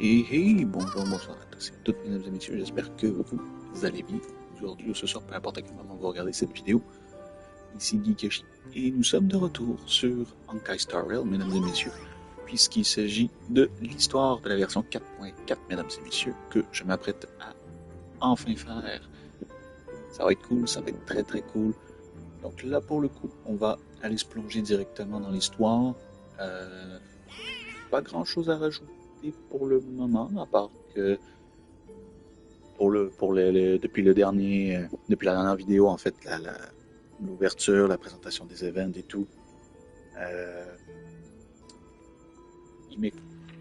Et bonjour, bonsoir à tous et à toutes, mesdames et messieurs, j'espère que vous allez bien. Aujourd'hui ou ce soir, peu importe à quel moment vous regardez cette vidéo, ici GeekYoshii, et nous sommes de retour sur Honkai Star Rail, mesdames et messieurs, puisqu'il s'agit de l'histoire de la version 4.4, mesdames et messieurs, que je m'apprête à enfin faire. Ça va être cool, ça va être très très cool. Donc là, pour le coup, on va aller se plonger directement dans l'histoire. Pas grand chose à rajouter pour le moment, à part que depuis depuis la dernière vidéo, en fait, l'ouverture, la présentation des événements et tout, euh,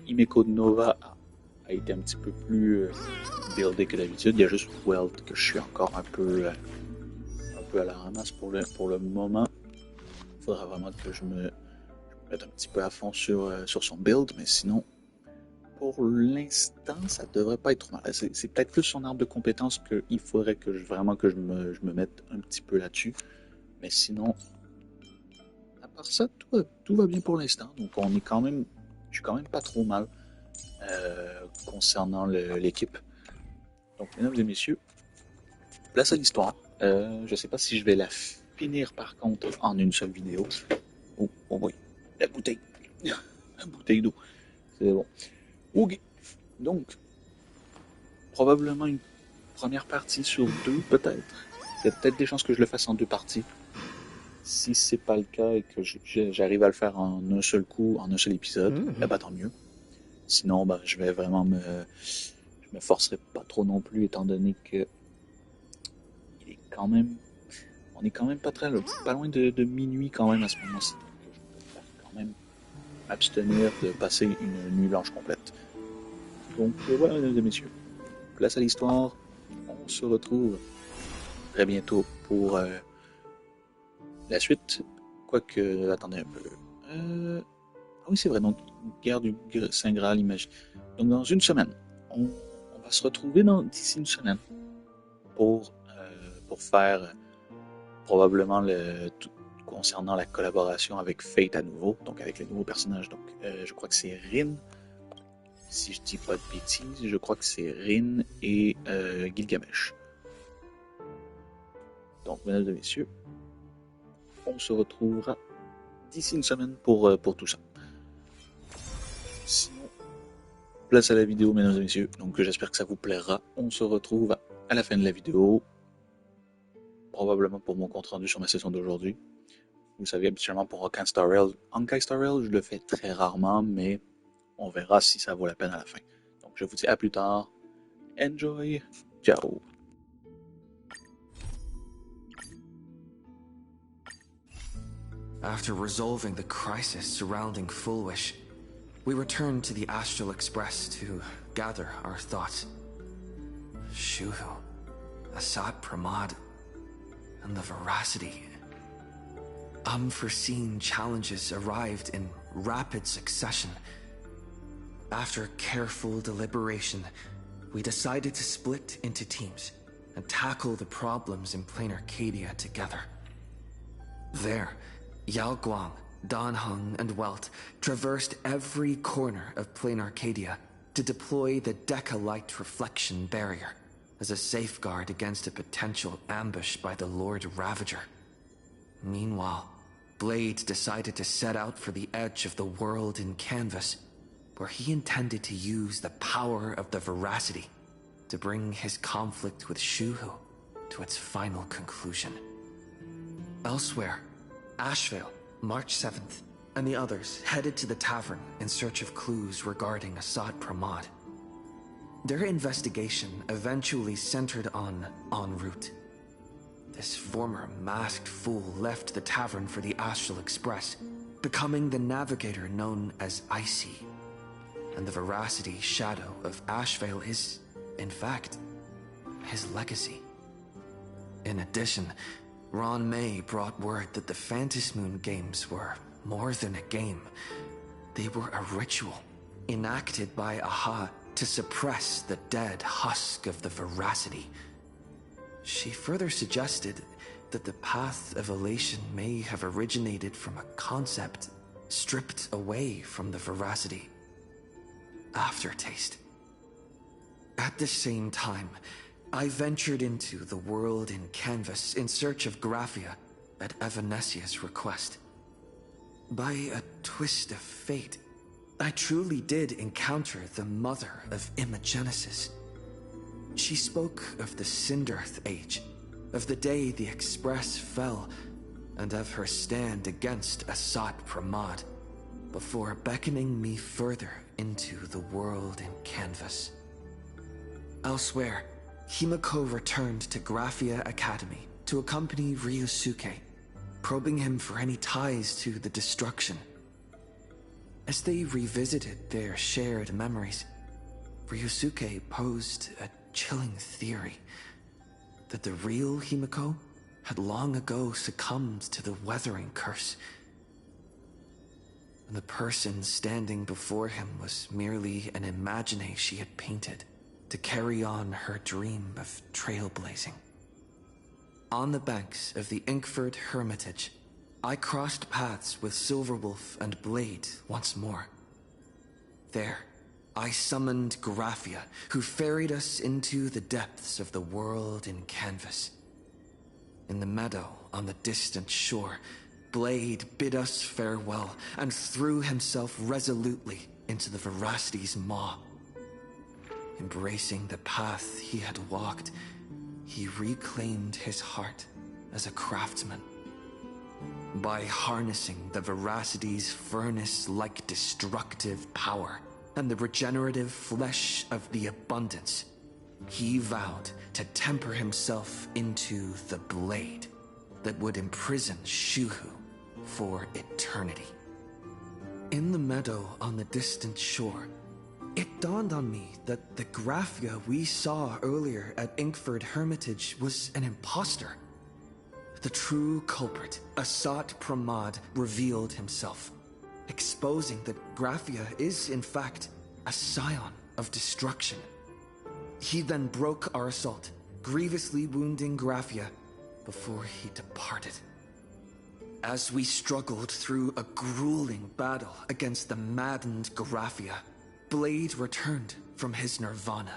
Himeko de Nova a été un petit peu plus buildé que d'habitude. Il y a juste Welt que je suis encore un peu à la ramasse pour le moment. Il faudra vraiment que je me mette un petit peu à fond sur son build, mais sinon, pour l'instant, ça devrait pas être trop mal. C'est peut-être plus son arbre de compétences qu'il faudrait que je me mette un petit peu là-dessus. Mais sinon, à part ça, tout va bien pour l'instant. Donc je suis quand même pas trop mal concernant l'équipe. Donc, mesdames et messieurs, place à l'histoire. Je sais pas si je vais la finir par contre en une seule vidéo. Oh oui, la bouteille. La bouteille d'eau. C'est bon. Ok. Donc, probablement une première partie sur deux, peut-être. Il y a peut-être des chances que je le fasse en deux parties. Si c'est pas le cas et que j'arrive à le faire en un seul coup, en un seul épisode, bah tant mieux. Sinon, je vais vraiment je me forcerai pas trop non plus, étant donné que il est quand même, on est quand même pas loin de minuit quand même à ce moment-ci. Donc, je préfère quand même m'abstenir de passer une nuit blanche complète. Donc voilà, mesdames et messieurs, place à l'histoire. On se retrouve très bientôt pour la suite. Quoique, attendez un peu. Ah oui, c'est vrai, donc guerre du Saint Graal, imagine. Donc dans une semaine, on va se retrouver d'ici une semaine pour faire probablement tout concernant la collaboration avec Fate à nouveau, donc avec les nouveaux personnages. Donc je crois que c'est Rin, si je dis pas de bêtises, je crois que c'est Rin et Gilgamesh. Donc mesdames et messieurs, on se retrouvera d'ici une semaine pour tout ça. Sinon, place à la vidéo, mesdames et messieurs. Donc j'espère que ça vous plaira. On se retrouve à la fin de la vidéo, probablement pour mon compte rendu sur ma session d'aujourd'hui. Vous savez, habituellement pour Honkai Star Rail, je le fais très rarement, mais on verra si ça vaut la peine à la fin. Donc je vous dis à plus tard. Enjoy. Ciao. After resolving the crisis surrounding Fullwish, we returned to the Astral Express to gather our thoughts. Shuhu, Asat Pramad, and the Veracity. Unforeseen challenges arrived in rapid succession. After careful deliberation, we decided to split into teams and tackle the problems in Plain Arcadia together. There, Yao Guang, Dan Heng, and Welt traversed every corner of Plain Arcadia to deploy the Decalite Reflection Barrier as a safeguard against a potential ambush by the Lord Ravager. Meanwhile, Blade decided to set out for the edge of the world in Canvas, where he intended to use the power of the Veracity to bring his conflict with Shuhu to its final conclusion. Elsewhere, Ashvale, March 7th, and the others headed to the tavern in search of clues regarding Asad Pramad. Their investigation eventually centered on En route. This former masked fool left the tavern for the Astral Express, becoming the navigator known as Ici. And the Veracity shadow of Ashvale is, in fact, his legacy. In addition, Ron May brought word that the Phantasmoon games were more than a game. They were a ritual, enacted by Aha to suppress the dead husk of the Veracity. She further suggested that the path of elation may have originated from a concept stripped away from the Veracity. aftertaste. At the same time, I ventured into the world in canvas in search of Graphia at Evanesia's request. By a twist of fate, I truly did encounter the mother of Imogenesis. She spoke of the Cinderth Age, of the day the Express fell, and of her stand against Asat Pramad, before beckoning me further into the world in canvas. Elsewhere, Himiko returned to Graphia Academy to accompany Ryusuke, probing him for any ties to the destruction. As they revisited their shared memories, Ryusuke posed a chilling theory that the real Himiko had long ago succumbed to the weathering curse, and the person standing before him was merely an imagination she had painted to carry on her dream of trailblazing. On the banks of the Inkford Hermitage, I crossed paths with Silverwolf and Blade once more. There, I summoned Graphia, who ferried us into the depths of the world in canvas. In the meadow on the distant shore, Blade bid us farewell and threw himself resolutely into the Veracity's maw. Embracing the path he had walked, he reclaimed his heart as a craftsman. By harnessing the Veracity's furnace-like destructive power and the regenerative flesh of the abundance, he vowed to temper himself into the blade that would imprison Shuhu for eternity. In the meadow on the distant shore, it dawned on me that the Graphia we saw earlier at Inkford Hermitage was an imposter. The true culprit, Asat Pramad, revealed himself, exposing that Graphia is in fact a scion of destruction. He then broke our assault, grievously wounding Graphia before he departed. As we struggled through a grueling battle against the maddened Graphia, Blade returned from his nirvana.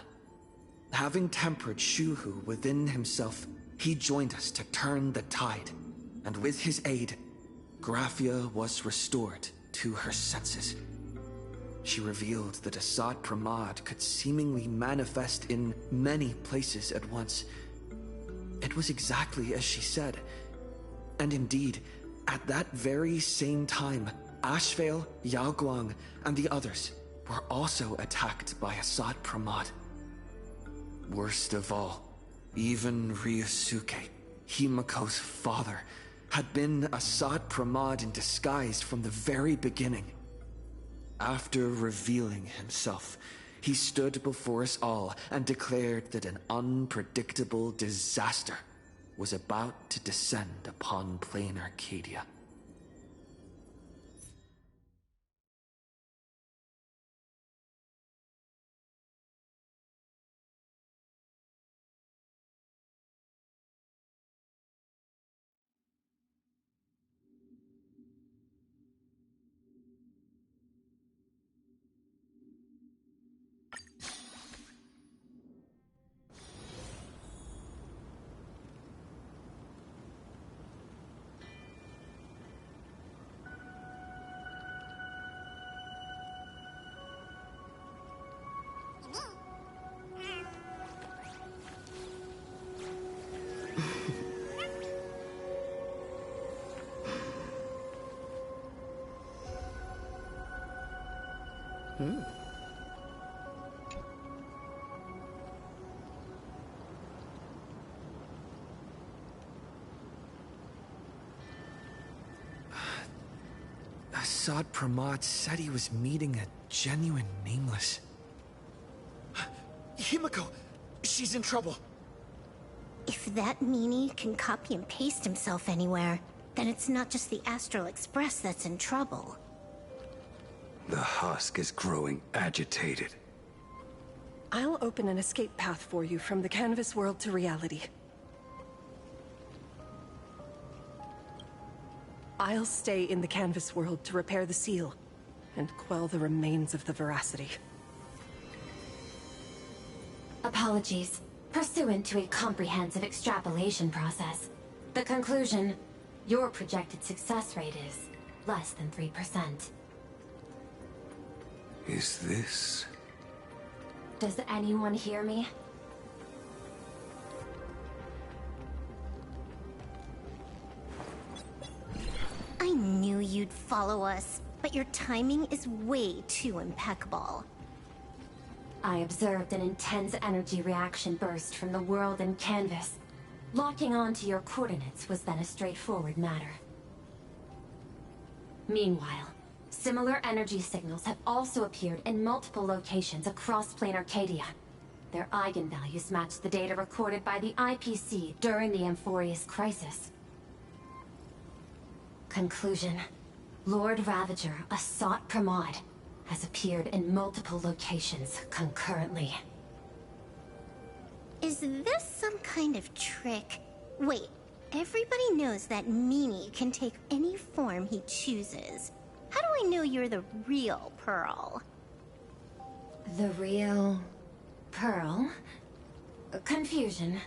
Having tempered Shuhu within himself, he joined us to turn the tide, and with his aid, Graphia was restored to her senses. She revealed that Asat Pramad could seemingly manifest in many places at once. It was exactly as she said. And indeed, at that very same time, Ashvale, Yao Guang, and the others were also attacked by Asat Pramad. Worst of all, even Ryusuke, Himiko's father, had been Asat Pramad in disguise from the very beginning. After revealing himself, he stood before us all and declared that an unpredictable disaster was about to descend upon Plain Arcadia. Asat Pramad said he was meeting a genuine nameless. Himiko! She's in trouble! If that meanie can copy and paste himself anywhere, then it's not just the Astral Express that's in trouble. The husk is growing agitated. I'll open an escape path for you from the canvas world to reality. I'll stay in the canvas world to repair the seal and quell the remains of the Veracity. Apologies. Pursuant to a comprehensive extrapolation process, the conclusion, your projected success rate is less than 3%. Is this... Does anyone hear me? I knew you'd follow us, but your timing is way too impeccable. I observed an intense energy reaction burst from the world and canvas. Locking onto your coordinates was then a straightforward matter. Meanwhile, similar energy signals have also appeared in multiple locations across planar Arcadia. Their eigenvalues match the data recorded by the IPC during the Amphorius crisis. Conclusion. Lord Ravager, a sought Pramod, has appeared in multiple locations concurrently. Is this some kind of trick? Wait, everybody knows that Meanie can take any form he chooses. How do I know you're the real Pearl? The real... Pearl? Confusion.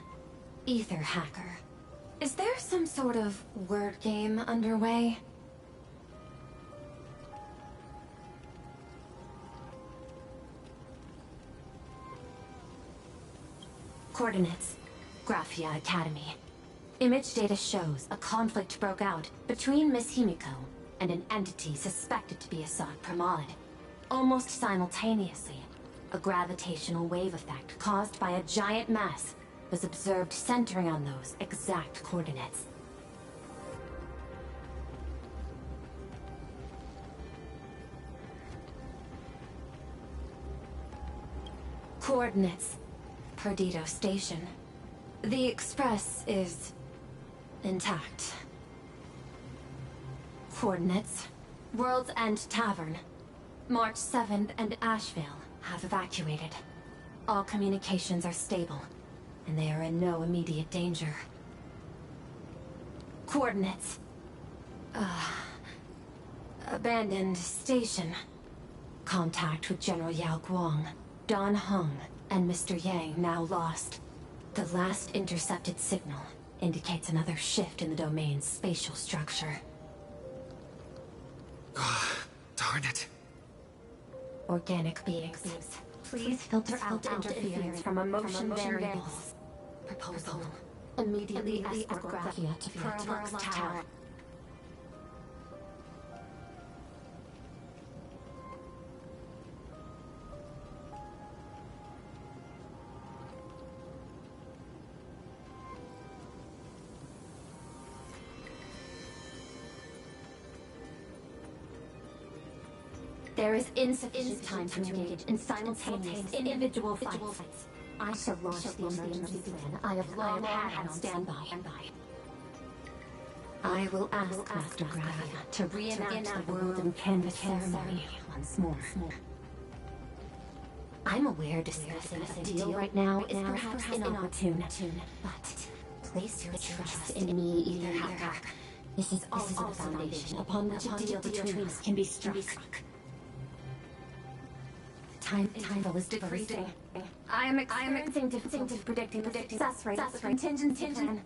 Ether hacker. Is there some sort of word game underway? Coordinates. Graphia Academy. Image data shows a conflict broke out between Miss Himiko and an entity suspected to be a Sod Pramod. Almost simultaneously, a gravitational wave effect caused by a giant mass was observed centering on those exact coordinates. Coordinates. Perdido Station. The Express is... intact. Coordinates. World's End Tavern. March 7th and Asheville have evacuated. All communications are stable, and they are in no immediate danger. Coordinates. Abandoned station. Contact with General Yao Guang, Don Hung, and Mr. Yang now lost. The last intercepted signal indicates another shift in the domain's spatial structure. Darn it. Organic beings. Please filter out interference from emotion variables. Proposal. Immediately escort Graphia to Pearl's Tower. There is insufficient time to engage in simultaneous individual fights. I shall launch the emergency plan I have long had on standby. I will ask Master Graphia to reenact the world and canvas ceremony once more. I'm aware discussing a deal right now is perhaps inopportune, but place your trust in me, Ether Hacker. This is also the foundation upon which a deal between us can be struck. Time is decreasing. I am experiencing difficulty predicting the success rate of the contingency plan.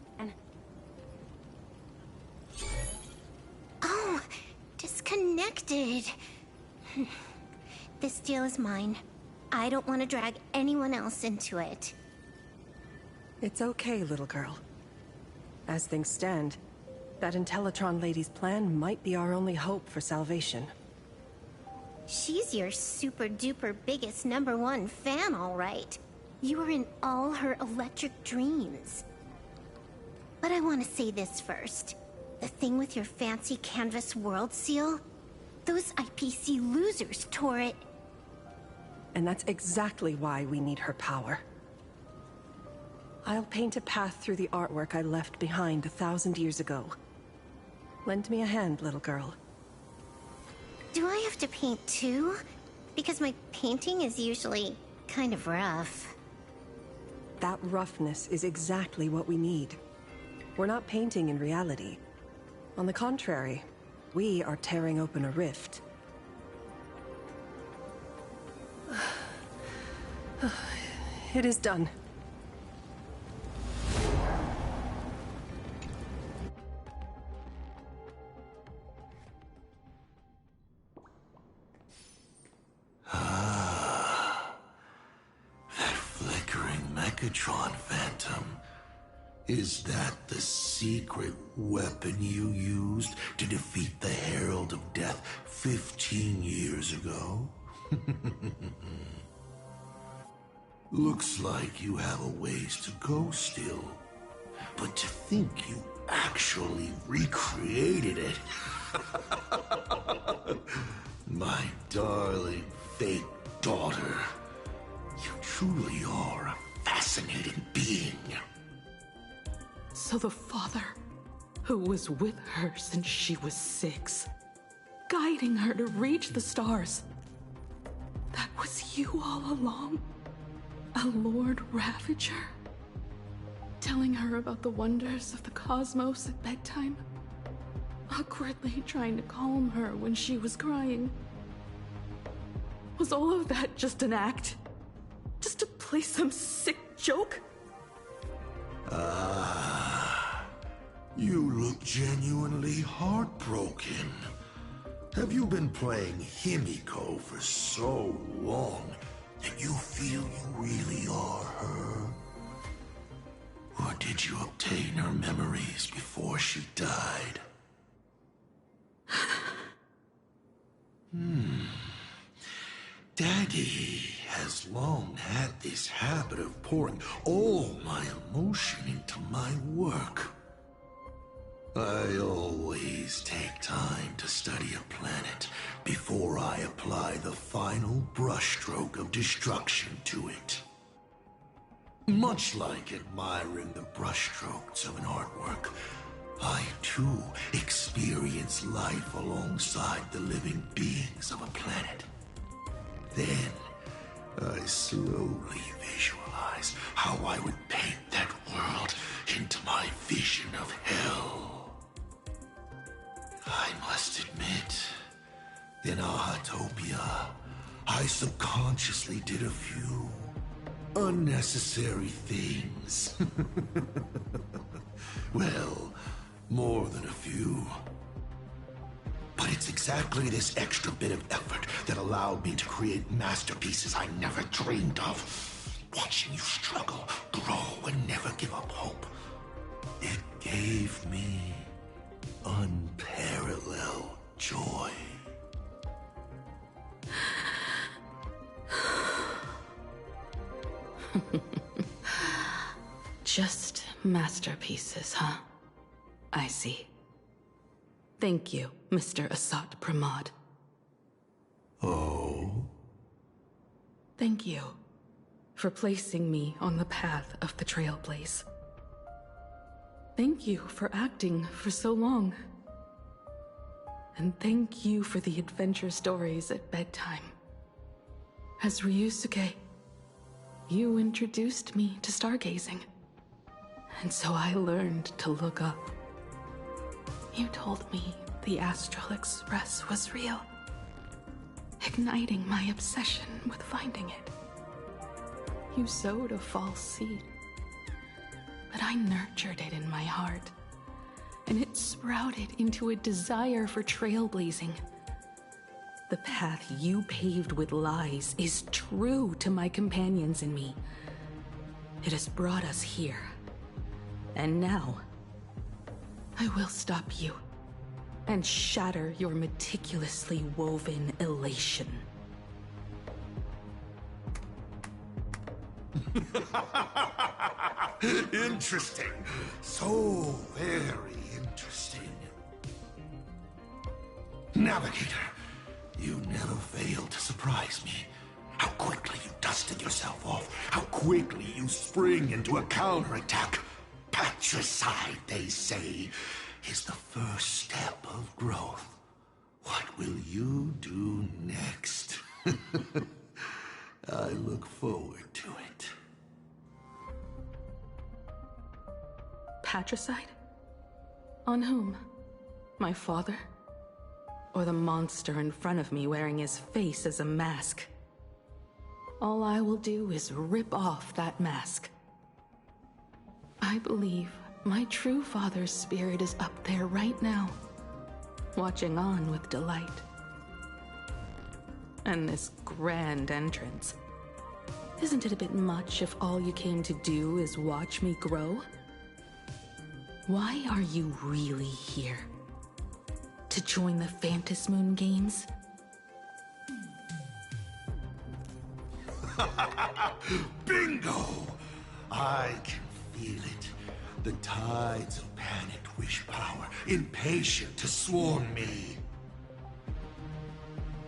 Oh, disconnected. This deal is mine. I don't want to drag anyone else into it. It's okay, little girl. As things stand, that Intellitron lady's plan might be our only hope for salvation. She's your super-duper biggest #1 fan, all right. You were in all her electric dreams. But I want to say this first. The thing with your fancy canvas world seal? Those IPC losers tore it. And that's exactly why we need her power. I'll paint a path through the artwork I left behind 1,000 years ago. Lend me a hand, little girl. Do I have to paint too? Because my painting is usually kind of rough. That roughness is exactly what we need. We're not painting in reality. On the contrary, we are tearing open a rift. it is done. That flickering Megatron Phantom. Is that the secret weapon you used to defeat the Herald of Death 15 years ago? Looks like you have a ways to go still. But to think you actually recreated it. My darling fake daughter. You truly are a fascinating being. So the father, who was with her since she was 6, guiding her to reach the stars, that was you all along? A Lord Ravager? Telling her about the wonders of the cosmos at bedtime? Awkwardly trying to calm her when she was crying? Was all of that just an act? Just to play some sick joke? You look genuinely heartbroken. Have you been playing Himiko for so long that you feel you really are her? Or did you obtain her memories before she died? Daddy has long had this habit of pouring all my emotion into my work. I always take time to study a planet before I apply the final brushstroke of destruction to it. Much like admiring the brushstrokes of an artwork, I too experience life alongside the living beings of a planet. Then, I slowly visualize how I would paint that world into my vision of hell. I must admit, in Ahatopia, I subconsciously did a few unnecessary things. Well, more than a few. But it's exactly this extra bit of effort that allowed me to create masterpieces I never dreamed of. Watching you struggle, grow, and never give up hope. It gave me unparalleled joy. Just masterpieces, huh? I see. Thank you, Mr. Asat Pramod. Oh? Thank you for placing me on the path of the Trailblaze. Thank you for acting for so long. And thank you for the adventure stories at bedtime. As Ryusuke, you introduced me to stargazing. And so I learned to look up. You told me the Astral Express was real, igniting my obsession with finding it. You sowed a false seed, but I nurtured it in my heart, and it sprouted into a desire for trailblazing. The path you paved with lies is true to my companions and me. It has brought us here, and now I will stop you and shatter your meticulously woven elation. Interesting. So very interesting. Navigator, you never fail to surprise me. How quickly you dusted yourself off. How quickly you spring into a counterattack. Patricide, they say, is the first step of growth. What will you do next? I look forward to it. Patricide? On whom? My father? Or the monster in front of me wearing his face as a mask? all I will do is rip off that mask. I believe my true father's spirit is up there right now, watching on with delight. And this grand entrance. Isn't it a bit much if all you came to do is watch me grow? Why are you really here? To join the Phantasmoon Games? Bingo! I can feel it. The tides of panicked wish power, impatient to swarm me.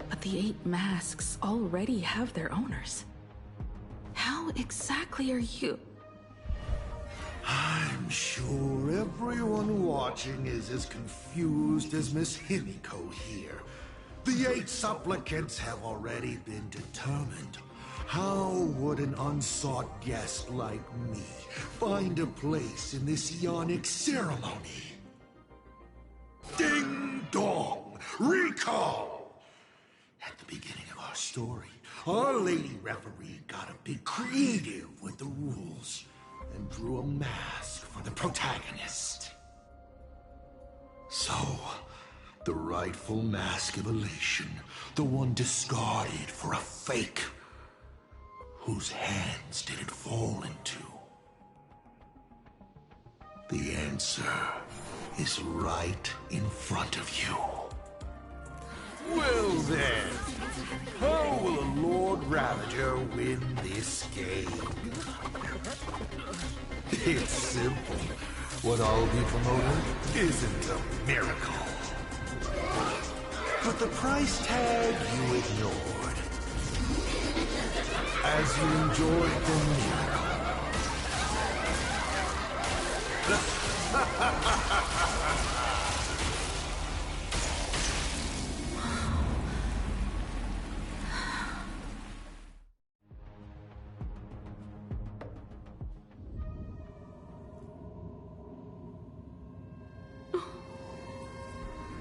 But the 8 masks already have their owners. How exactly are you? I'm sure everyone watching is as confused as Miss Himiko here. The 8 supplicants have already been determined. How would an unsought guest like me find a place in this Ionic ceremony? Ding dong! Recall! At the beginning of our story, our lady referee got a bit creative with the rules and drew a mask for the protagonist. So, the rightful mask of elation, the one discarded for a fake. Whose hands did it fall into? The answer is right in front of you. Well then, how will a Lord Ravager win this game? It's simple. What I'll be promoting isn't a miracle. But the price tag you ignored. As you enjoyed the miracle.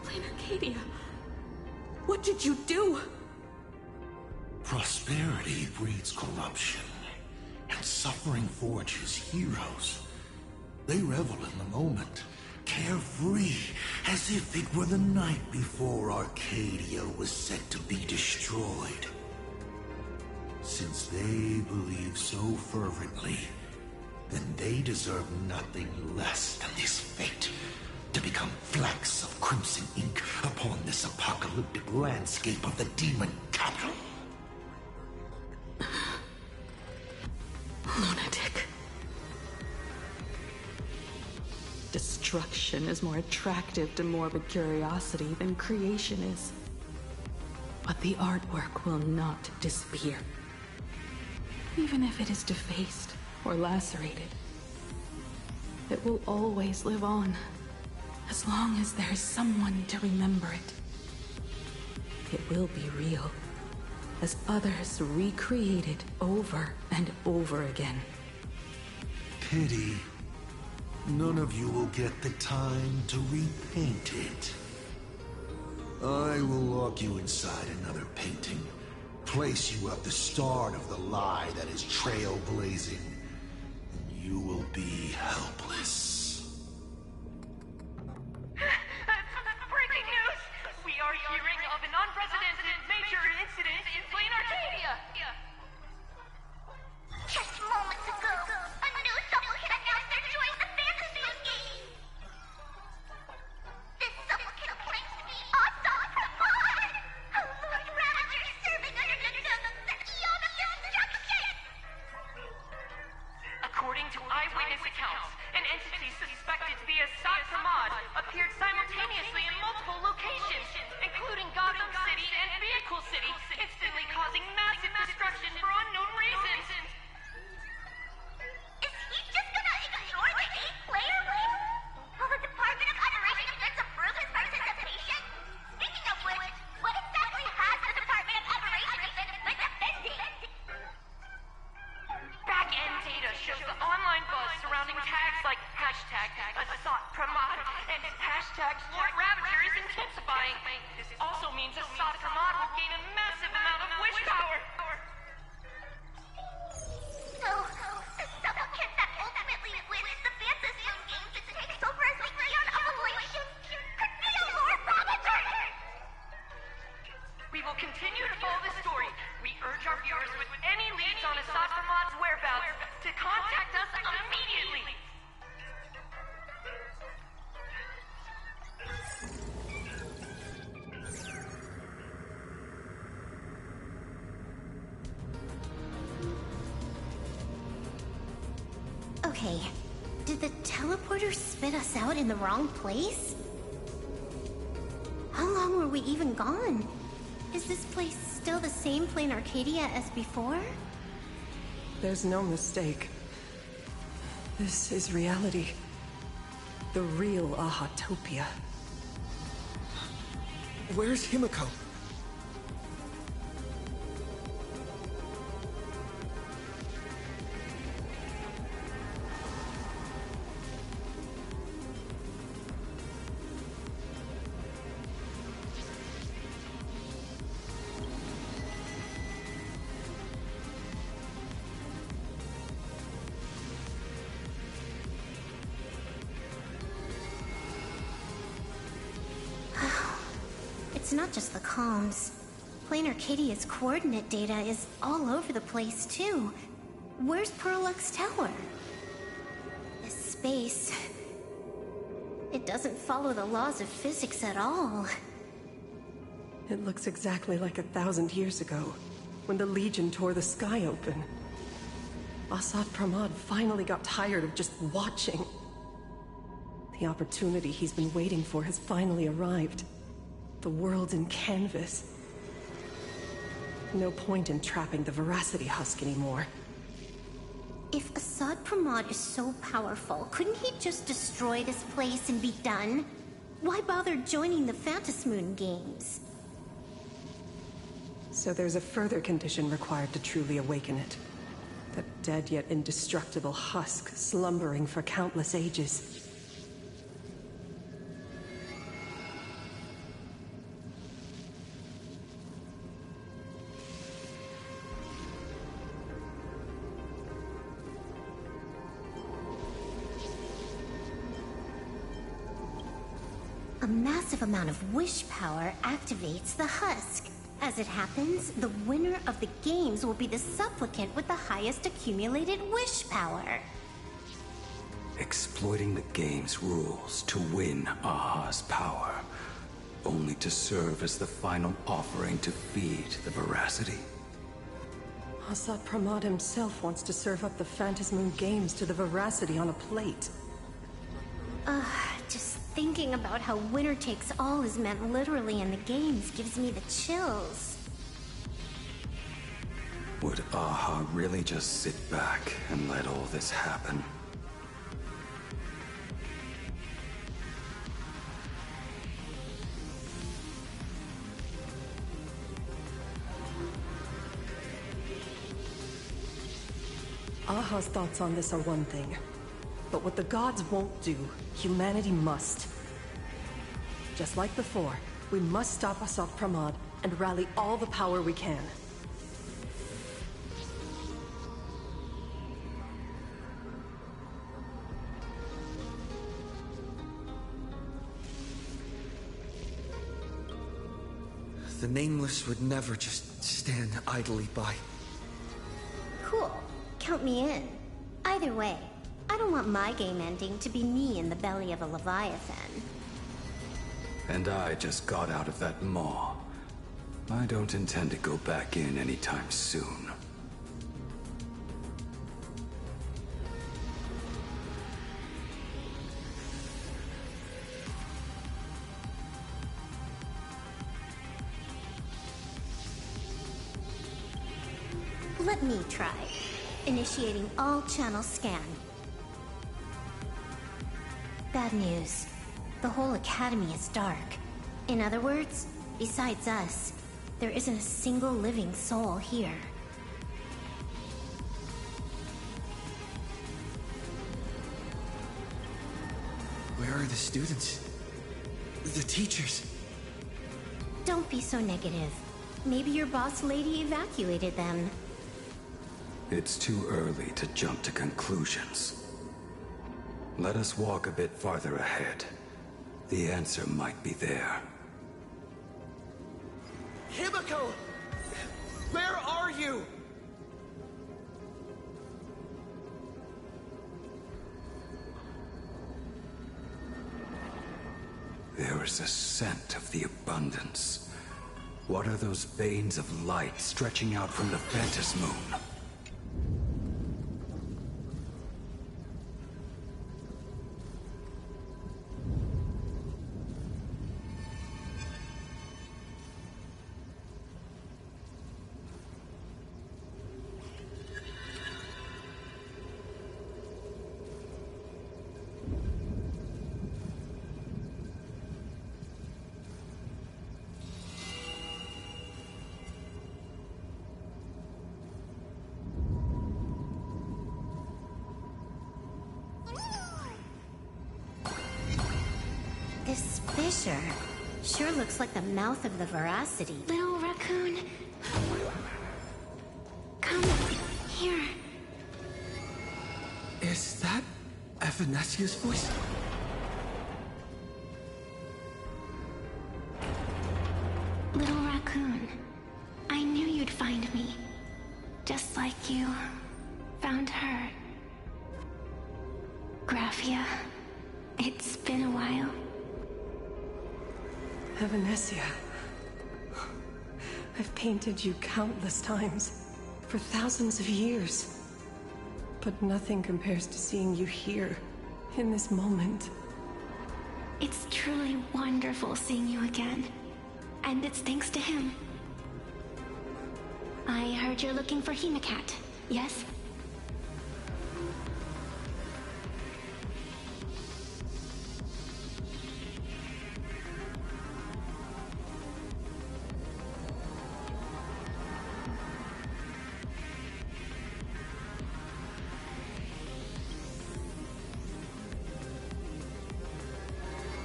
Lady Arcadia, what did you do? Prosperity breeds corruption, and suffering forges heroes. They revel in the moment, carefree, as if it were the night before Arcadia was set to be destroyed. Since they believe so fervently, then they deserve nothing less than this fate, to become flecks of crimson ink upon this apocalyptic landscape of the demon capital. Lunatic. Destruction is more attractive to morbid curiosity than creation is. But the artwork will not disappear. Even if it is defaced or lacerated, it will always live on, as long as there is someone to remember it. It will be real, as others recreate it over and over again. Pity. None of you will get the time to repaint it. I will lock you inside another painting, place you at the start of the lie that is trailblazing, and you will be helpless. Breaking news! We are hearing of an unprecedented major incident in Plain Arcadia! Just moments ago, a new supplicant announced they're joining the Phantasmoon Games. This supplicant claims to be Asad Rahman, a Lord Ravager serving under the name of the Ionic Instruction. According to eyewitness accounts, an entity suspected to be Asad Rahman appeared simultaneously in multiple locations, including Gotham City and Vehicle City, instantly causing massive destruction for unknown reasons. Is he just gonna ignore the 8-player list? Will the Department of Operations disapprove his participation? Speaking of which, what exactly has the Department of Operations been defending? Back-end data shows the online buzz surrounding tags like hashtag Asad Pramod and hashtag Lord Ravager is intensifying. This also means Asad Pramod will gain a massive amount of wish power. continue to follow this story, we urge our viewers with any leads on Assad Ramad's whereabouts to contact us immediately. Okay, did the teleporter spit us out in the wrong place? How long were we even gone? Is this place still the same plain Arcadia as before? There's no mistake. This is reality. The real Ahatopia. Where's Himiko? It's not just the comms. Plain Arcadia's coordinate data is all over the place, too. Where's Perlux Tower? This space... it doesn't follow the laws of physics at all. It looks exactly like 1,000 years ago, when the Legion tore the sky open. Assad Pramad finally got tired of just watching. The opportunity he's been waiting for has finally arrived. The world in canvas. No point in trapping the Veracity Husk anymore. If Assad Pramad is so powerful, couldn't he just destroy this place and be done? Why bother joining the Phantasmoon games? So there's a further condition required to truly awaken it. That dead yet indestructible husk slumbering for countless ages. A massive amount of wish power activates the husk. As it happens, the winner of the games will be the supplicant with the highest accumulated wish power. Exploiting the game's rules to win Aha's power, only to serve as the final offering to feed the Veracity. Assad Pramad himself wants to serve up the Phantasmoon games to the Veracity on a plate. Just thinking about how winner takes all is meant literally in the games gives me the chills. Would Aha really just sit back and let all this happen? Aha's thoughts on this are one thing. But what the gods won't do, humanity must. Just like before, we must stop Assad Pramad and rally all the power we can. The Nameless would never just stand idly by. Cool. Count me in. Either way, I don't want my game ending to be me in the belly of a Leviathan. And I just got out of that maw. I don't intend to go back in anytime soon. Let me try. Initiating all channel scan. Bad news. The whole academy is dark. In other words, besides us, there isn't a single living soul here. Where are the students? The teachers? Don't be so negative. Maybe your boss lady evacuated them. It's too early to jump to conclusions. Let us walk a bit farther ahead. The answer might be there. Himiko! you! There is a scent of the abundance. What are those veins of light stretching out from the Phantom Moon? This fissure sure looks like the mouth of the Veracity. Little raccoon. Come here. Is that Evanesia's voice? Little raccoon. I knew you'd find me. Just like you found her. Graphia. It's been a while. Evanesia. I've painted you countless times, for thousands of years. But nothing compares to seeing you here, in this moment. It's truly wonderful seeing you again. And it's thanks to him. I heard you're looking for Hemacat, yes?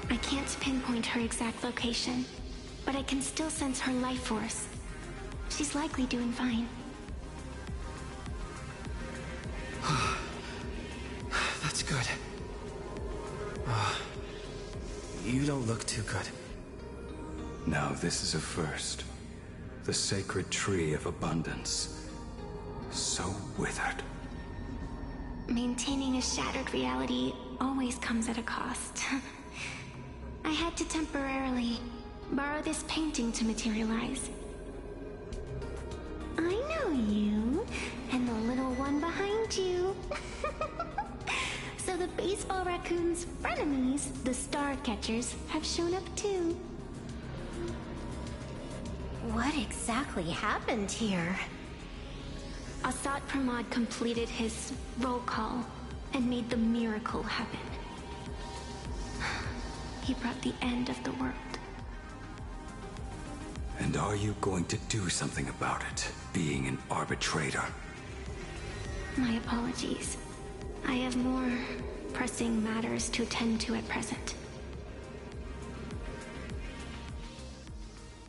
I can't pinpoint her exact location, but I can still sense her life force. She's likely doing fine. That's good. You don't look too good. Now this is a first. The sacred tree of abundance. So withered. Maintaining a shattered reality always comes at a cost. I had to temporarily borrow this painting to materialize. I know you, and the little one behind you. So the baseball raccoon's frenemies, the star catchers, have shown up too. What exactly happened here? Asat Pramod completed his roll call and made the miracle happen. He brought the end of the world. And are you going to do something about it, being an arbitrator? My apologies. I have more pressing matters to attend to at present.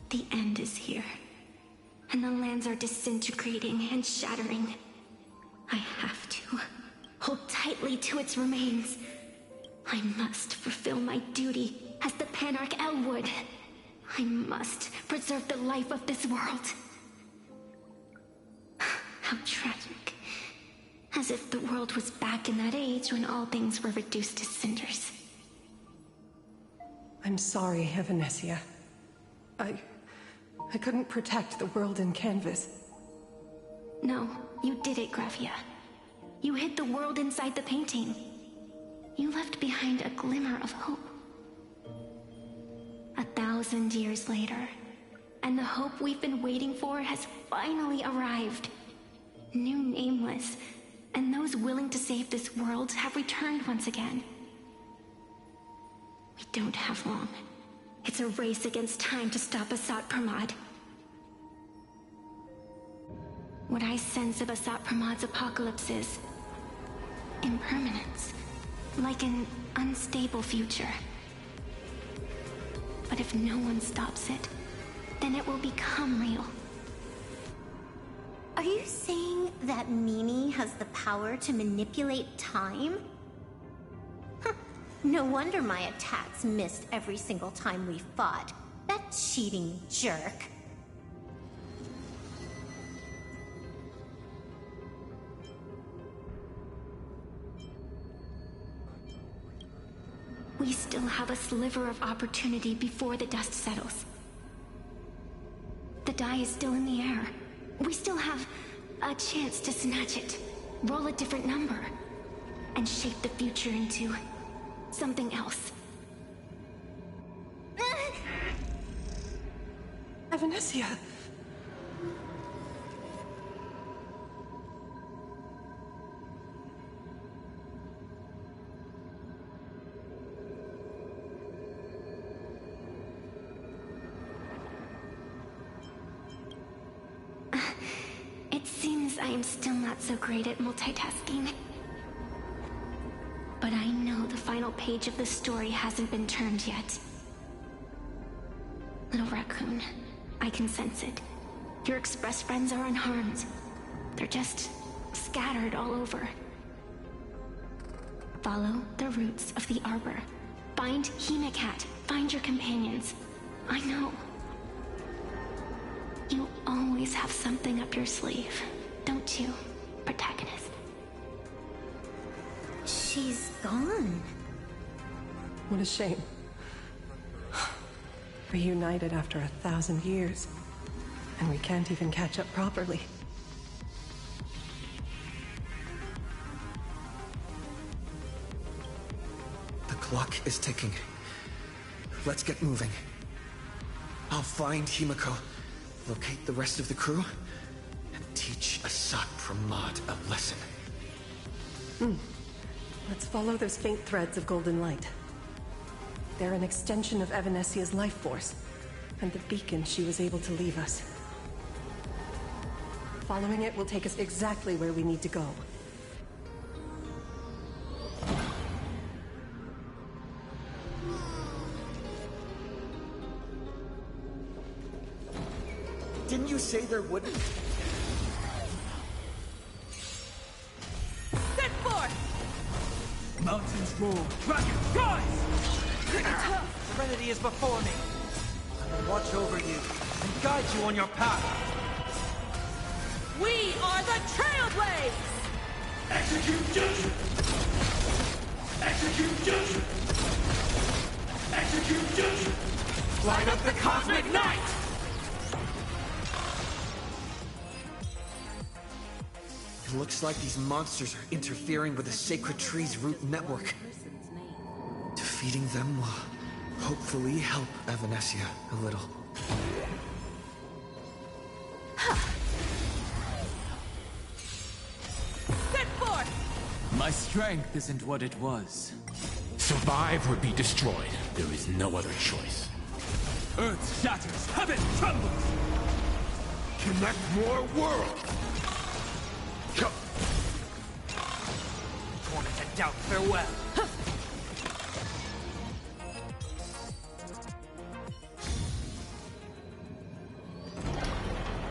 The end is here, and the lands are disintegrating and shattering. I have to hold tightly to its remains. I must fulfill my duty as the Panarch Elwood. I must preserve the life of this world. How tragic. As if the world was back in that age when all things were reduced to cinders. I'm sorry, Evanesia. I couldn't protect the world in canvas. No, you did it, Graphia. You hid the world inside the painting. You left behind a glimmer of hope. 1,000 years later, and the hope we've been waiting for has finally arrived. New Nameless, and those willing to save this world have returned once again. We don't have long. It's a race against time to stop Asat Pramod. What I sense of Asat Pramod's apocalypse is impermanence, like an unstable future. But if no one stops it, then it will become real. Are you saying that Mimi has the power to manipulate time? Huh. No wonder my attacks missed every single time we fought. That cheating jerk. We still have a sliver of opportunity before the dust settles. The die is still in the air. We still have a chance to snatch it, roll a different number, and shape the future into something else. Evanessia! It seems I am still not so great at multitasking. But I know the final page of the story hasn't been turned yet. Little raccoon, I can sense it. Your express friends are unharmed. They're just scattered all over. Follow the roots of the arbor. Find Hemacat. Find your companions. I know. You always have something up your sleeve, don't you, protagonist? She's gone. What a shame. Reunited after 1,000 years, and we can't even catch up properly. The clock is ticking. Let's get moving. I'll find Himiko, locate the rest of the crew, and teach Asat Pramod a lesson. Let's follow those faint threads of golden light. They're an extension of Evanessia's life force, and the beacon she was able to leave us. Following it will take us exactly where we need to go. Didn't you say there wouldn't? Set forth! Mountains roar, dragons rise! Serenity is before me. I will watch over you and guide you on your path. We are the Trailblaze! Execute judgment! Execute judgment! Execute judgment! Light up the cosmic night! It looks like these monsters are interfering with the sacred tree's root network. Defeating them will hopefully help Evanessia a little. Set forth! My strength isn't what it was. Survive or be destroyed. There is no other choice. Earth shatters, heaven trembles! Connect more worlds! Torment and doubt, farewell!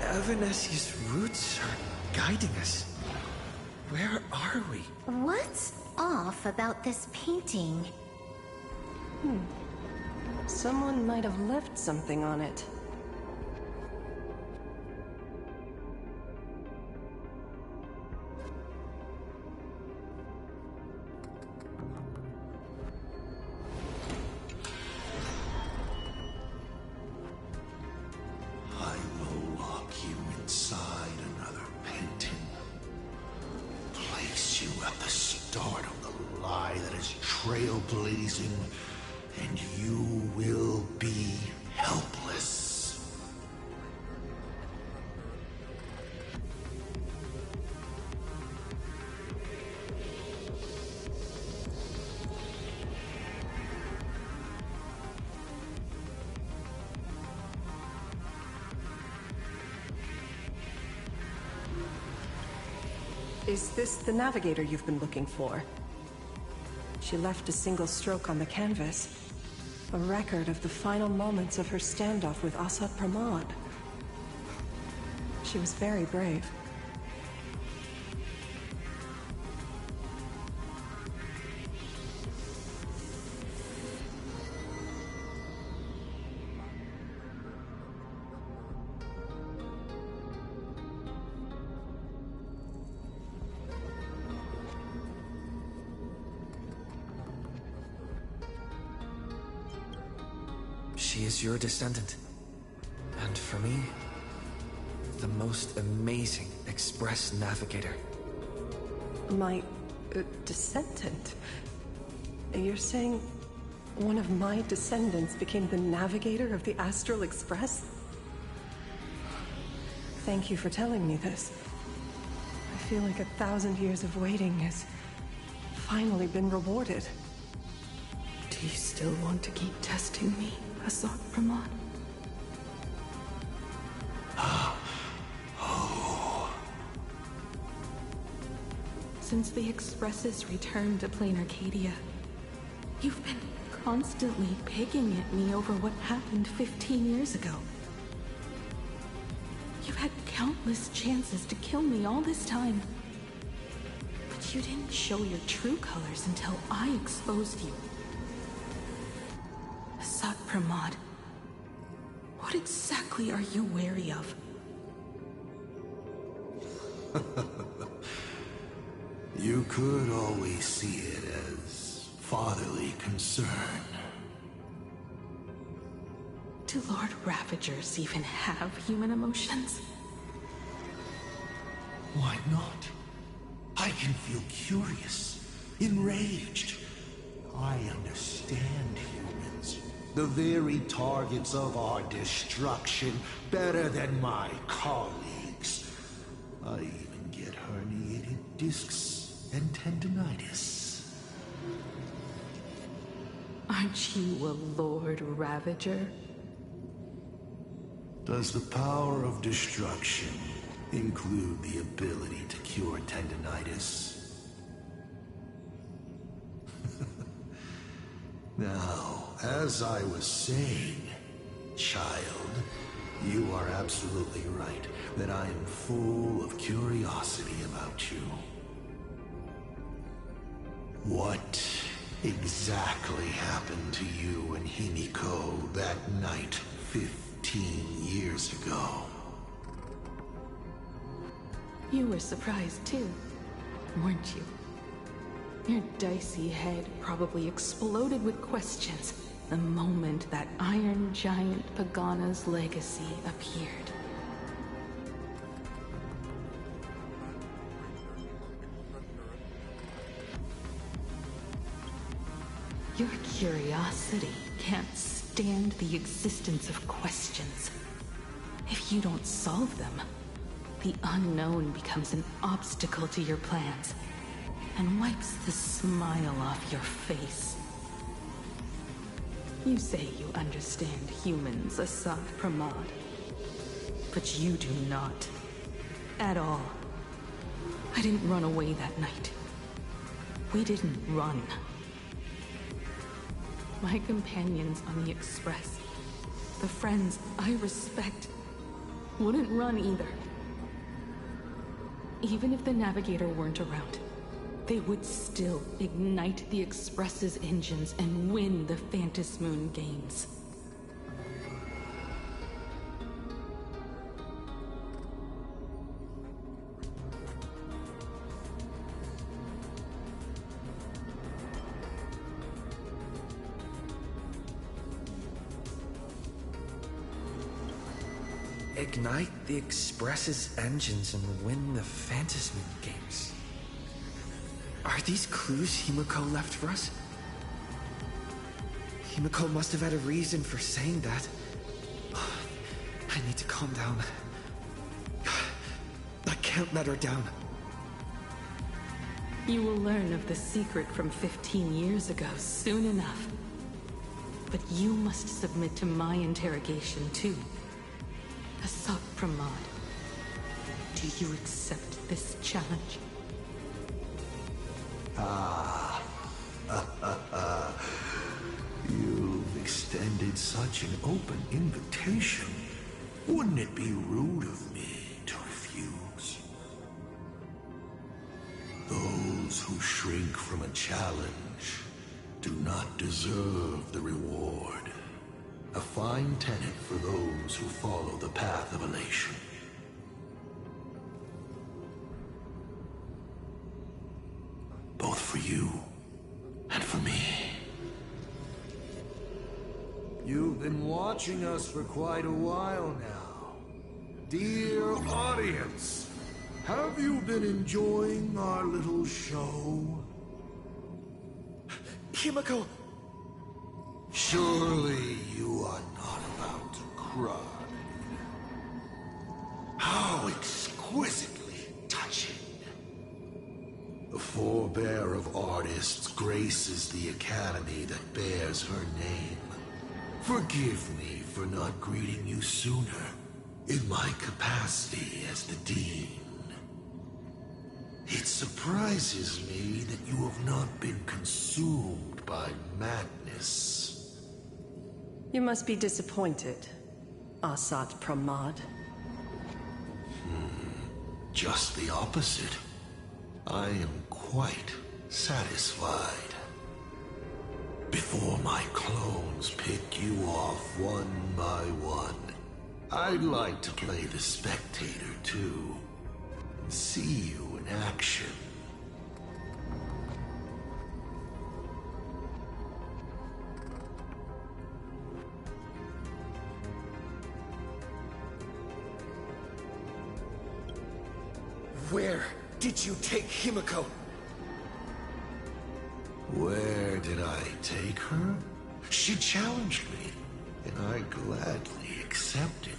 Evanessia's roots are guiding us. Where are we? What's off about this painting? Someone might have left something on it. I will lock you inside another painting. Place you at the start of the lie that is trailblazing, and you will be helpless. Is this the navigator you've been looking for? She left a single stroke on the canvas. A record of the final moments of her standoff with Asat Pramod. She was very brave. She is your descendant. And for me, the most amazing Express navigator. My descendant? You're saying one of my descendants became the navigator of the Astral Express? Thank you for telling me this. I feel like 1,000 years of waiting has finally been rewarded. Do you still want to keep testing me, Asad Pramod? Since the Expresses returned to Plain Arcadia, you've been constantly picking at me over what happened 15 years ago. You've had countless chances to kill me all this time. But you didn't show your true colors until I exposed you. Asad Pramod, what exactly are you wary of? You could always see it as fatherly concern. Do Lord Ravagers even have human emotions? Why not? I can feel curious, enraged. I understand humans, the very targets of our destruction, better than my colleagues. I even get herniated discs and tendinitis. Aren't you a Lord Ravager? Does the power of destruction include the ability to cure tendinitis? Now, as I was saying, child, you are absolutely right that I am full of curiosity about you. What exactly happened to you and Himiko that night 15 years ago? You were surprised too, weren't you? Your dicey head probably exploded with questions the moment that Iron Giant Pagana's legacy appeared. Your curiosity can't stand the existence of questions. If you don't solve them, the unknown becomes an obstacle to your plans and wipes the smile off your face. You say you understand humans, Asad Pramod, but you do not. At all. I didn't run away that night. We didn't run. My companions on the Express, the friends I respect, wouldn't run either. Even if the Navigator weren't around, they would still ignite the Express's engines and win the Phantasmoon games. Ignite the Express's engines and win the Phantasmoon games. Are these clues Himiko left for us? Himiko must have had a reason for saying that. I need to calm down. I can't let her down. You will learn of the secret from 15 years ago soon enough. But you must submit to my interrogation too. Asad Pramod, do you accept this challenge? You've extended such an open invitation. Wouldn't it be rude of me to refuse? Those who shrink from a challenge do not deserve the reward. A fine tenet for those who follow the path of elation. Both for you and for me. You've been watching watching us for quite a while now. Dear audience, have you been enjoying our little show? Himiko! Surely you are not about to cry. How exquisitely touching. The forebear of artists graces the academy that bears her name. Forgive me for not greeting you sooner, in my capacity as the Dean. It surprises me that you have not been consumed by madness. You must be disappointed, Asat Pramod. Just the opposite. I am quite satisfied. Before my clones pick you off one by one, I'd like to play the spectator too, and see you in action. Where did you take Himiko? Where did I take her? She challenged me, and I gladly accepted.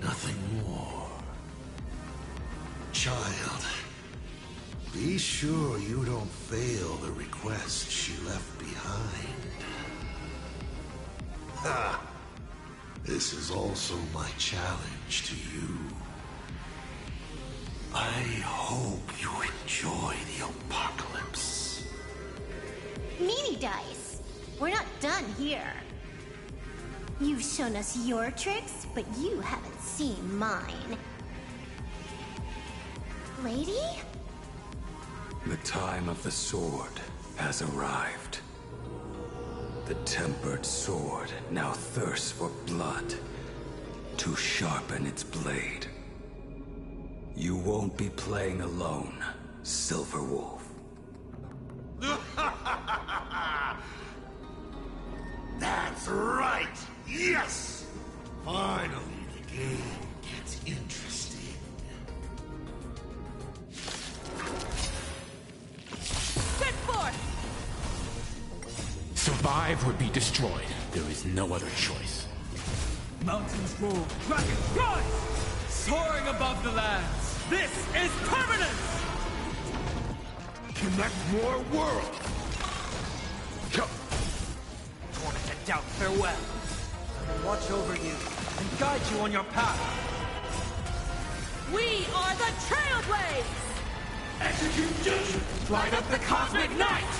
Nothing more. Child, be sure you don't fail the request she left behind. Ha! This is also my challenge to you. I hope you enjoy the apocalypse. Meanie Dice, we're not done here. You've shown us your tricks, but you haven't seen mine. Lady? The time of the sword has arrived. The tempered sword now thirsts for blood to sharpen its blade. You won't be playing alone, Silver Wolf. That's right! Yes! Finally, the game gets interesting. Set forth! Survive or be destroyed. There is no other choice. Mountains roll, dragons rise! Soaring above the lands. This is permanence! Connect more worlds! Torment and doubt, farewell. I will watch over you and guide you on your path. We are the Trailblaze! Execute judgment! Light up the cosmic night!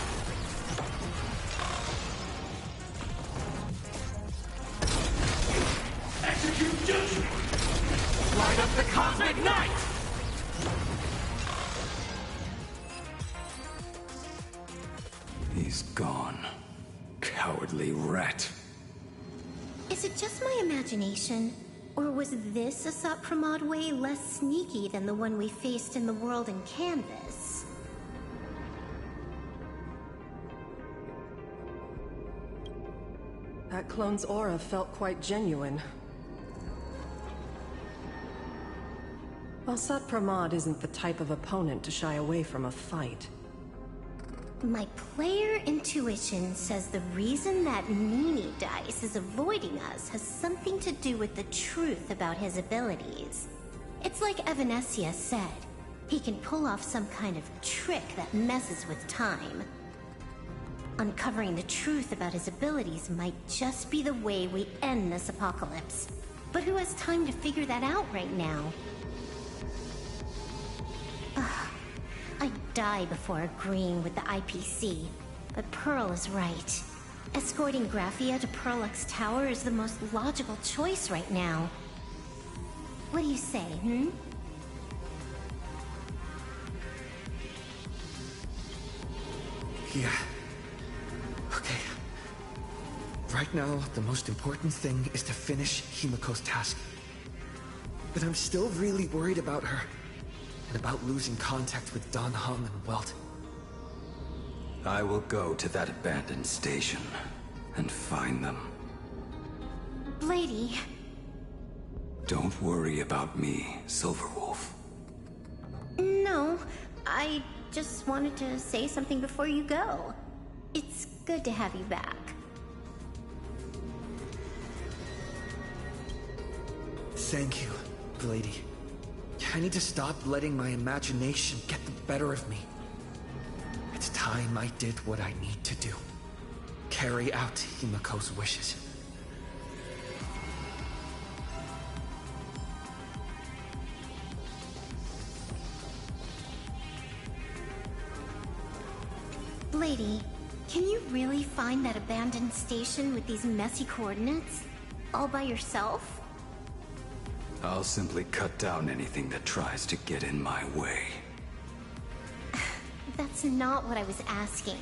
Execute judgment! Light up the cosmic night! He's gone. Cowardly rat. Is it just my imagination? Or was this Asat Pramod way less sneaky than the one we faced in the world in Canvas? That clone's aura felt quite genuine. Asat Pramod isn't the type of opponent to shy away from a fight. My player intuition says the reason that Meanie Dice is avoiding us has something to do with the truth about his abilities. It's like Evanescia said, he can pull off some kind of trick that messes with time. Uncovering the truth about his abilities might just be the way we end this apocalypse. But who has time to figure that out right now? I'd die before agreeing with the IPC, but Pearl is right. Escorting Graphia to Perlux Tower is the most logical choice right now. What do you say, Yeah. Okay. Right now, the most important thing is to finish Himiko's task. But I'm still really worried about her. And about losing contact with Don Hum and Welt. I will go to that abandoned station and find them. Lady. Don't worry about me, Silverwolf. No, I just wanted to say something before you go. It's good to have you back. Thank you, lady. I need to stop letting my imagination get the better of me. It's time I did what I need to do. Carry out Himiko's wishes. Lady, can you really find that abandoned station with these messy coordinates? All by yourself? I'll simply cut down anything that tries to get in my way. That's not what I was asking.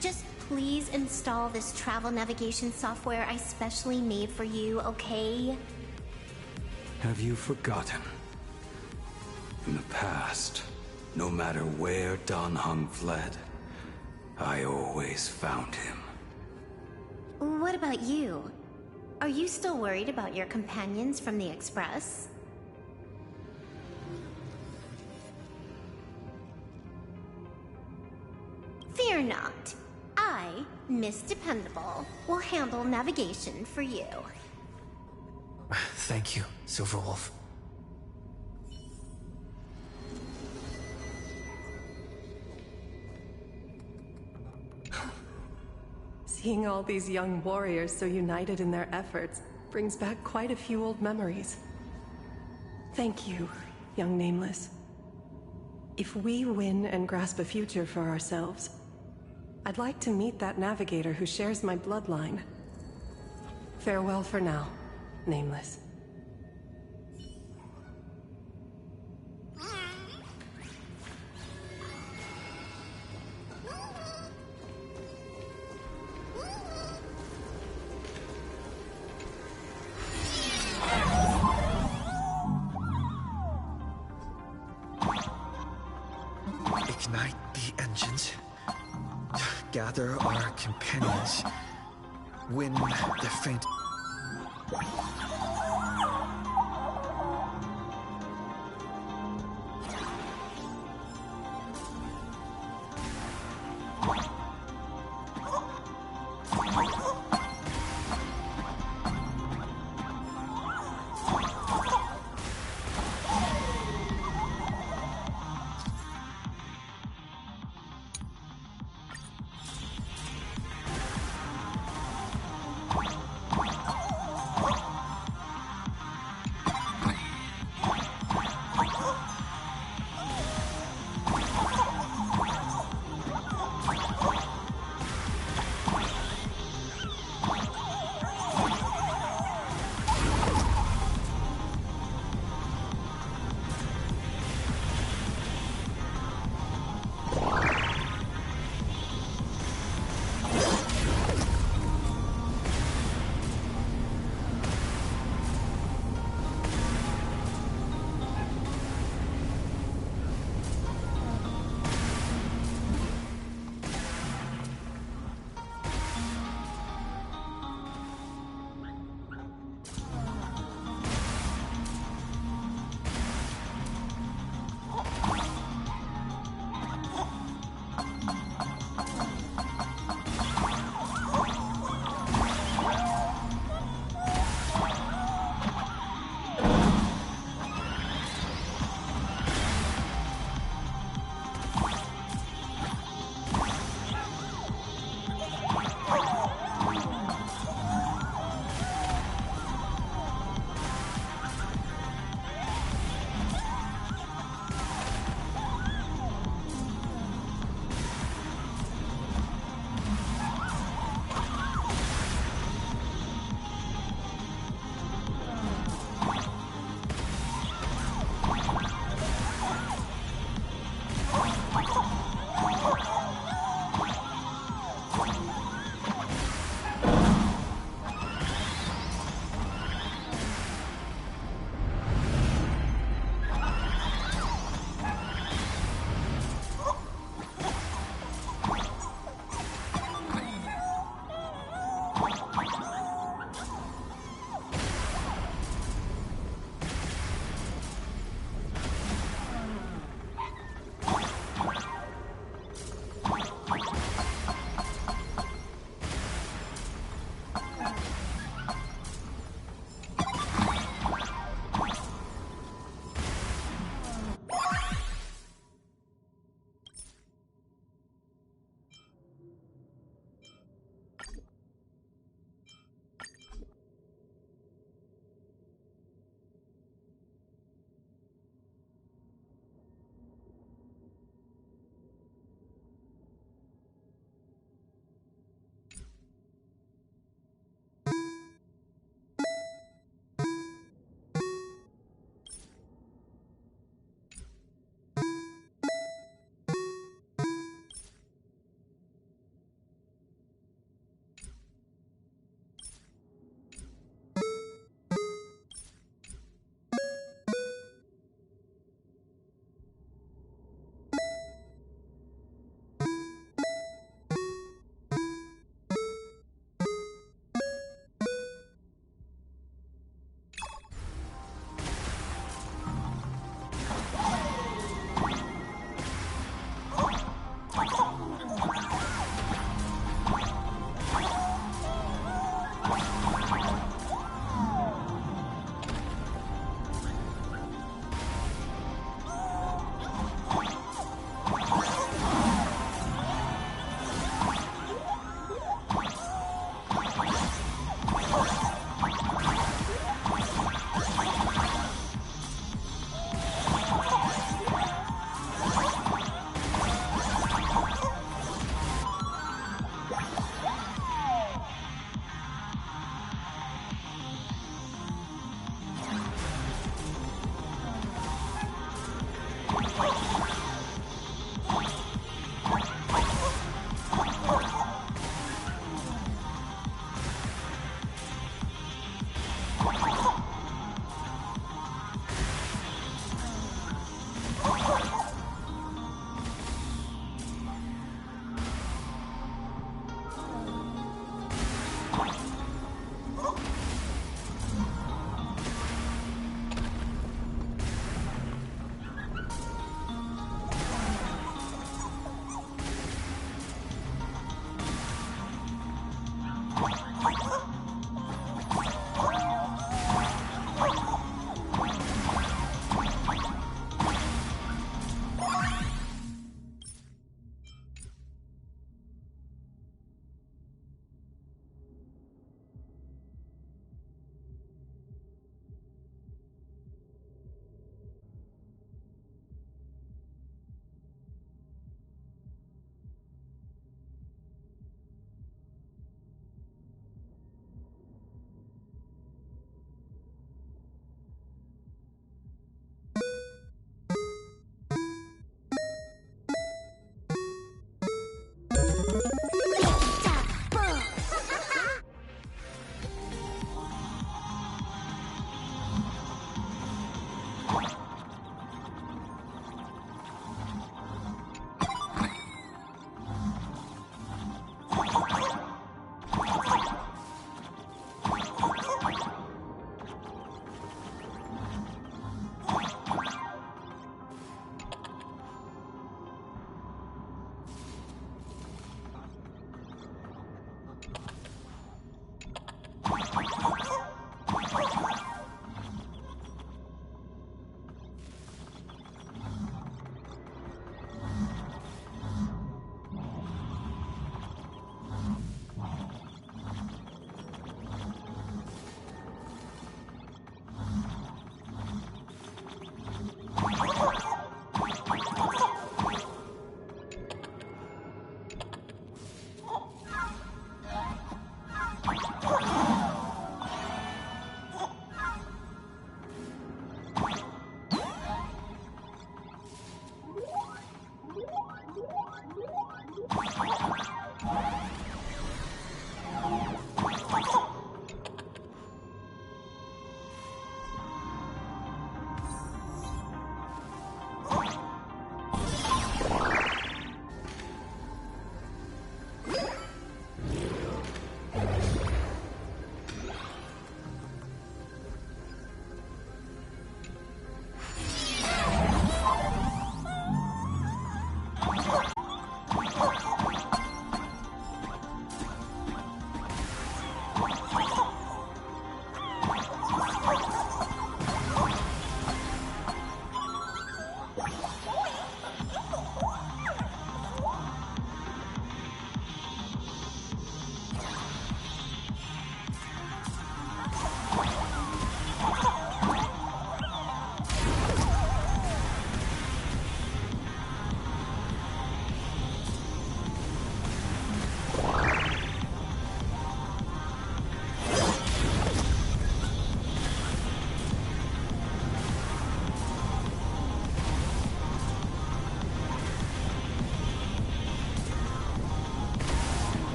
Just please install this travel navigation software I specially made for you, okay? Have you forgotten? In the past, no matter where Dan Heng fled, I always found him. What about you? Are you still worried about your companions from the Express? Fear not. I, Miss Dependable, will handle navigation for you. Thank you, Silverwolf. Seeing all these young warriors so united in their efforts brings back quite a few old memories. Thank you, young Nameless. If we win and grasp a future for ourselves, I'd like to meet that navigator who shares my bloodline. Farewell for now, Nameless. Ignite the engines. Gather our companions. Win the faint.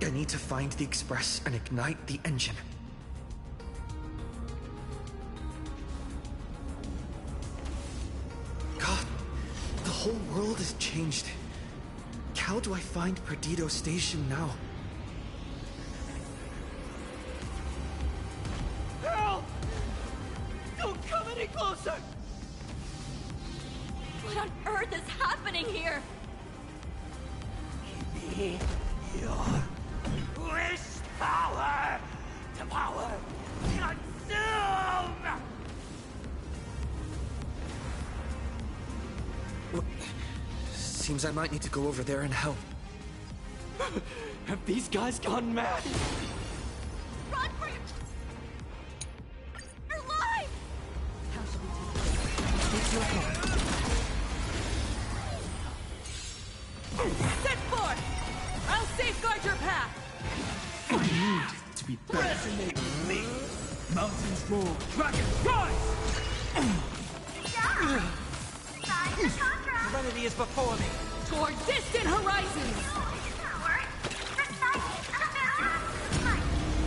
I need to find the express and ignite the engine. God, the whole world has changed. How do I find Perdido Station now? Help! Don't come any closer! What on earth is happening here? Give me your wish power to power consume! Seems I might need to go over there and help. Have these guys gone mad? Run for your life! How should we take this? It's your call. Set forth! I'll safeguard your path! I need to be better. Resonate with me! Mountains roar, dragons rise! Serenity is before me! Toward distant horizons!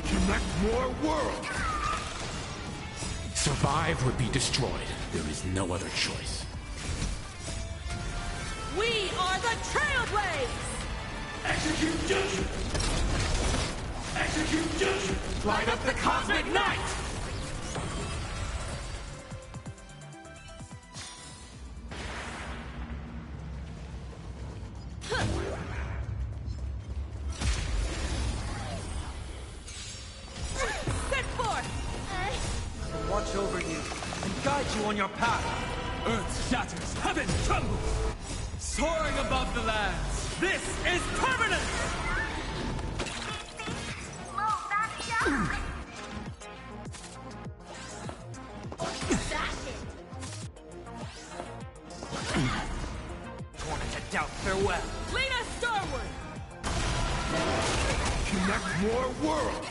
Connect more worlds! Survive or be destroyed. There is no other choice. We are the Trailblaze! Execute Joshii! Execute Joshii! Light up the cosmic night! Set forth! Watch over you and guide you on your path. Earth shatters, heaven trembles. Soaring above the lands, this is permanence! Torn to doubt, farewell. Lead us starward! Connect more worlds!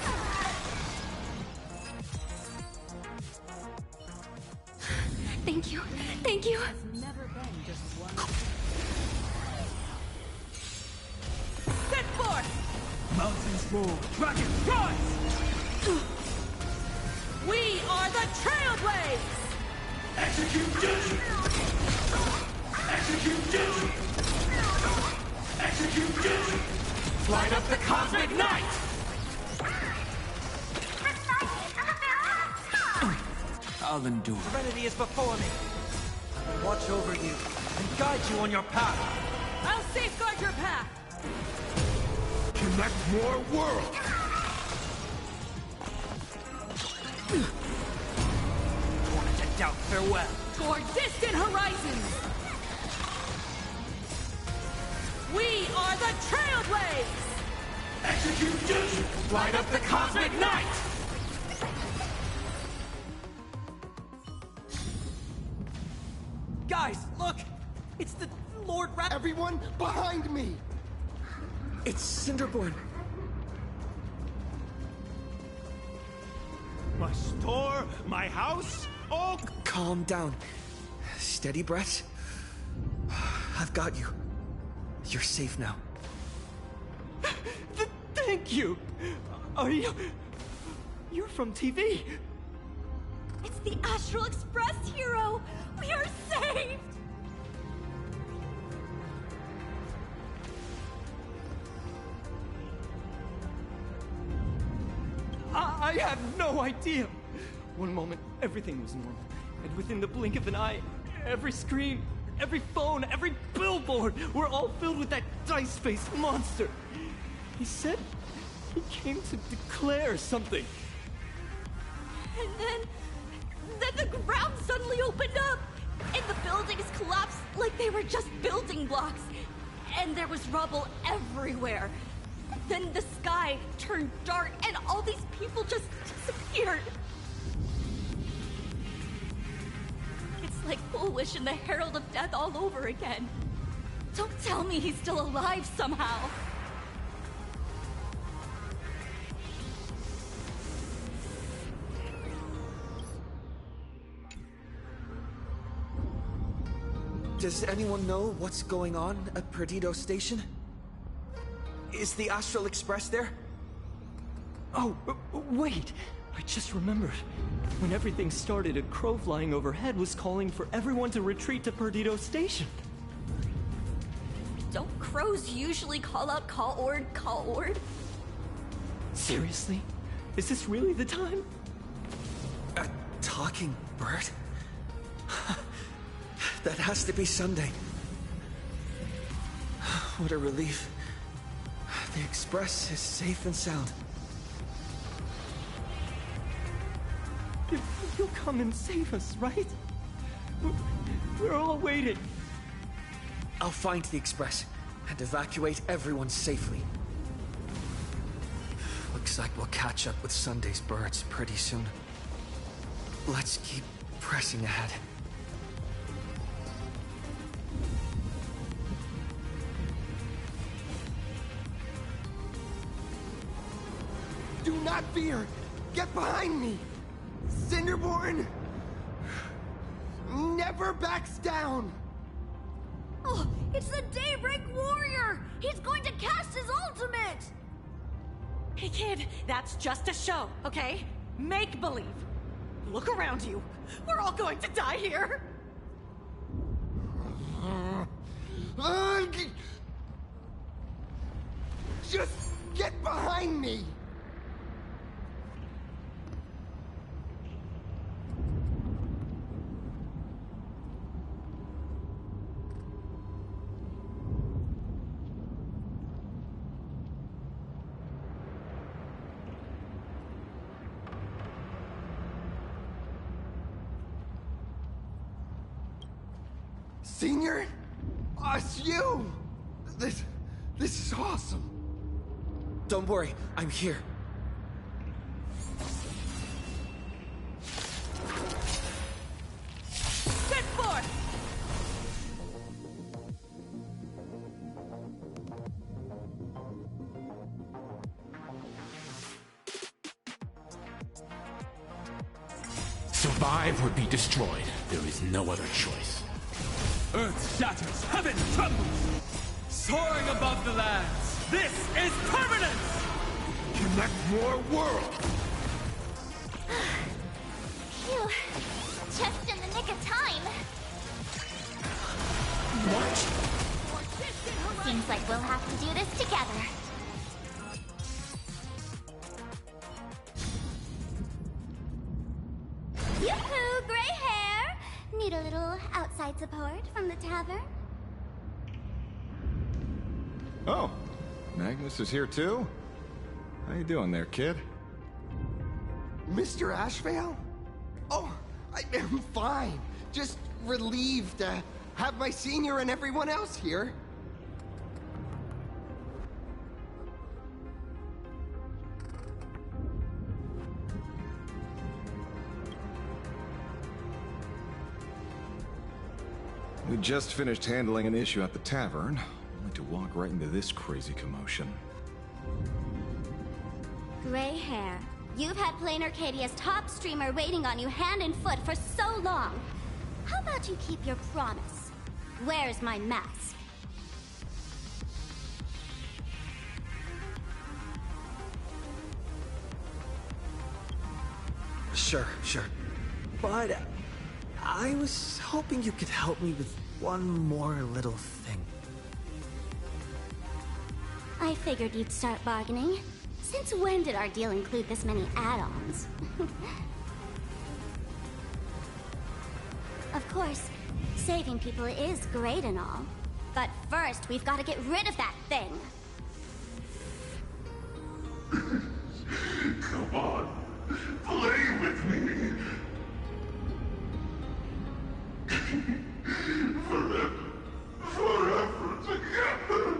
Thank you. Thank you. Set forth! Mountains roar, dragons rise! We are the Trailblaze! Execute Joshii! Execute Joshii! Execute Joshii! Light up the cosmic night! I'll endure. Serenity is before me. I will watch over you and guide you on your path. I'll safeguard your path. Connect more worlds! Torn to doubt, farewell. Toward distant horizons. We are the Trailblaze! Execute Joshii! Light up the cosmic night! Guys, look! It's the Lord Everyone behind me! It's Cinderborn. My store, my house, all... Calm down. Steady breath. I've got you. You're safe now. Thank you! Are you... You're from TV? It's the Astral Express hero! We are saved! I had no idea! One moment, everything was normal. And within the blink of an eye, every screen, every phone, every billboard were all filled with that dice-faced monster. He said he came to declare something. And then the ground suddenly opened up, and the buildings collapsed like they were just building blocks. And there was rubble everywhere. Then the sky turned dark, and all these people just disappeared. It's like Foolish and the Herald of Death all over again. Don't tell me he's still alive somehow. Does anyone know what's going on at Perdido Station? Is the Astral Express there? Oh, wait! I just remembered. When everything started, a crow flying overhead was calling for everyone to retreat to Perdido Station. Don't crows usually call out call ord? Seriously? Is this really the time? A talking bird? That has to be Sunday. What a relief. The Express is safe and sound. You'll come and save us, right? We're all waiting. I'll find the Express and evacuate everyone safely. Looks like we'll catch up with Sunday's birds pretty soon. Let's keep pressing ahead. Do not fear! Get behind me! Cinderborn never backs down! Oh, it's the Daybreak Warrior! He's going to cast his ultimate! Hey kid, that's just a show, okay? Make believe. Look around you. We're all going to die here. Just get behind me! Senior? It's you! This is awesome. Don't worry, I'm here. Set forth! Survive or be destroyed. There is no other choice. Earth shatters, heaven trembles! Soaring above the lands, this is permanence! Connect more worlds! Phew. Just in the nick of time. What? Seems like we'll have to do this together. Yoo-hoo, gray hair! Need a little outside support from the tavern? Oh, Magnus is here too? How you doing there, kid? Mr. Ashvale? Oh, I'm fine. Just relieved to have my senior and everyone else here. We just finished handling an issue at the tavern, only to walk right into this crazy commotion. Gray hair. You've had Plain Arcadia's top streamer waiting on you hand and foot for so long. How about you keep your promise? Where's my mask? Sure. But I was hoping you could help me with one more little thing. I figured you'd start bargaining. Since when did our deal include this many add-ons? Of course, saving people is great and all. But first, we've got to get rid of that thing. Come on, play with me. Forever together.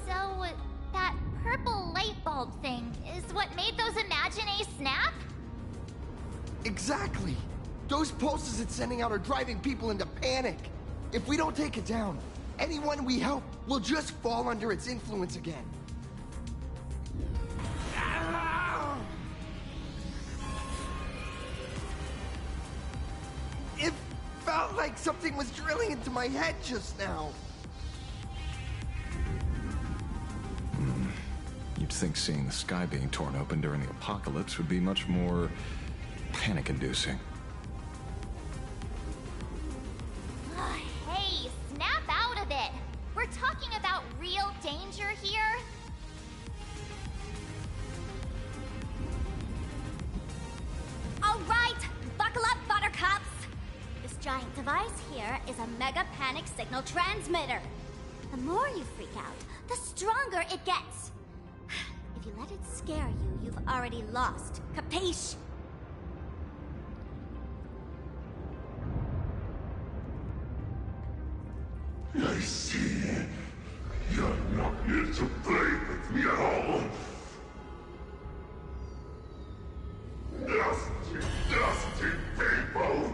So, that purple light bulb thing is what made those Imagine-A snap? Exactly. Those pulses it's sending out are driving people into panic. If we don't take it down, anyone we help will just fall under its influence again. It felt like something was drilling into my head just now. You'd think seeing the sky being torn open during the apocalypse would be much more panic-inducing. Hey, snap out of it! We're talking about real danger here. All right, buckle up, buttercups! This giant device here is a mega panic signal transmitter. The more you freak out, the stronger it gets. If you let it scare you, you've already lost. Capiche? I see. You're not here to play with me at all. Nasty, nasty people!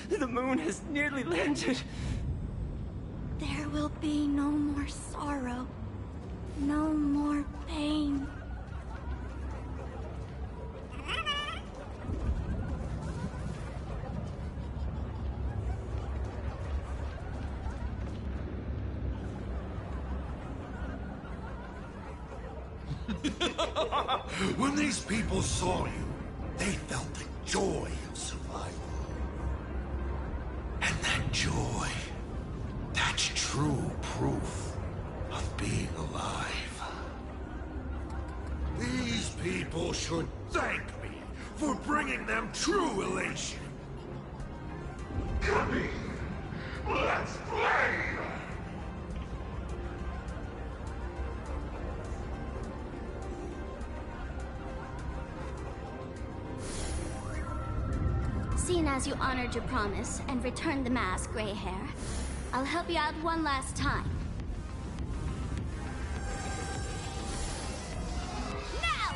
The moon has nearly landed. There will be no more sorrow, no more pain. When these people saw you, they felt the joy of survival. And that joy, that's true proof of being alive. These people should thank me for bringing them true elation. Come in, let's play! Seeing as you honored your promise and returned the mask, Gray Hair, I'll help you out one last time. Now!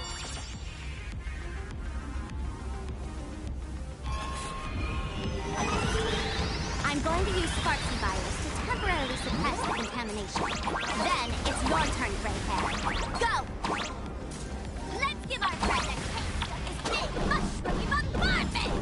I'm going to use Sparksy virus to temporarily suppress the contamination. Then it's your turn, Gray Hair. Go! Let's give our friend a taste of this big mushroomy bombardment!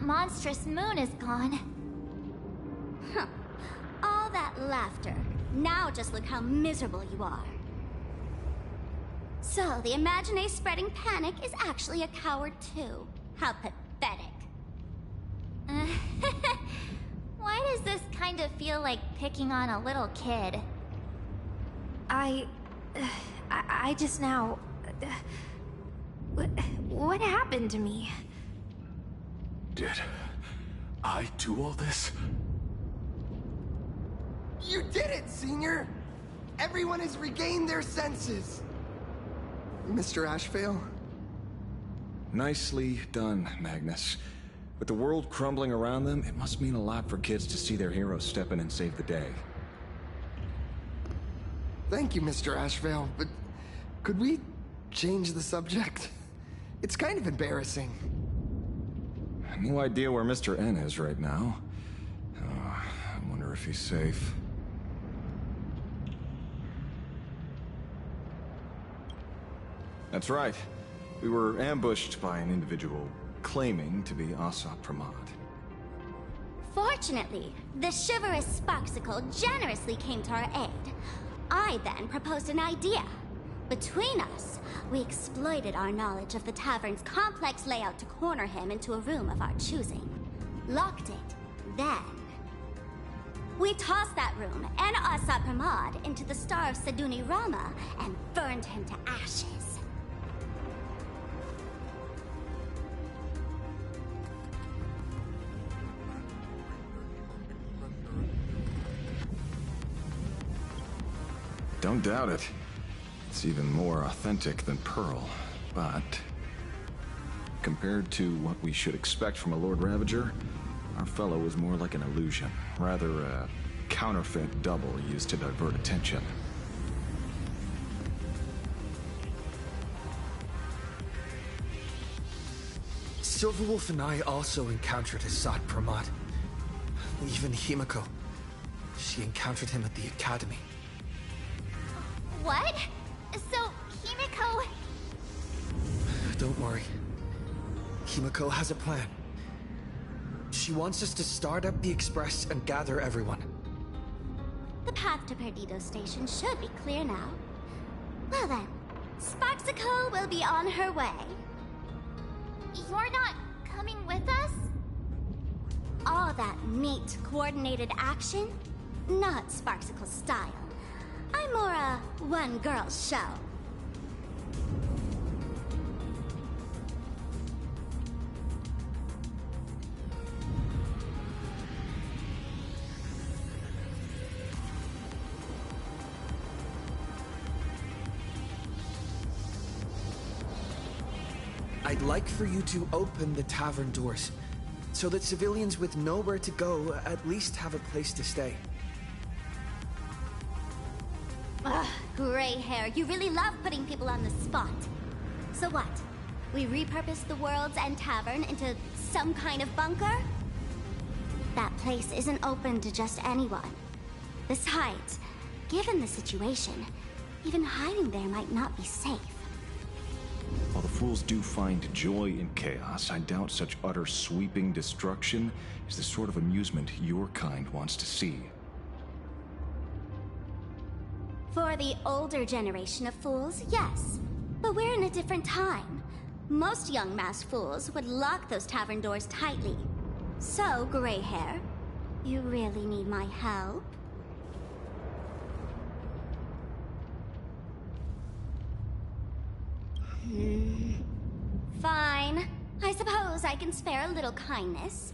Monstrous moon is gone. Huh. All that laughter. Now just look how miserable you are. So, the Imaginé spreading panic is actually a coward too. How pathetic. Why does this kind of feel like picking on a little kid? I just now... What happened to me? Did I do all this? You did it, Senior! Everyone has regained their senses. Mr. Ashvale? Nicely done, Magnus. With the world crumbling around them, it must mean a lot for kids to see their heroes step in and save the day. Thank you, Mr. Ashvale, but could we change the subject? It's kind of embarrassing. No idea where Mr. N is right now. I wonder if he's safe. That's right. We were ambushed by an individual claiming to be Asat Pramod. Fortunately, the chivalrous Sparksicle generously came to our aid. I then proposed an idea. Between us, we exploited our knowledge of the tavern's complex layout to corner him into a room of our choosing. Locked it. Then we tossed that room and Asat Pramod into the Star of Saduni Rama and burned him to ashes. Don't doubt it. It's even more authentic than Pearl, but compared to what we should expect from a Lord Ravager, our fellow was more like an illusion, rather a counterfeit double used to divert attention. Silverwolf and I also encountered Asat Pramod. Even Himiko. She encountered him at the academy. What? So, Himiko... Don't worry. Himiko has a plan. She wants us to start up the Express and gather everyone. The path to Perdido Station should be clear now. Well then, Sparksicle will be on her way. You're not coming with us? All that neat, coordinated action? Not Sparksicle style. I'm more a one-girl show. I'd like for you to open the tavern doors, so that civilians with nowhere to go at least have a place to stay. Ugh, gray hair, you really love putting people on the spot. So what? We repurposed the world's end tavern into some kind of bunker? That place isn't open to just anyone. Besides, given the situation, even hiding there might not be safe. While the fools do find joy in chaos, I doubt such utter sweeping destruction is the sort of amusement your kind wants to see. For the older generation of fools, yes. But we're in a different time. Most young masked fools would lock those tavern doors tightly. So, gray hair, you really need my help? Fine. I suppose I can spare a little kindness.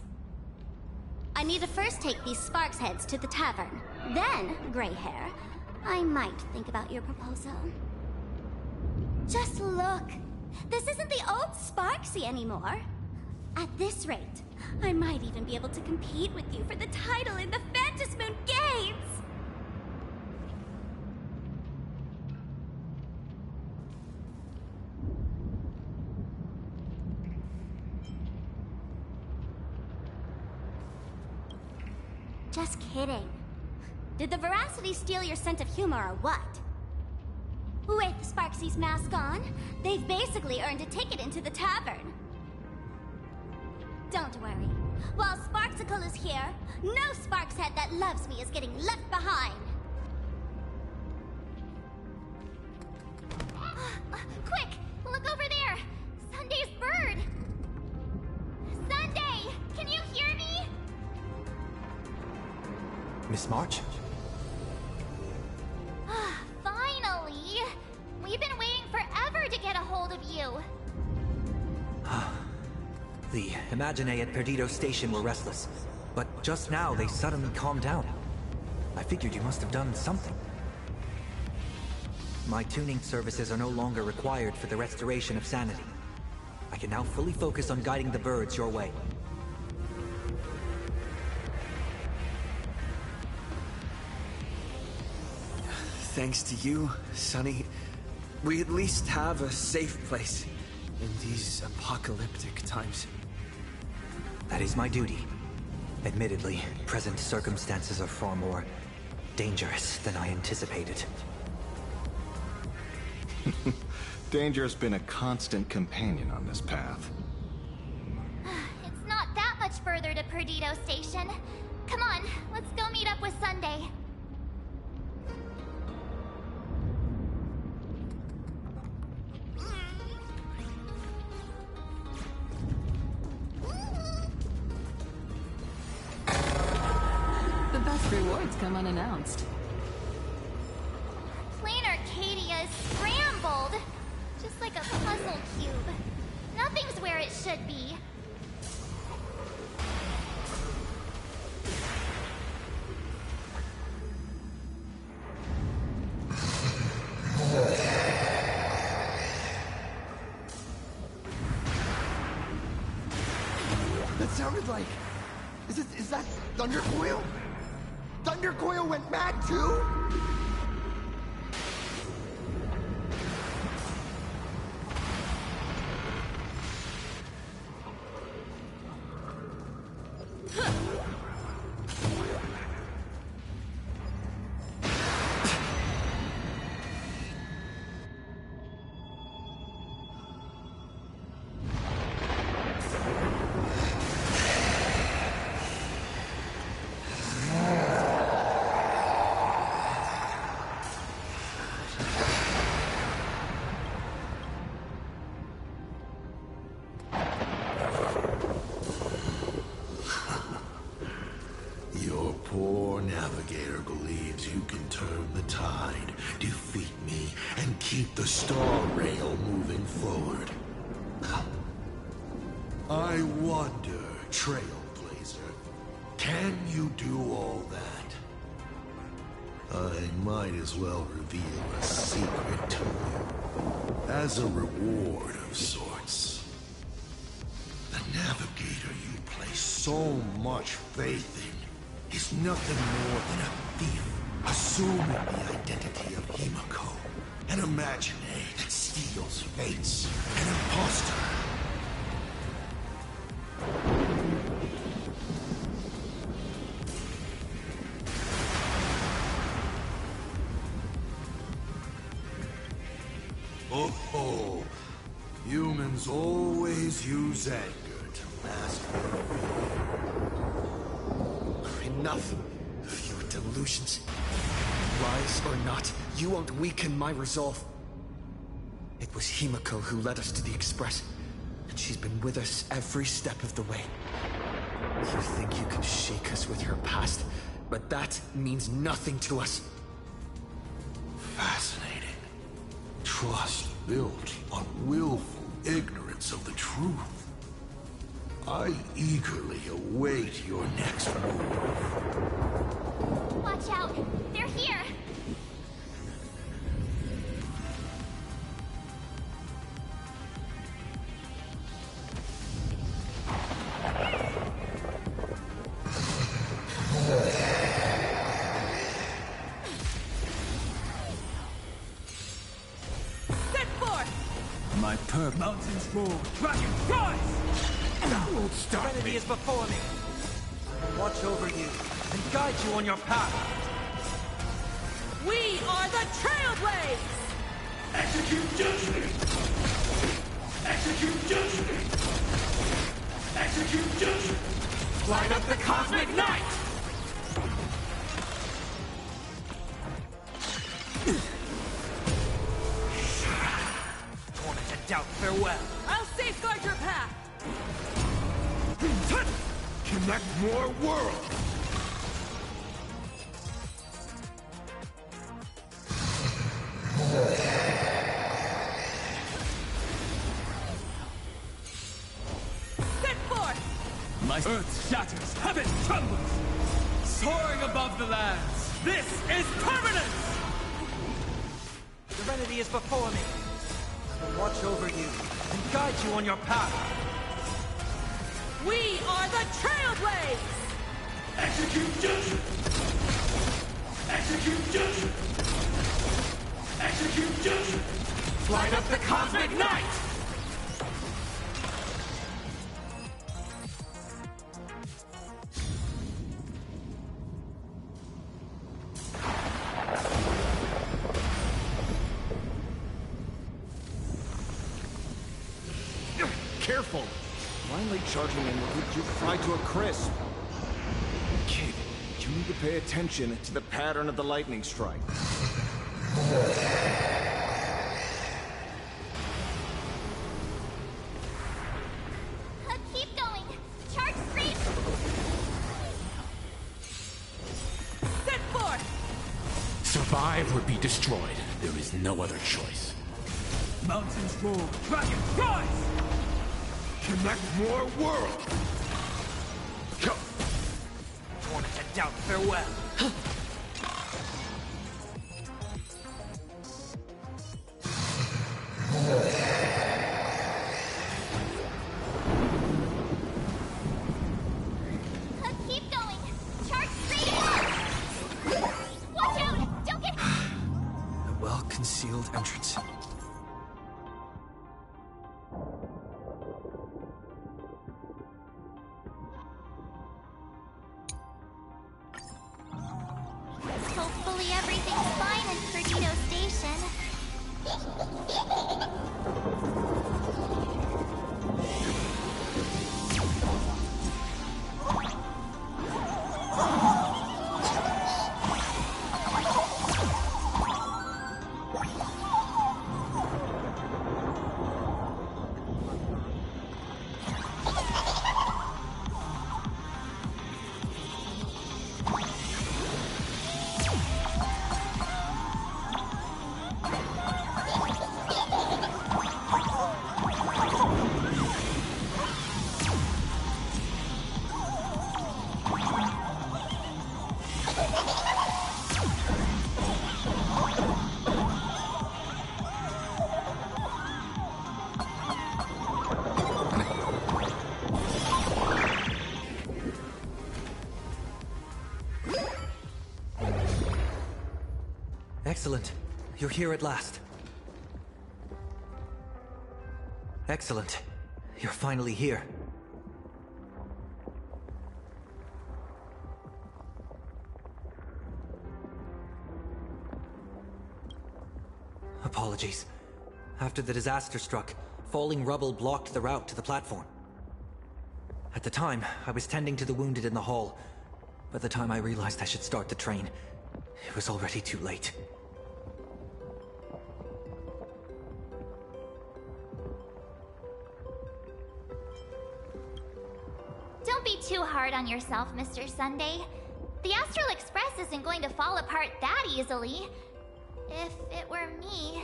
I need to first take these Sparks heads to the tavern. Then, gray hair, I might think about your proposal. Just look. This isn't the old Sparksy anymore. At this rate, I might even be able to compete with you for the title in the Phantasmoon Games! Just kidding. Did the Veracity steal your sense of humor or what? With Sparksy's mask on, they've basically earned a ticket into the tavern. Don't worry. While Sparksicle is here, no Sparks head that loves me is getting left behind. Quick! Look over there! Sunday's bird! Sunday! Can you hear me? Miss March? Finally! We've been waiting forever to get a hold of you. The Imaginae at Perdido Station were restless, but just now they suddenly calmed down. I figured you must have done something. My tuning services are no longer required for the restoration of sanity. I can now fully focus on guiding the birds your way. Thanks to you, Sonny, we at least have a safe place in these apocalyptic times. That is my duty. Admittedly, present circumstances are far more dangerous than I anticipated. Danger's been a constant companion on this path. It's not that much further to Perdido Station. Come on, let's go meet up with Sunday. The best rewards come unannounced. Plain Arcadia is scrambled. Just like a puzzle cube. Nothing's where it should be. That sounded like... Is that Thundercoil? Thundercoil went mad too? Your poor navigator believes you can turn the tide, defeat me, and keep the star rail moving forward. I wonder, Trailblazer, can you do all that? I might as well reveal a secret to you, as a reward of sorts. The navigator you place so much faith in is nothing more than a thief assuming the identity of Himiko, an imaginary that steals fates, an imposter. Oh, humans always use anger to mask their fear. Enough of your delusions. Rise or not, you won't weaken my resolve. It was Himiko who led us to the Express, and she's been with us every step of the way. You think you can shake us with her past, but that means nothing to us. Fascinating. Trust built on willful ignorance of the truth. I eagerly await your next move. Watch out! They're here! Set forth! My perp mountains roar, dragon rise! Won't stop Serenity me. is before me. I will watch over you and guide you on your path. We are the Trailblaze! Execute judgment! Execute judgment! Execute judgment! Light up the cosmic night! Torment and doubt, farewell. I'll safeguard your path! Connect more worlds! Set forth! My earth shatters, heaven trembles! Soaring above the lands, this is permanence! Serenity is before me. I will watch over you and guide you on your path. We are the Trailblaze! Execute judgment! Execute judgment! Execute Joshii! Light up the cosmic night! Careful! Blindly charging in will get you fried to a crisp. Kid, you need to pay attention to the pattern of the lightning strike. Keep going! Charge stream! Set forth! Survive or be destroyed. There is no other choice. Mountains roll, dragon rise! Connect more worlds! Go! Tormented doubt, farewell! Keep going! Charge stream! Watch out! Don't get... A well-concealed entrance. Hopefully everything's fine in Perdido Station. Excellent. You're here at last. Excellent. You're finally here. Apologies. After the disaster struck, falling rubble blocked the route to the platform. At the time, I was tending to the wounded in the hall. By the time I realized I should start the train, it was already too late. Don't be too hard on yourself, Mr. Sunday. The Astral Express isn't going to fall apart that easily. If it were me,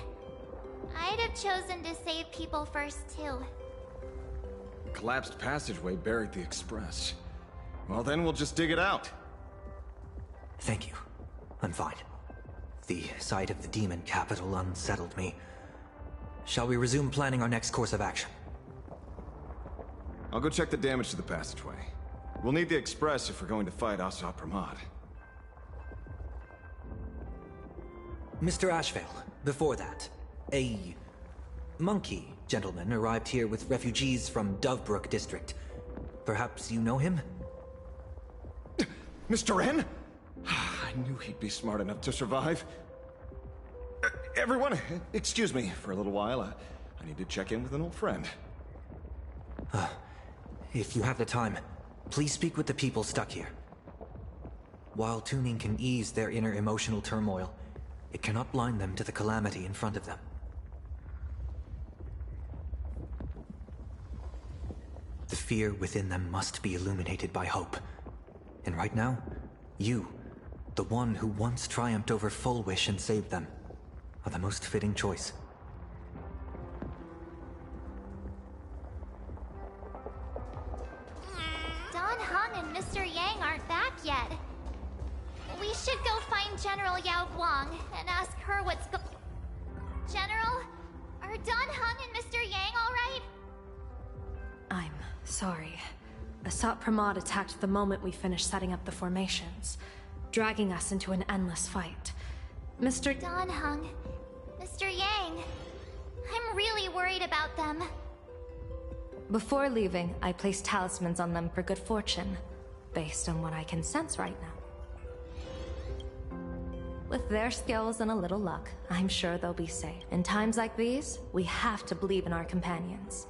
I'd have chosen to save people first, too. Collapsed passageway buried the express. Well, then we'll just dig it out. Thank you. I'm fine. The sight of the demon capital unsettled me. Shall we resume planning our next course of action? I'll go check the damage to the passageway. We'll need the express if we're going to fight Asa Pramod. Mr. Ashvale, before that, a monkey gentleman arrived here with refugees from Dovebrook district. Perhaps you know him? Mr. N? I knew he'd be smart enough to survive. Everyone, excuse me for a little while. I need to check in with an old friend. If you have the time, please speak with the people stuck here. While tuning can ease their inner emotional turmoil, it cannot blind them to the calamity in front of them. The fear within them must be illuminated by hope. And right now, you, the one who once triumphed over Full Wish and saved them, are the most fitting choice. Don Hung and Mr. Yang aren't back yet. We should go find General Yao Guang and ask her what's General? Are Don Hung and Mr. Yang alright? I'm sorry. Asat Pramod attacked the moment we finished setting up the formations, dragging us into an endless fight. Mr. Don Hung, Mr. Mr. Yang. I'm really worried about them. Before leaving, I placed talismans on them for good fortune, based on what I can sense right now. With their skills and a little luck, I'm sure they'll be safe. In times like these, we have to believe in our companions.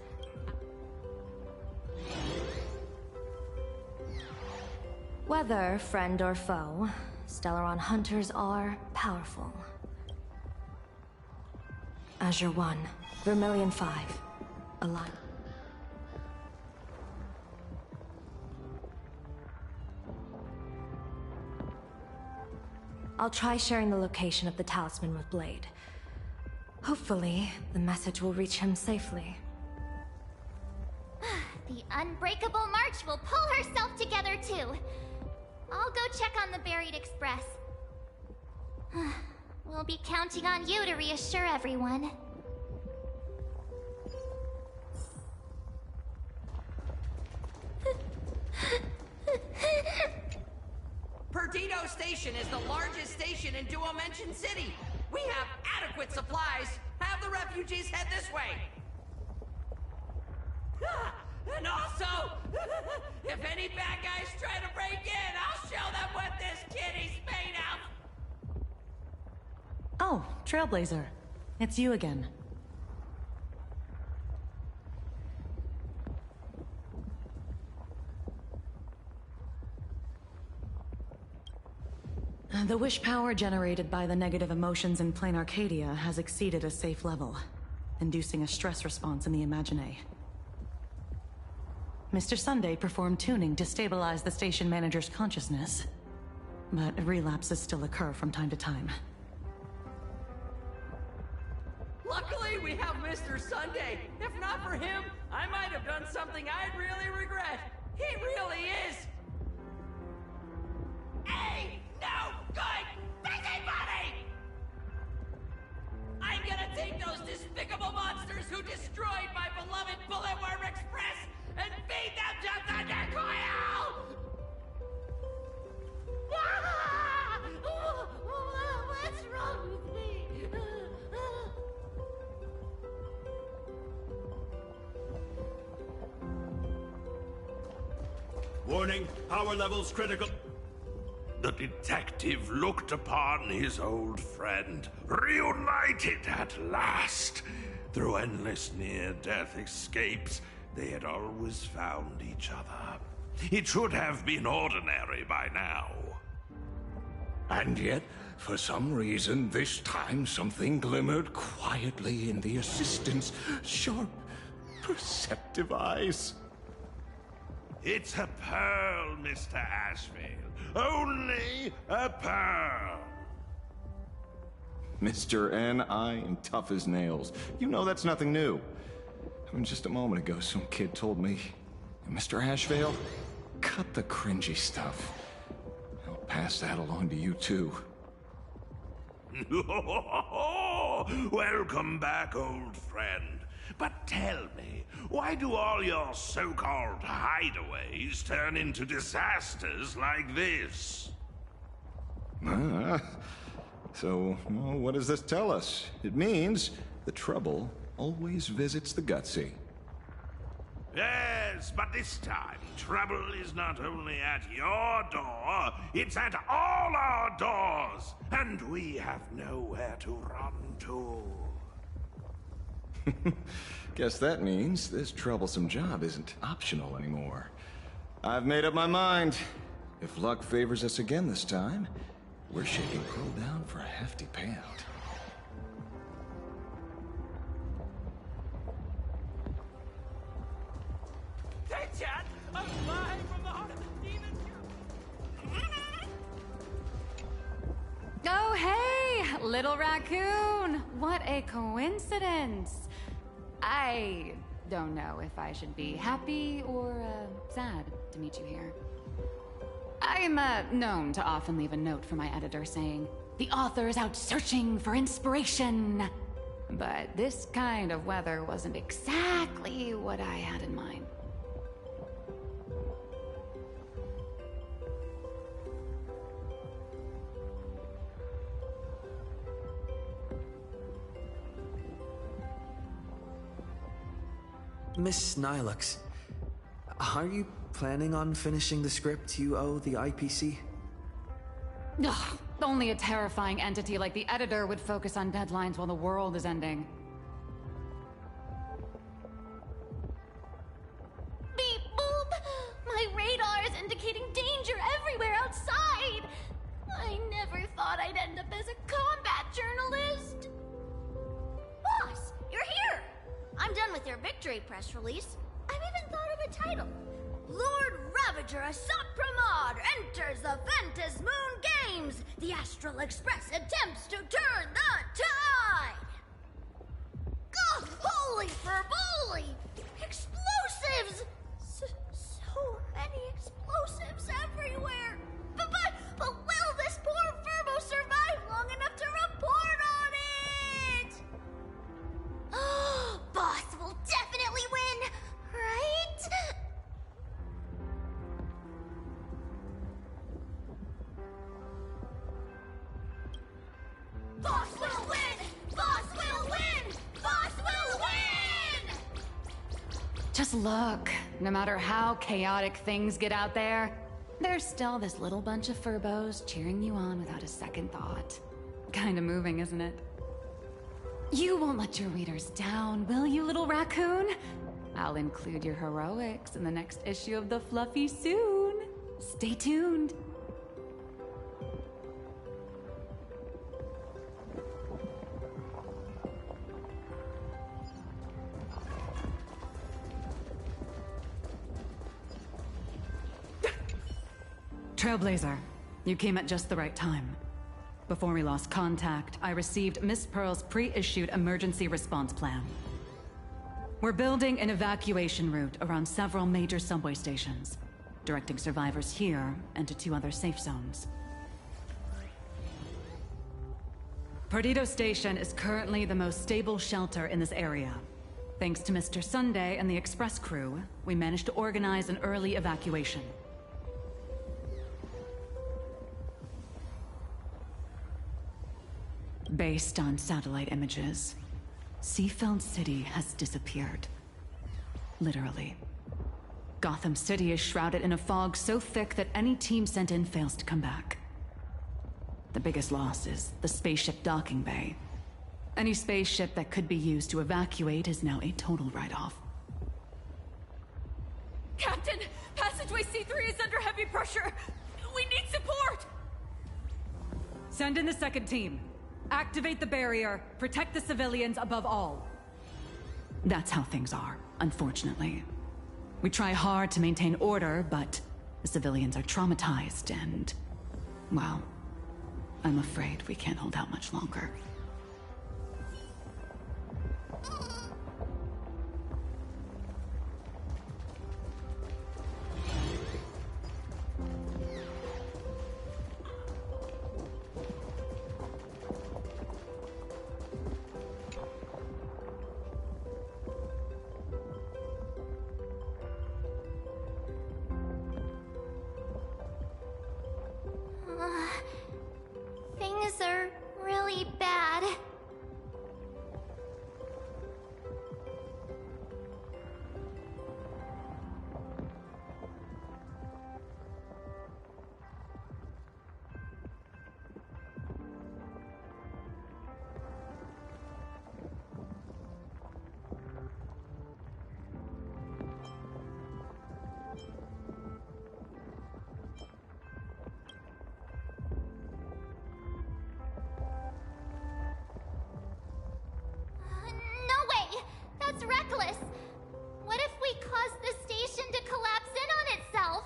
Whether friend or foe, Stellaron hunters are powerful. Azure 1, Vermilion 5, alive. I'll try sharing the location of the talisman with Blade. Hopefully, the message will reach him safely. The Unbreakable March will pull herself together too. I'll go check on the Buried Express. We'll be counting on you to reassure everyone. Perdido Station is the largest station in Duomension City. We have adequate supplies. Have the refugees head this way. And also, if any bad guys try to break in, I'll show them what this kitty's made of. Oh, Trailblazer. It's you again. The wish power generated by the negative emotions in Plain Arcadia has exceeded a safe level, inducing a stress response in the Imagine. Mr. Sunday performed tuning to stabilize the station manager's consciousness, but relapses still occur from time to time. Luckily, we have Mr. Sunday. If not for him, I might have done something I'd really regret. He really is a no good busybody! I'm gonna take those despicable monsters who destroyed my beloved Bulletworm Express and feed them to Thundercoil! What's wrong with me? Warning, power levels critical. The detective looked upon his old friend, reunited at last. Through endless near-death escapes, they had always found each other. It should have been ordinary by now. And yet, for some reason, this time something glimmered quietly in the assistant's sharp, perceptive eyes. It's a pearl, Mr. Ashvale. Only a pearl. Mr. N, I am tough as nails. You know that's nothing new. I mean, just a moment ago, some kid told me, Mr. Ashvale, cut the cringy stuff. I'll pass that along to you, too. Welcome back, old friend. But tell me, why do all your so-called hideaways turn into disasters like this? So, well, what does this tell us? It means the trouble always visits the gutsy. Yes, but this time, trouble is not only at your door, it's at all our doors, and we have nowhere to run to. Guess that means this troublesome job isn't optional anymore. I've made up my mind. If luck favors us again this time, we're shaking Pearl down for a hefty payout. Hey, Chad! I'm live from the heart of the demon. Oh, hey! Little raccoon! What a coincidence! I don't know if I should be happy or sad to meet you here. I'm known to often leave a note for my editor saying, "The author is out searching for inspiration." But this kind of weather wasn't exactly what I had in mind. Miss Nilux, are you planning on finishing the script you owe the IPC? Ugh, only a terrifying entity like the editor would focus on deadlines while the world is ending. Beep boop! My radar is indicating danger everywhere outside! I never thought I'd end up as a combat journalist! Boss, you're here! I'm done with your victory press release. I've even thought of a title. Lord Ravager Asat Pramod enters the Ventus Moon Games! The Astral Express attempts to turn the tide! Ugh, holy ferboly! Explosives! So many explosives everywhere! But will this poor Furbo survive long enough to report on it? Boss will definitely win, right? Boss will win! Boss will win! Boss will win! Just look. No matter how chaotic things get out there, there's still this little bunch of furbos cheering you on without a second thought. Kinda moving, isn't it? You won't let your readers down, will you, little raccoon? I'll include your heroics in the next issue of The Fluffy soon. Stay tuned. Trailblazer, you came at just the right time. Before we lost contact, I received Miss Pearl's pre-issued emergency response plan. We're building an evacuation route around several major subway stations, directing survivors here and to 2 other safe zones. Perdido Station is currently the most stable shelter in this area. Thanks to Mr. Sunday and the express crew, we managed to organize an early evacuation. Based on satellite images, Seafeld City has disappeared. Literally. Gotham City is shrouded in a fog so thick that any team sent in fails to come back. The biggest loss is the spaceship docking bay. Any spaceship that could be used to evacuate is now a total write-off. Captain, passageway C3 is under heavy pressure. We need support. Send in the second team. Activate the barrier. Protect the civilians above all. That's how things are, unfortunately. We try hard to maintain order, but the civilians are traumatized and, well, I'm afraid we can't hold out much longer. Things are really bad. That's reckless! What if we cause the station to collapse in on itself?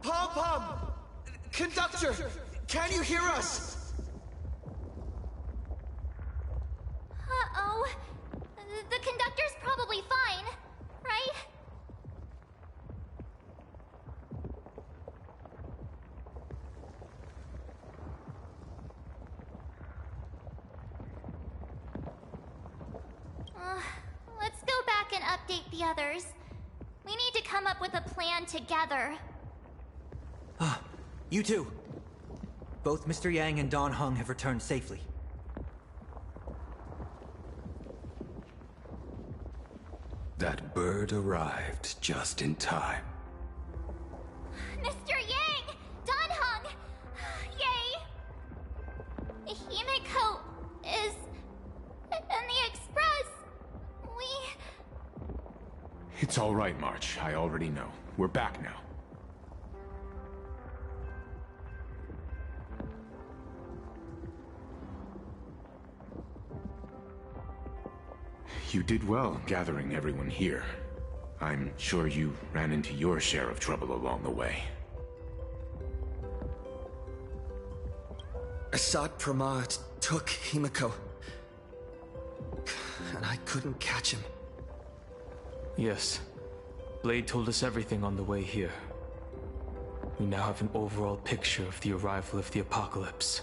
Pom-Pom! Conductor! Can you hear us? Uh-oh. The conductor's probably fine, right? Let's go back and update the others. We need to come up with a plan together. Ah, you two. Both Mr. Yang and Dan Heng have returned safely. That bird arrived just in time. Mr. Yang! Dan Heng! Yay! Himeko is in the express. It's all right, March. I already know. We're back now. You did well gathering everyone here. I'm sure you ran into your share of trouble along the way. Assad Pramad took Himeko, and I couldn't catch him. Yes. Blade told us everything on the way here. We now have an overall picture of the arrival of the apocalypse.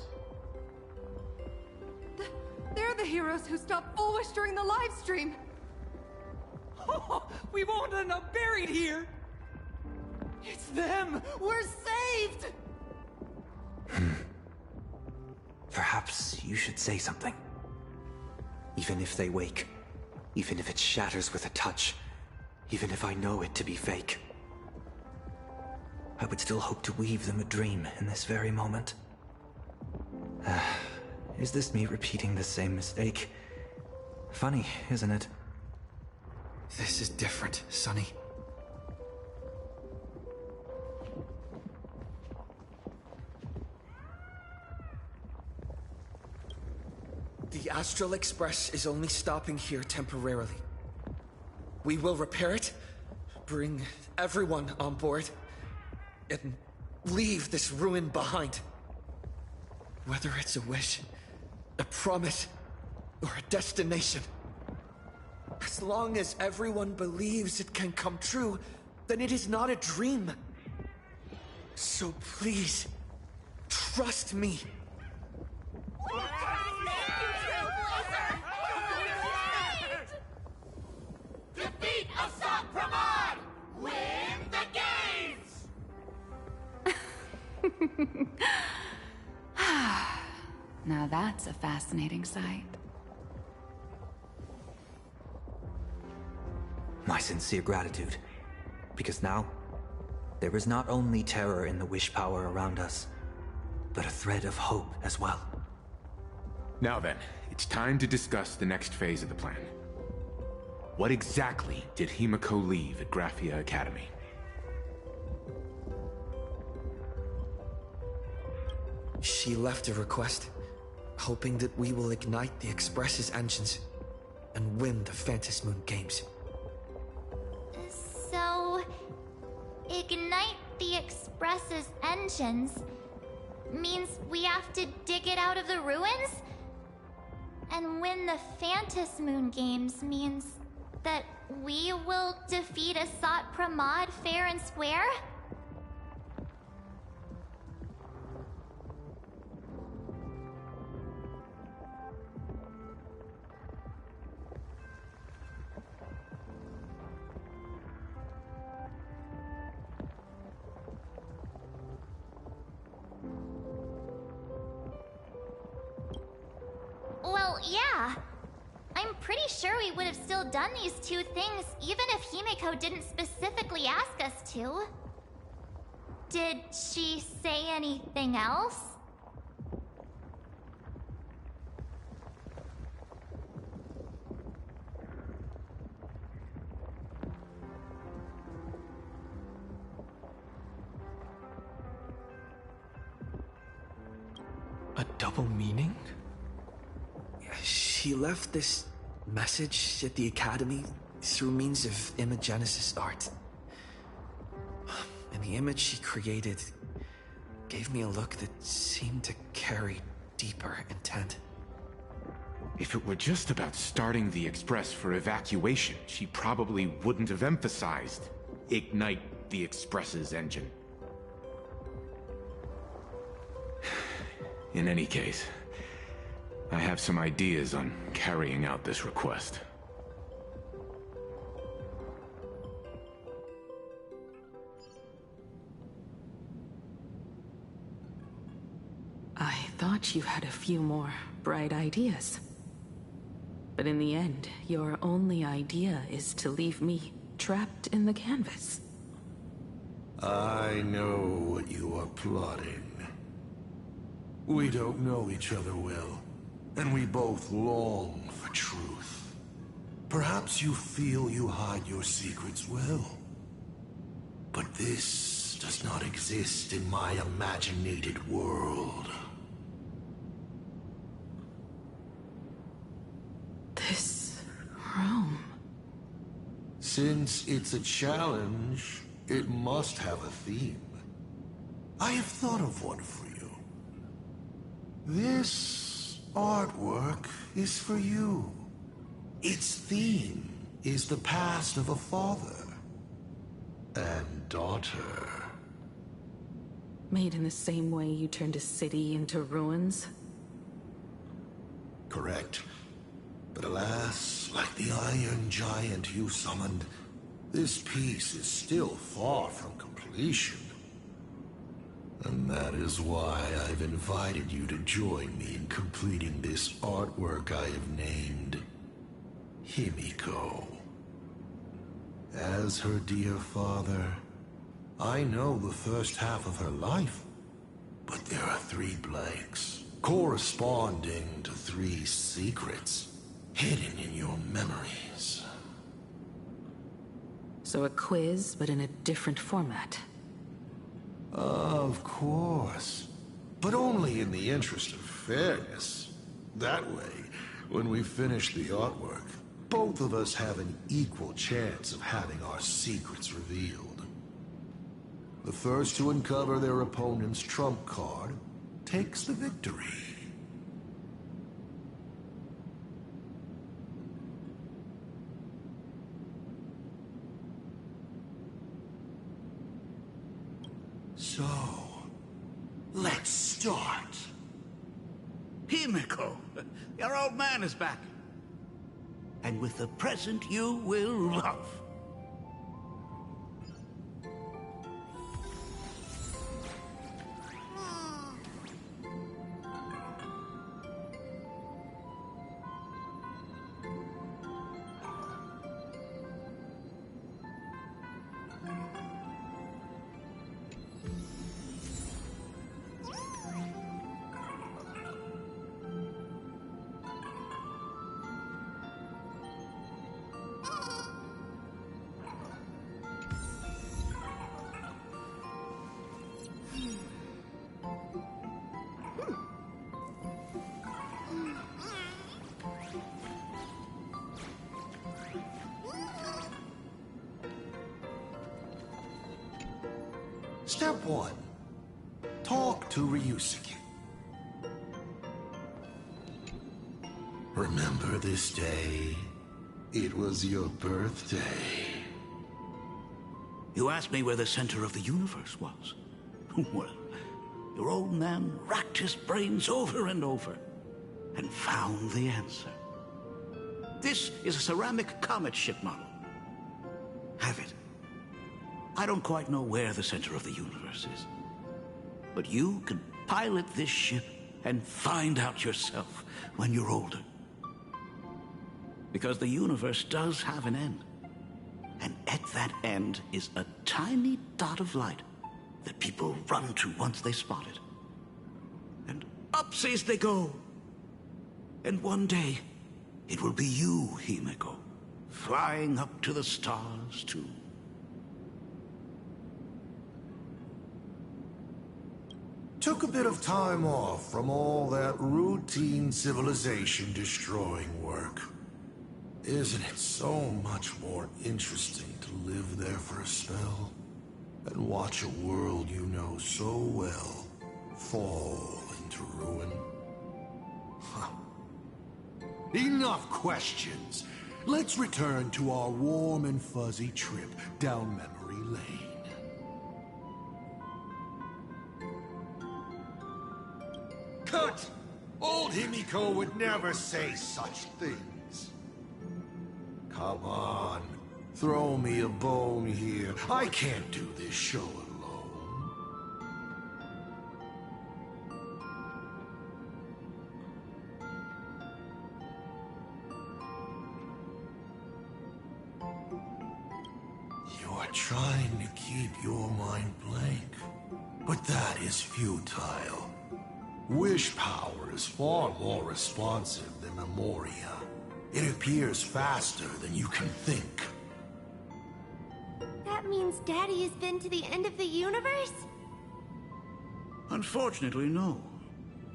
They're the heroes who stopped Foolish during the live stream. We won't end up buried here! It's them! We're saved! Perhaps you should say something. Even if they wake, even if it shatters with a touch, even if I know it to be fake, I would still hope to weave them a dream in this very moment. Is this me repeating the same mistake? Funny, isn't it? This is different, Sonny. The Astral Express is only stopping here temporarily. We will repair it, bring everyone on board, and leave this ruin behind. Whether it's a wish, a promise, or a destination. As long as everyone believes it can come true, then it is not a dream. So please, trust me. Defeat Assad Pramad! Win the games! Now that's a fascinating sight. My sincere gratitude. Because now, there is not only terror in the wish power around us, but a thread of hope as well. Now then, it's time to discuss the next phase of the plan. What exactly did Himeko leave at Graphia Academy? She left a request, hoping that we will ignite the Express's engines and win the Phantasmoon Games. So, ignite the Express's engines means we have to dig it out of the ruins? And win the Phantasmoon Games means that we will defeat Assad Pramad fair and square? Well, yeah. I'm pretty sure we would have still done these two things even if Himeko didn't specifically ask us to. Did she say anything else? A double meaning? She left this message at the Academy through means of imagenesis art. And the image she created gave me a look that seemed to carry deeper intent. If it were just about starting the Express for evacuation, she probably wouldn't have emphasized ignite the Express's engine. In any case, I have some ideas on carrying out this request. thought you had a few more bright ideas. But in the end, your only idea is to leave me trapped in the canvas. I know what you are plotting. We don't know each other well, and we both long for truth. Perhaps you feel you hide your secrets well. But this does not exist in my imaginated world. This room... Since it's a challenge, it must have a theme. I have thought of one for you. This artwork is for you. Its theme is the past of a father and daughter. Made in the same way you turned a city into ruins? Correct. But alas, like the iron giant you summoned, this piece is still far from completion. And that is why I've invited you to join me in completing this artwork I have named Himiko. As her dear father, I know the first half of her life, but there are 3 blanks, corresponding to 3 secrets, hidden in your memories. So a quiz, but in a different format. Of course. But only in the interest of fairness. That way, when we finish the artwork, both of us have an equal chance of having our secrets revealed. The first to uncover their opponent's trump card takes the victory. So, let's start. Himiko, your old man is back. And with a present you will love. Step 1. Talk to Ryusuke. Remember this day? It was your birthday. You asked me where the center of the universe was. Well, your old man racked his brains over and over and found the answer. This is a ceramic comet ship model. Have it. I don't quite know where the center of the universe is, but you can pilot this ship and find out yourself when you're older. Because the universe does have an end, and at that end is a tiny dot of light that people run to once they spot it. And upsies they go. And one day, it will be you, Himiko, flying up to the stars too. Took a bit of time off from all that routine civilization-destroying work. Isn't it so much more interesting to live there for a spell and watch a world you know so well fall into ruin? Huh. Enough questions. Let's return to our warm and fuzzy trip down memory lane. Cut! Old Himiko would never say such things. Come on, throw me a bone here. I can't do this show alone. are trying to keep your mind blank, but that is futile. Wish power is far more responsive than Memoria. It appears faster than you can think. That means Daddy has been to the end of the universe? Unfortunately, no.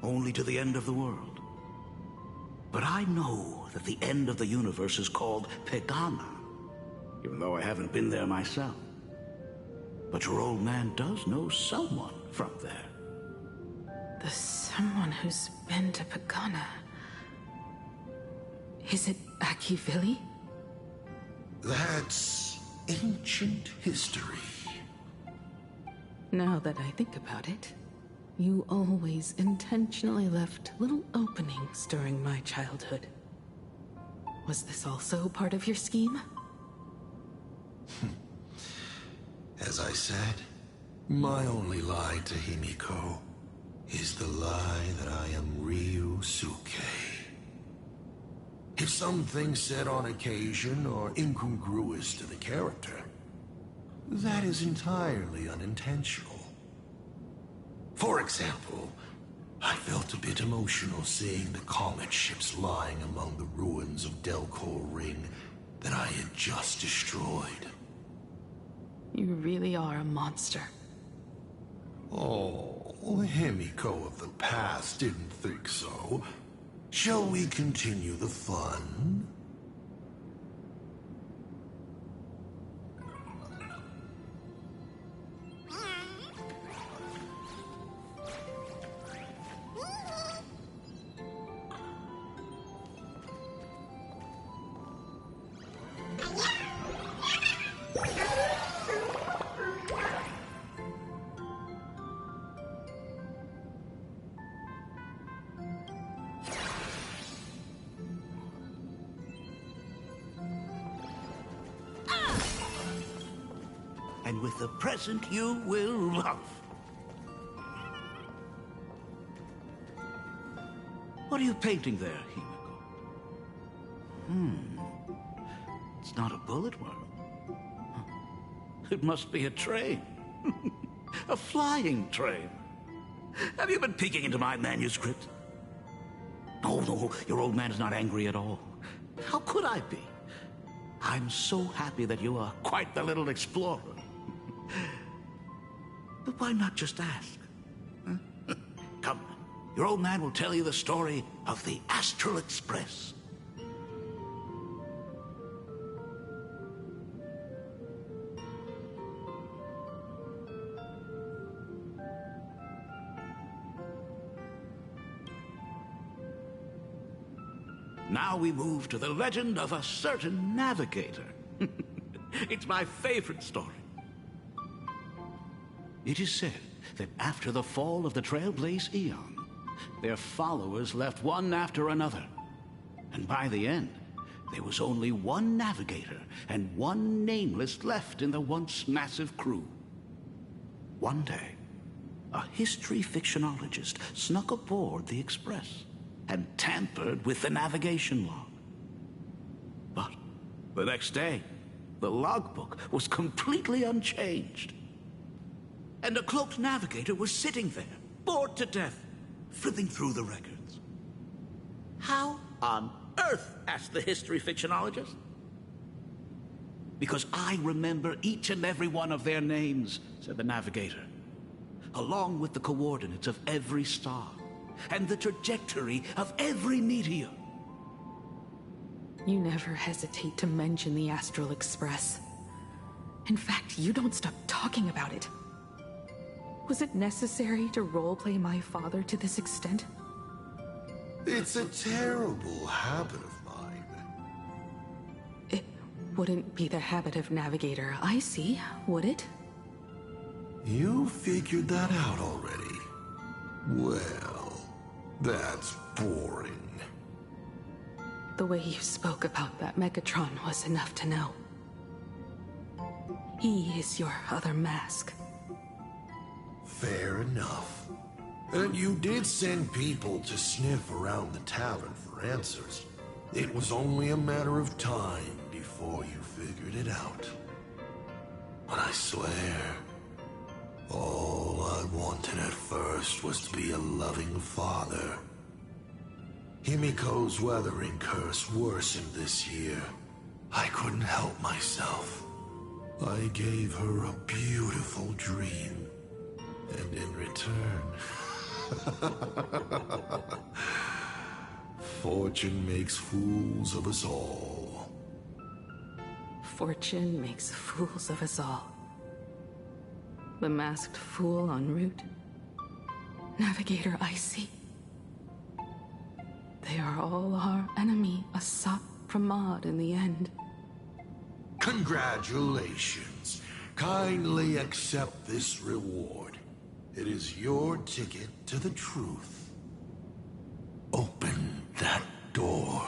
Only to the end of the world. But I know that the end of the universe is called Pegana, even though I haven't been there myself. But your old man does know someone from there. The someone who's been to Pegana. Is it Akivili? That's ancient history. Now that I think about it, you always intentionally left little openings during my childhood. Was this also part of your scheme? As I said, my only lie to Himiko is the lie that I am Ryusuke. If some things said on occasion are incongruous to the character, that is entirely unintentional. For example, I felt a bit emotional seeing the comet ships lying among the ruins of Delcor Ring that I had just destroyed. You really are a monster. Oh, Himiko of the past didn't think so. Shall we continue the fun? And with the present you will love. What are you painting there, Himiko? It's not a bullet worm. It must be a train. A flying train. Have you been peeking into my manuscript? Oh, no, your old man is not angry at all. How could I be? I'm so happy that you are quite the little explorer. But why not just ask? Huh? Come, your old man will tell you the story of the Astral Express. Now we move to the legend of a certain navigator. It's my favorite story. It is said that after the fall of the Trailblaze Eon, their followers left one after another. And by the end, there was only one navigator and one nameless left in the once massive crew. One day, a history fictionologist snuck aboard the Express and tampered with the navigation log. But the next day, the logbook was completely unchanged. And a cloaked navigator was sitting there, bored to death, flipping through the records. How on earth? Asked the history fictionologist. Because I remember each and every one of their names, said the navigator, along with the coordinates of every star and the trajectory of every meteor. You never hesitate to mention the Astral Express. In fact, you don't stop talking about it. Was it necessary to roleplay my father to this extent? It's a terrible habit of mine. It wouldn't be the habit of Navigator I see, would it? You figured that out already. Well, that's boring. The way you spoke about that Megatron was enough to know. He is your other mask. Fair enough. And you did send people to sniff around the tavern for answers. It was only a matter of time before you figured it out. But I swear, all I wanted at first was to be a loving father. Himiko's weathering curse worsened this year. I couldn't help myself. I gave her a beautiful dream. And in return, fortune makes fools of us all. Fortune makes fools of us all. The masked fool en route. Navigator Ici. They are all our enemy, Asap Pramod in the end. Congratulations. Kindly accept this reward. It is your ticket to the truth. Open that door.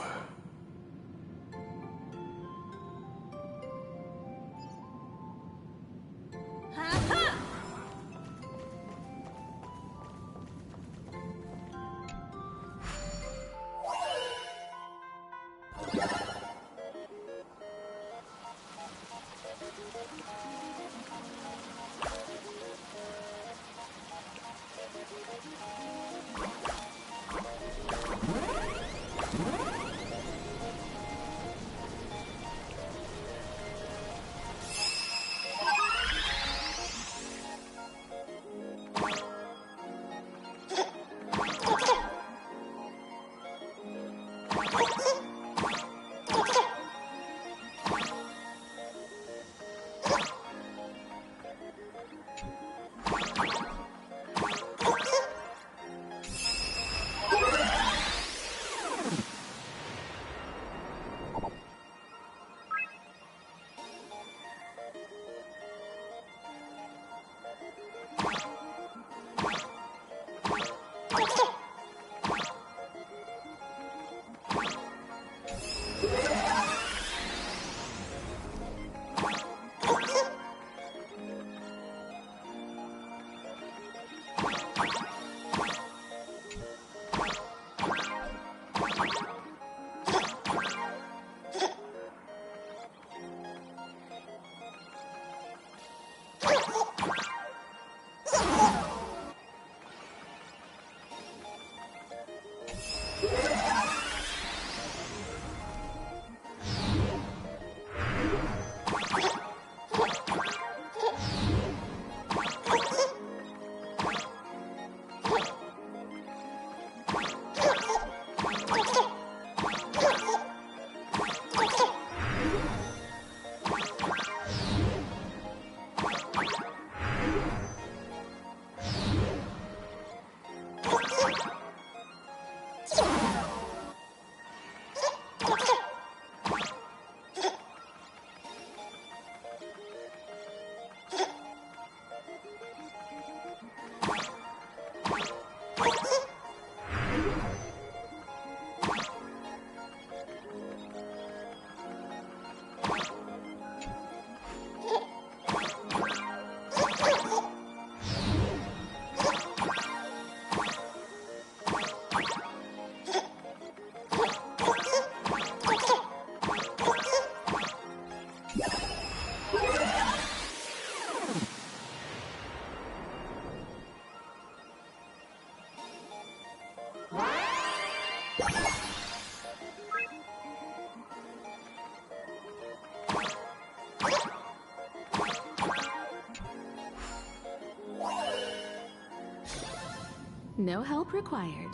No help required.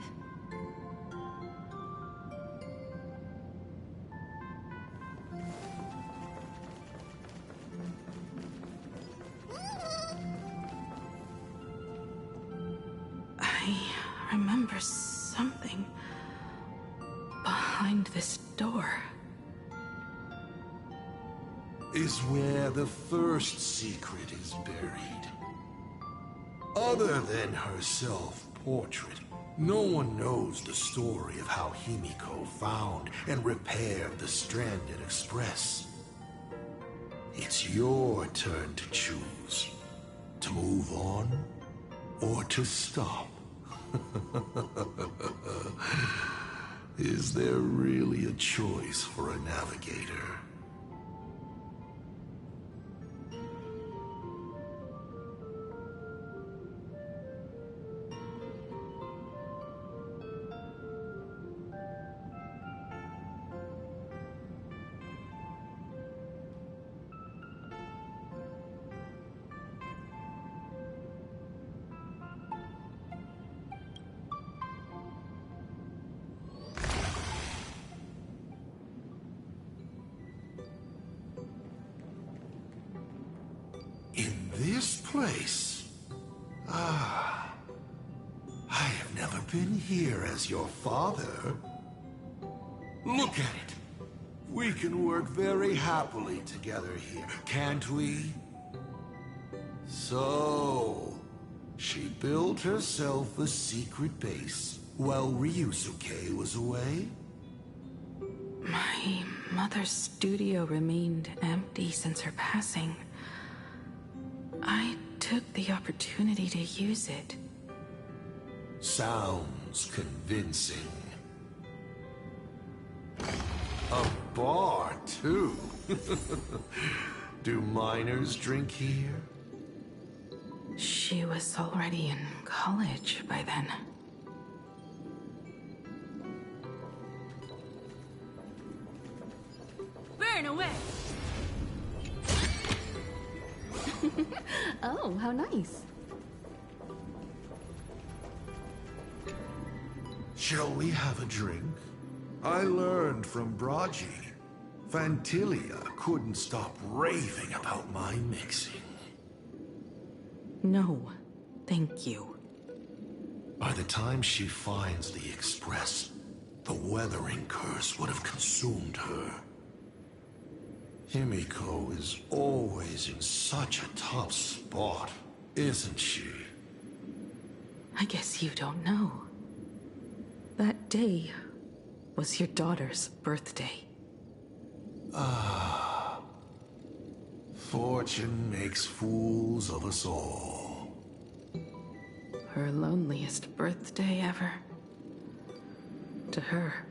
I remember something behind this door. Is where the first secret is buried. Other than her self-portrait, no one knows the story of how Himiko found and repaired the stranded Express. It's your turn to choose. To move on, or to stop. Is there really a choice for a navigator? place. Ah. I have never been here as your father. Look at it. We can work very happily together here, can't we? So, she built herself a secret base while Ryusuke was away? My mother's studio remained empty since her passing. I took the opportunity to use it. Sounds convincing. A bar, too. Do minors drink here? She was already in college by then. Burn away! Oh, how nice. Shall we have a drink? I learned from Braji. Fantilia couldn't stop raving about my mixing. No, thank you. By the time she finds the Express, the weathering curse would have consumed her. Himiko is always in such a tough spot, isn't she? I guess you don't know. That day was your daughter's birthday. Ah. Fortune makes fools of us all. Her loneliest birthday ever. To her,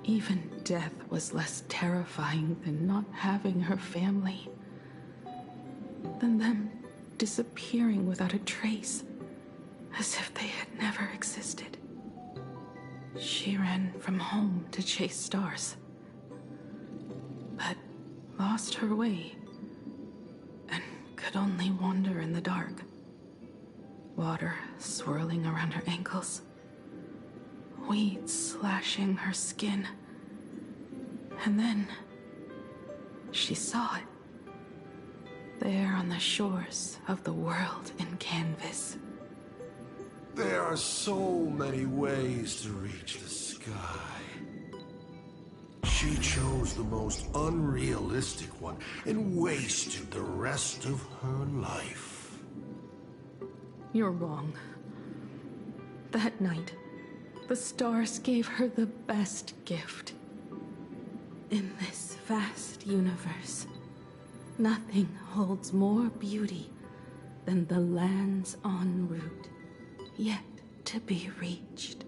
even death was less terrifying than not having her family. Than them disappearing without a trace, as if they had never existed. She ran from home to chase stars, but lost her way and could only wander in the dark. Water swirling around her ankles, weeds slashing her skin, and then she saw it, there on the shores of the world in canvas. There are so many ways to reach the sky. She chose the most unrealistic one and wasted the rest of her life. You're wrong. That night, the stars gave her the best gift. In this vast universe, nothing holds more beauty than the lands en route, yet to be reached.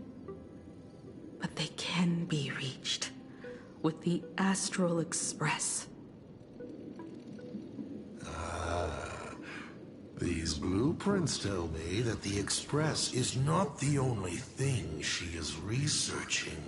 But they can be reached with the Astral Express. These blueprints tell me that the Express is not the only thing she is researching.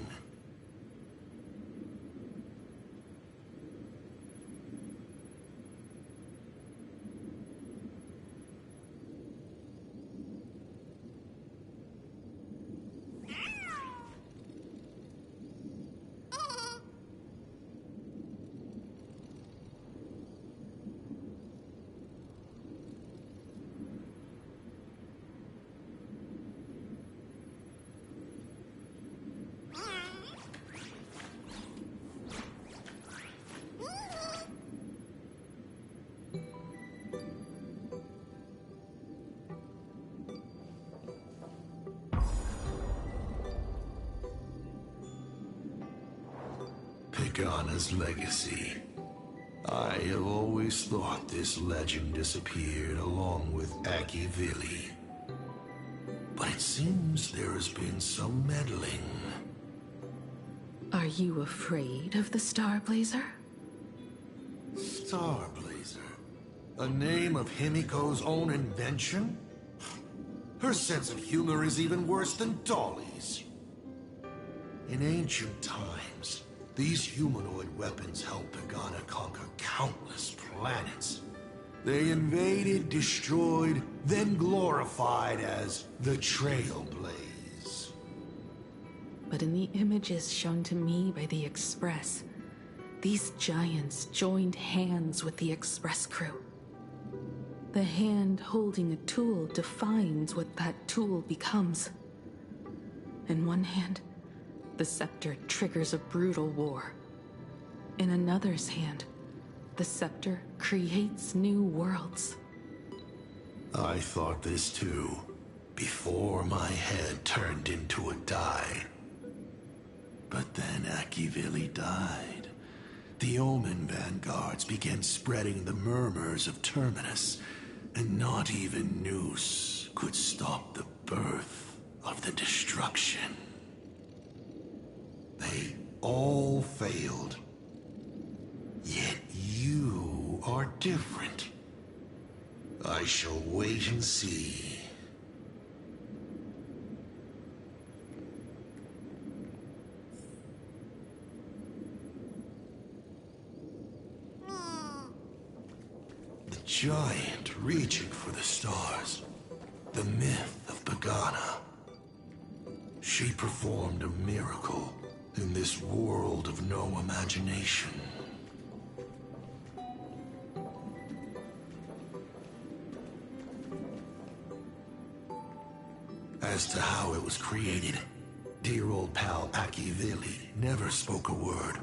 Pagana's legacy. I have always thought this legend disappeared along with Akivili. But it seems there has been some meddling. Are you afraid of the Starblazer? Starblazer? A name of Himiko's own invention? Her sense of humor is even worse than Dolly's. In ancient times, these humanoid weapons helped Pagana conquer countless planets. They invaded, destroyed, then glorified as the Trailblaze. But in the images shown to me by the Express, these giants joined hands with the Express crew. The hand holding a tool defines what that tool becomes. In one hand, the scepter triggers a brutal war. In another's hand, the scepter creates new worlds. I thought this too, before my head turned into a die. But then Akivili died. The Omen vanguards began spreading the murmurs of Terminus, and not even Noose could stop the birth of the destruction. They all failed. Yet you are different. I shall wait and see. The giant reaching for the stars. The myth of Pagana. She performed a miracle in this world of no imagination. As to how it was created, dear old pal Akivili never spoke a word.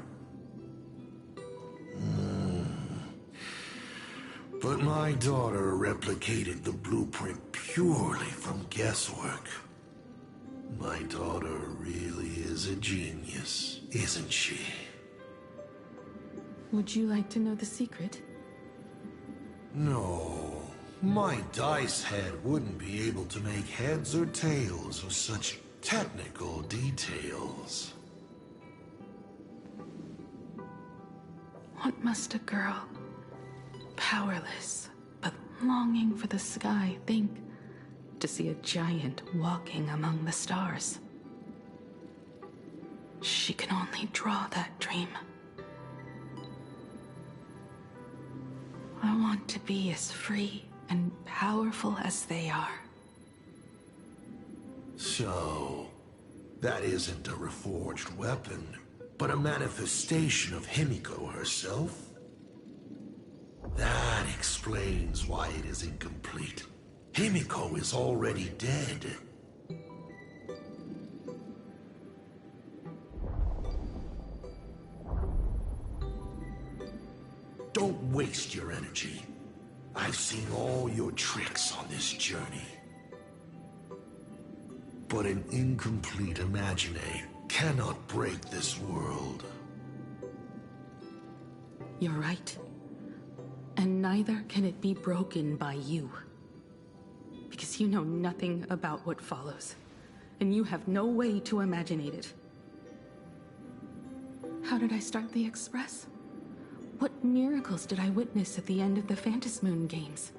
But my daughter replicated the blueprint purely from guesswork. My daughter really is a genius, isn't she? Would you like to know the secret? No. My dice head wouldn't be able to make heads or tails of such technical details. What must a girl, powerless but longing for the sky, think to see a giant walking among the stars? She can only draw that dream. I want to be as free and powerful as they are. So, that isn't a reforged weapon, but a manifestation of Himiko herself? That explains why it is incomplete. Himiko is already dead. Don't waste your energy. I've seen all your tricks on this journey. But an incomplete Imagine cannot break this world. You're right. And neither can it be broken by you. Because you know nothing about what follows. And you have no way to imaginate it. How did I start the Express? What miracles did I witness at the end of the Phantasmoon games?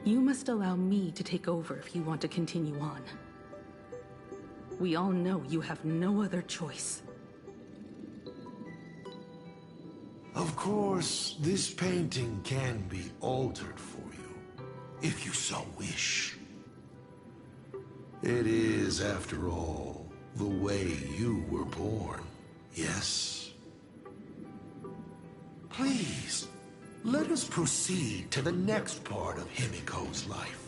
You must allow me to take over if you want to continue on. We all know you have no other choice. Of course, this painting can be altered for you, if you so wish. It is, after all, the way you were born, yes? Please, let us proceed to the next part of Himiko's life.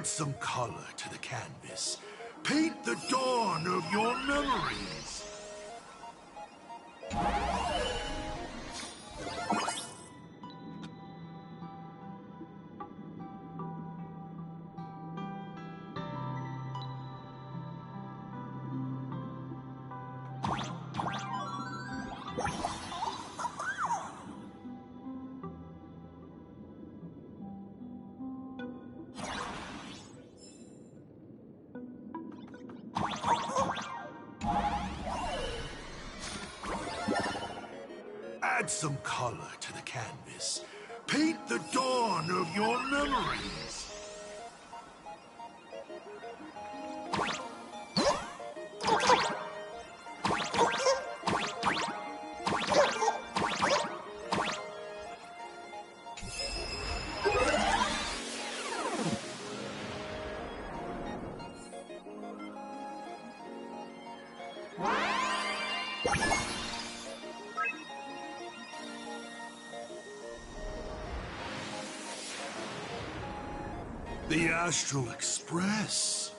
Add some color to the canvas. Paint the dawn of your memories. Add some color to the canvas. Paint the dawn of your memories. The Astral Express.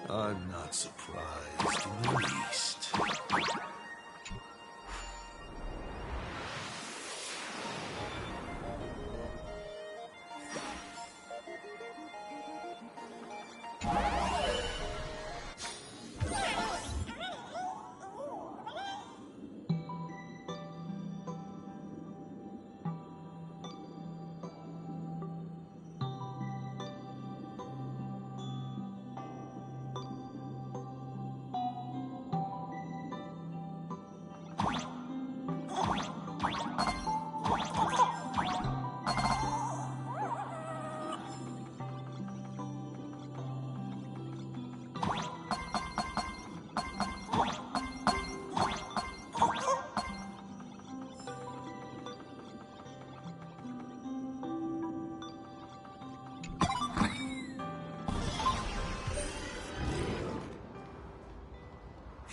I'm not surprised in the least.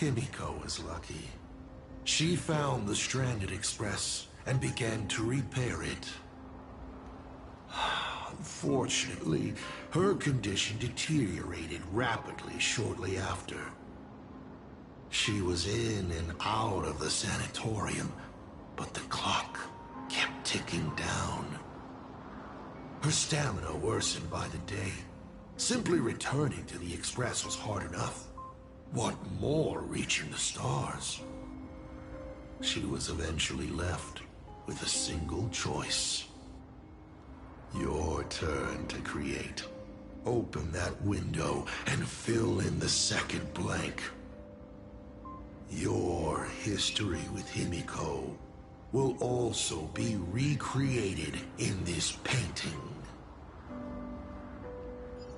Himiko was lucky. She found the stranded express and began to repair it. Unfortunately, her condition deteriorated rapidly shortly after. She was in and out of the sanatorium, but the clock kept ticking down. Her stamina worsened by the day. Simply returning to the express was hard enough. What more reaching the stars? She was eventually left with a single choice. Your turn to create. Open that window and fill in the second blank. Your history with Himiko will also be recreated in this painting.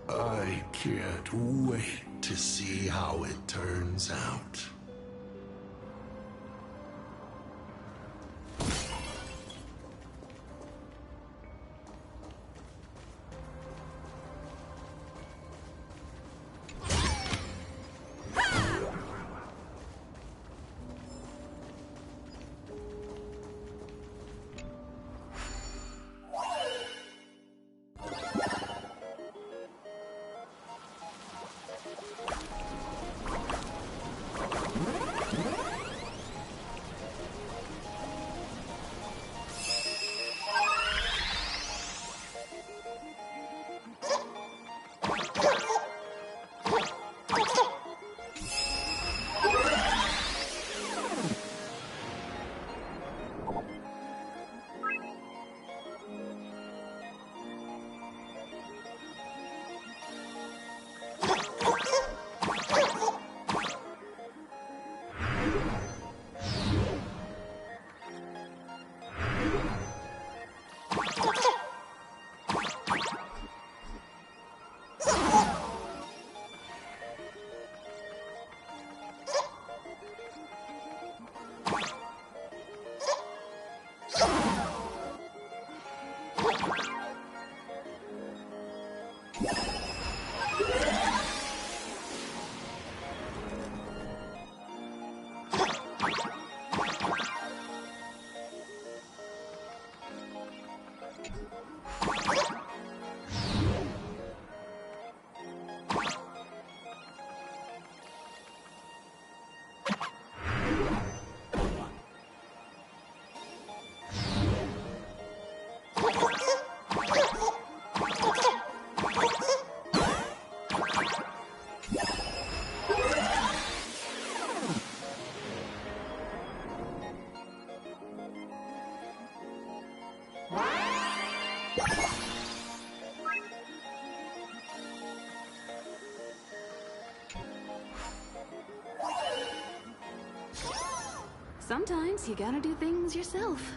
I can't wait to see how it turns out. Sometimes you gotta do things yourself.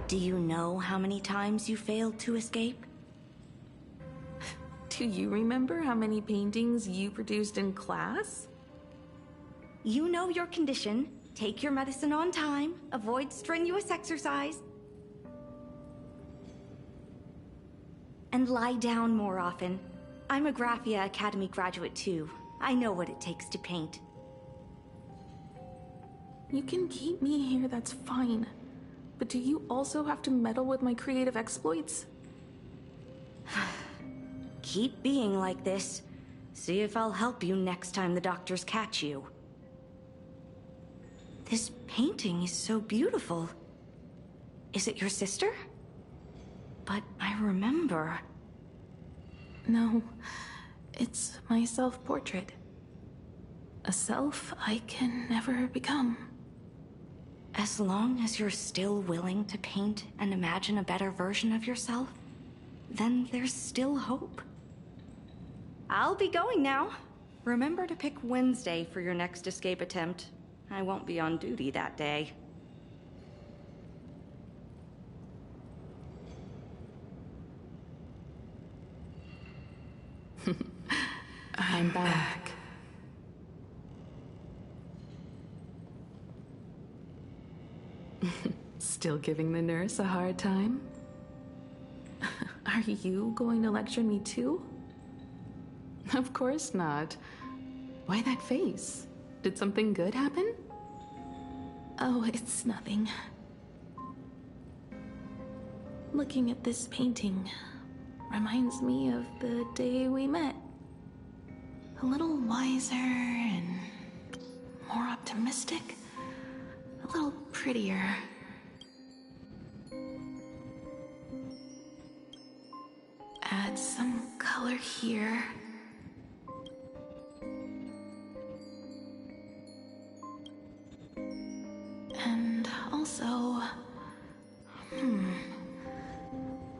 Do you know how many times you failed to escape? Do you remember how many paintings you produced in class? You know your condition. Take your medicine on time. Avoid strenuous exercise. And lie down more often. I'm a Graphia Academy graduate too. I know what it takes to paint. You can keep me here, that's fine. But do you also have to meddle with my creative exploits? Keep being like this. See if I'll help you next time the doctors catch you. This painting is so beautiful. Is it your sister? But I remember. No, it's my self-portrait. A self I can never become. As long as you're still willing to paint and imagine a better version of yourself, then there's still hope. I'll be going now. Remember to pick Wednesday for your next escape attempt. I won't be on duty that day. I'm back. Still giving the nurse a hard time? Are you going to lecture me too? Of course not. Why that face? Did something good happen? Oh, it's nothing. Looking at this painting reminds me of the day we met. A little wiser and more optimistic. A little prettier. Add some color here. And also...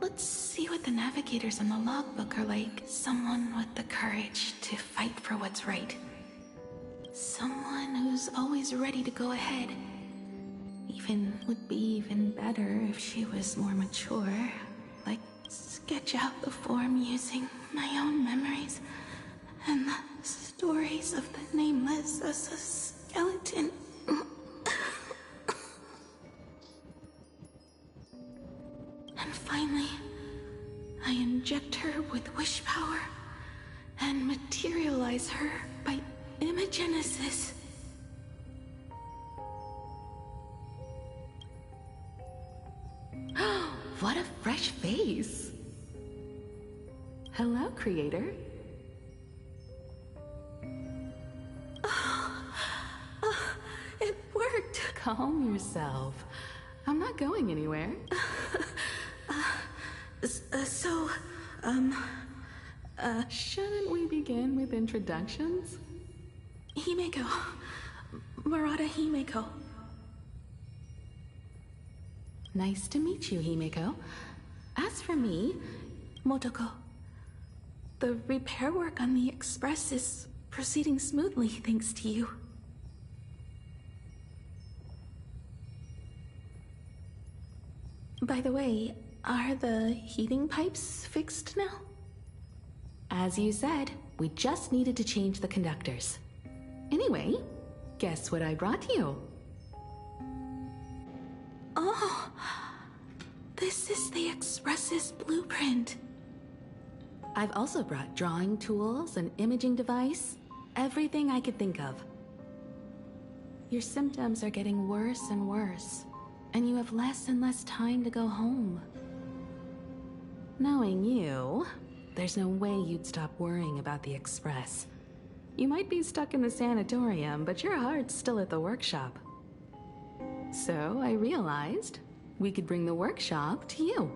let's see what the navigators on the logbook are like. Someone with the courage to fight for what's right. Someone who's always ready to go ahead. Would be even better if she was more mature. Like, sketch out the form using my own memories and the stories of the nameless as a skeleton. And finally, I inject her with wish power and materialize her by imagenesis. What a fresh face! Hello, creator. It worked. Calm yourself. I'm not going anywhere. Shouldn't we begin with introductions? Himeko. Murata Himeko. Nice to meet you, Himeko. As for me, Motoko. The repair work on the Express is proceeding smoothly thanks to you. By the way, are the heating pipes fixed now? As you said, we just needed to change the conductors. Anyway, guess what I brought you? Oh, this is the Express's blueprint. I've also brought drawing tools, an imaging device, everything I could think of. Your symptoms are getting worse and worse, and you have less and less time to go home. Knowing you, there's no way you'd stop worrying about the Express. You might be stuck in the sanatorium, but your heart's still at the workshop. So I realized we could bring the workshop to you.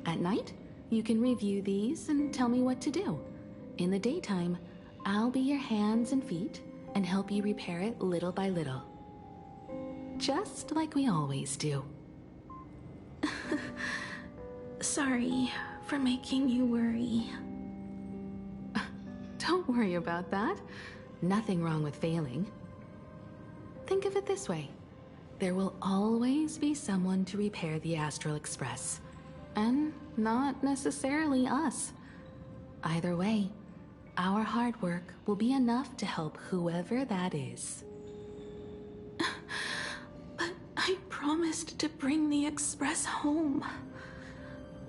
At night, you can review these and tell me what to do. In the daytime, I'll be your hands and feet and help you repair it little by little. Just like we always do. Sorry for making you worry. Don't worry about that. Nothing wrong with failing. Think of it this way. There will always be someone to repair the Astral Express. And not necessarily us. Either way, our hard work will be enough to help whoever that is. But I promised to bring the Express home.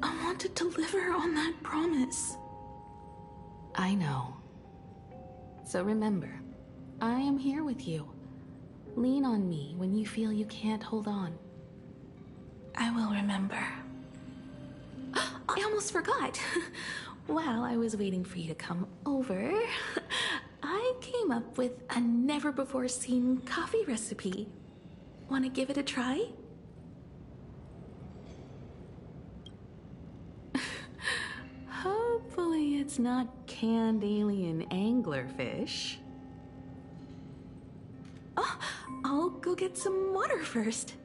I want to deliver on that promise. I know. So remember, I am here with you. Lean on me when you feel you can't hold on. I will remember. I almost forgot. While I was waiting for you to come over, I came up with a never-before-seen coffee recipe. Want to give it a try? Hopefully it's not canned alien anglerfish. Oh, I'll go get some water first.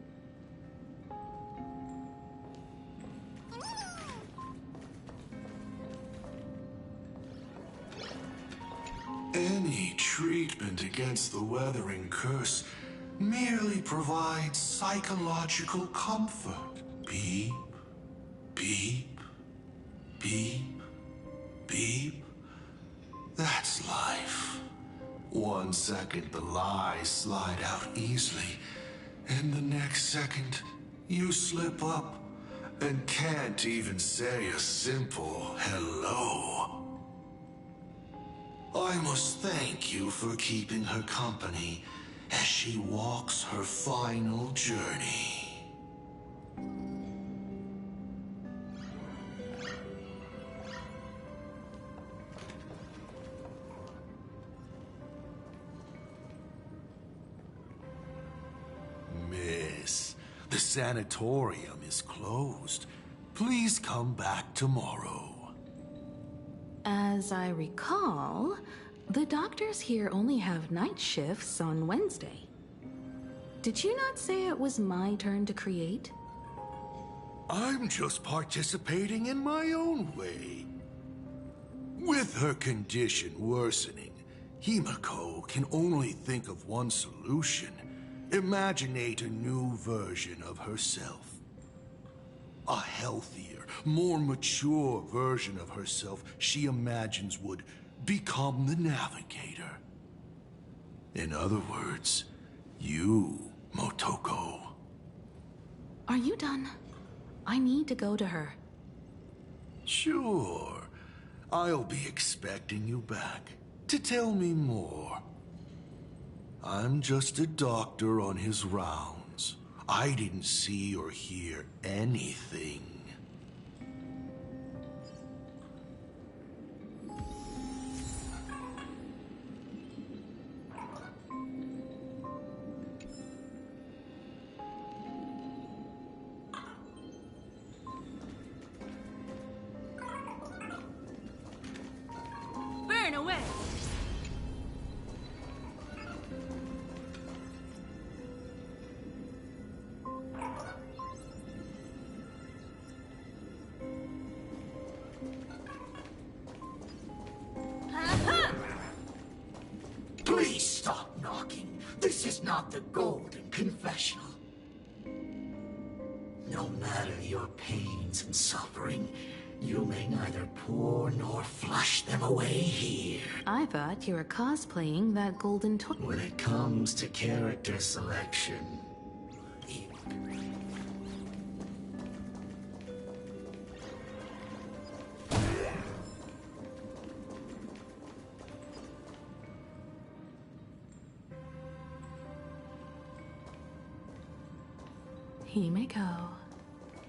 Any treatment against the weathering curse merely provides psychological comfort. Beep, beep, beep, beep. That's life. 1 second the lies slide out easily, and the next second you slip up and can't even say a simple hello. I must thank you for keeping her company as she walks her final journey. Miss, the sanatorium is closed. Please come back tomorrow. As I recall, the doctors here only have night shifts on Wednesday. Did you not say it was my turn to create? I'm just participating in my own way. With her condition worsening, Himeko can only think of one solution. Imaginate a new version of herself. A healthier, more mature version of herself she imagines would become the Navigator. In other words, you, Motoko. Are you done? I need to go to her. Sure. I'll be expecting you back to tell me more. I'm just a doctor on his rounds. I didn't see or hear anything. out of your pains and suffering, you may neither pour nor flush them away here. I thought you were cosplaying that golden toy. When it comes to character selection, Himeko,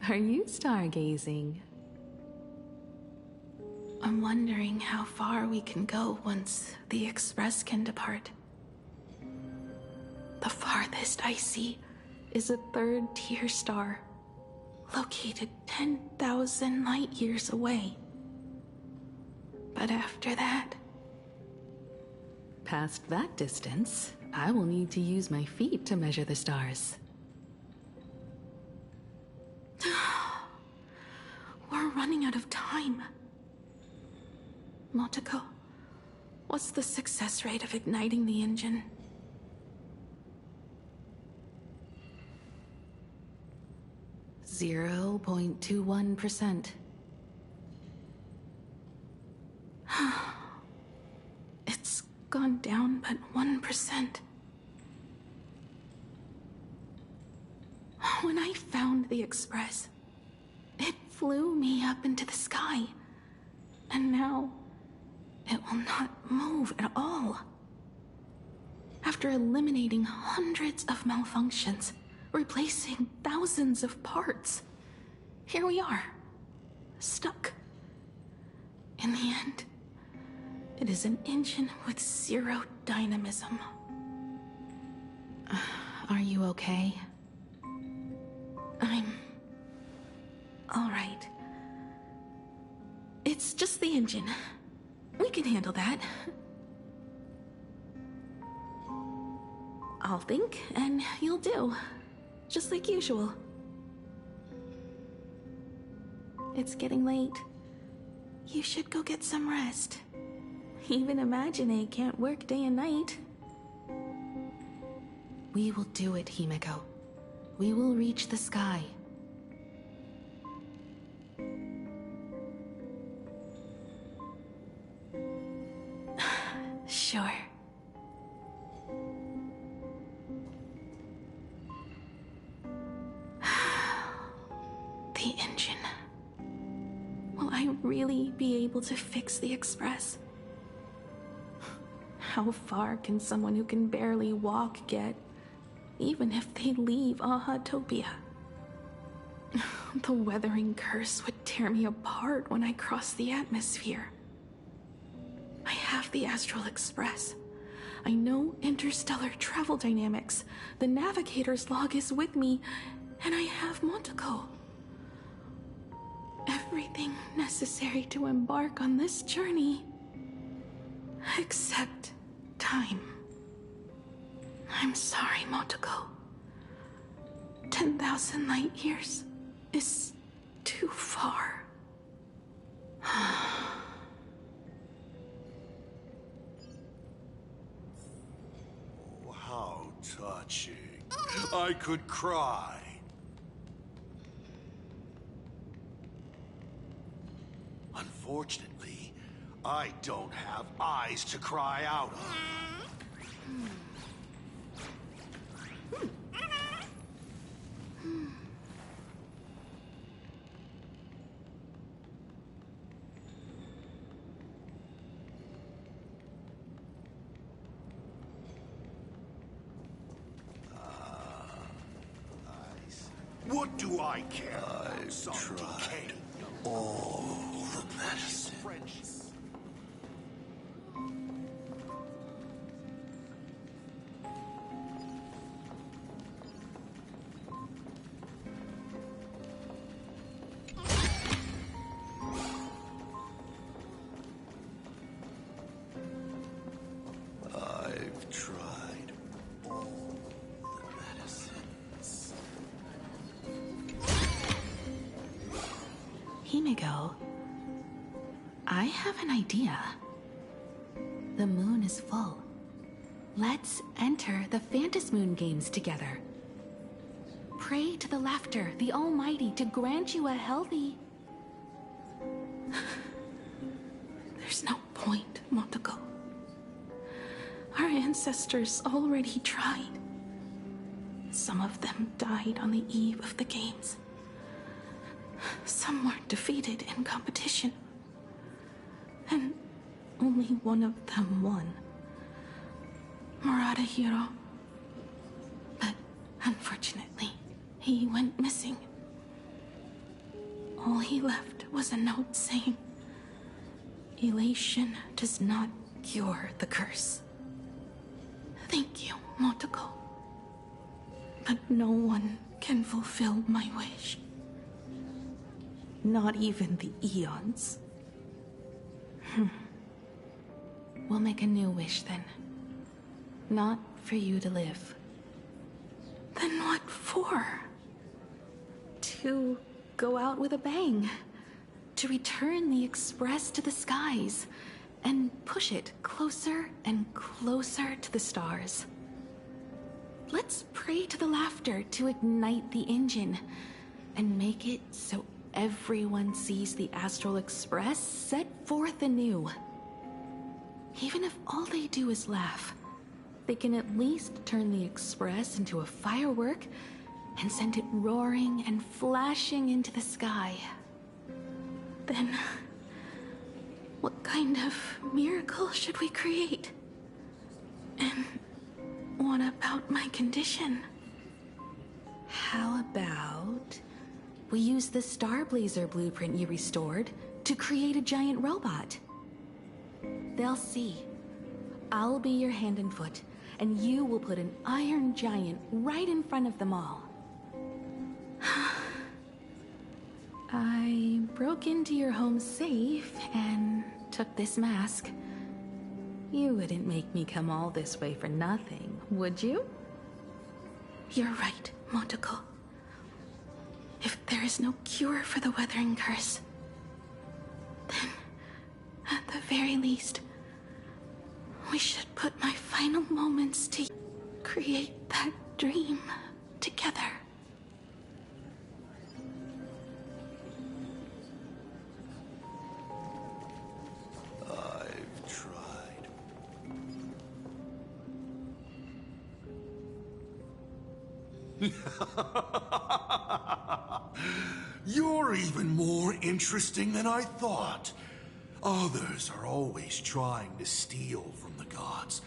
are you stargazing? I'm wondering how far we can go once the Express can depart. The farthest I see is a third-tier star, located 10,000 light years away. But after that, past that distance, I will need to use my feet to measure the stars. We're running out of time. Motoko, what's the success rate of igniting the engine? .21%. It's gone down but 1%. When I found the Express, it flew me up into the sky. And now, it will not move at all. After eliminating hundreds of malfunctions, replacing thousands of parts, here we are, stuck. In the end, it is an engine with zero dynamism. Are you okay? I'm all right. It's just the engine. We can handle that. I'll think, and you'll do. Just like usual. It's getting late. You should go get some rest. Even Imagine can't work day and night. We will do it, Himeko. We will reach the sky. Sure. The engine. Will I really be able to fix the Express? How far can someone who can barely walk get, even if they leave Ahatopia? The weathering curse would tear me apart when I cross the atmosphere. I have the Astral Express. I know interstellar travel dynamics. The navigator's log is with me, and I have Motoko. Everything necessary to embark on this journey, except time. I'm sorry, Motoko. 10,000 light years is too far. How touching. I could cry. Unfortunately, I don't have eyes to cry out of. What do I care? I've tried all the medicines. I've tried all the medicines. Himeko, I have an idea. The moon is full. Let's enter the Phantasmoon games together. pray to the laughter, the Almighty, to grant you a healthy... There's no point, Motoko. Our ancestors already tried. Some of them died on the eve of the games. Some were defeated in competition. And only one of them won. Hero. But unfortunately, he went missing. All he left was a note saying, "Elation does not cure the curse." Thank you, Motoko. But no one can fulfill my wish. Not even the Eons. We'll make a new wish then. Not for you to live. Then what for? To go out with a bang. To return the Express to the skies. And push it closer and closer to the stars. Let's pray to the laughter to ignite the engine. And make it so everyone sees the Astral Express set forth anew. Even if all they do is laugh, they can at least turn the Express into a firework and send it roaring and flashing into the sky. Then, what kind of miracle should we create? And what about my condition? How about we use the Starblazer blueprint you restored to create a giant robot? They'll see. I'll be your hand and foot, and you will put an iron giant right in front of them all. I broke into your home safe and took this mask. You wouldn't make me come all this way for nothing, would you? You're right, Motoko. If there is no cure for the weathering curse, then, at the very least, we should put my final moments to create that dream together. I've tried. You're even more interesting than I thought. Others are always trying to steal from the gods,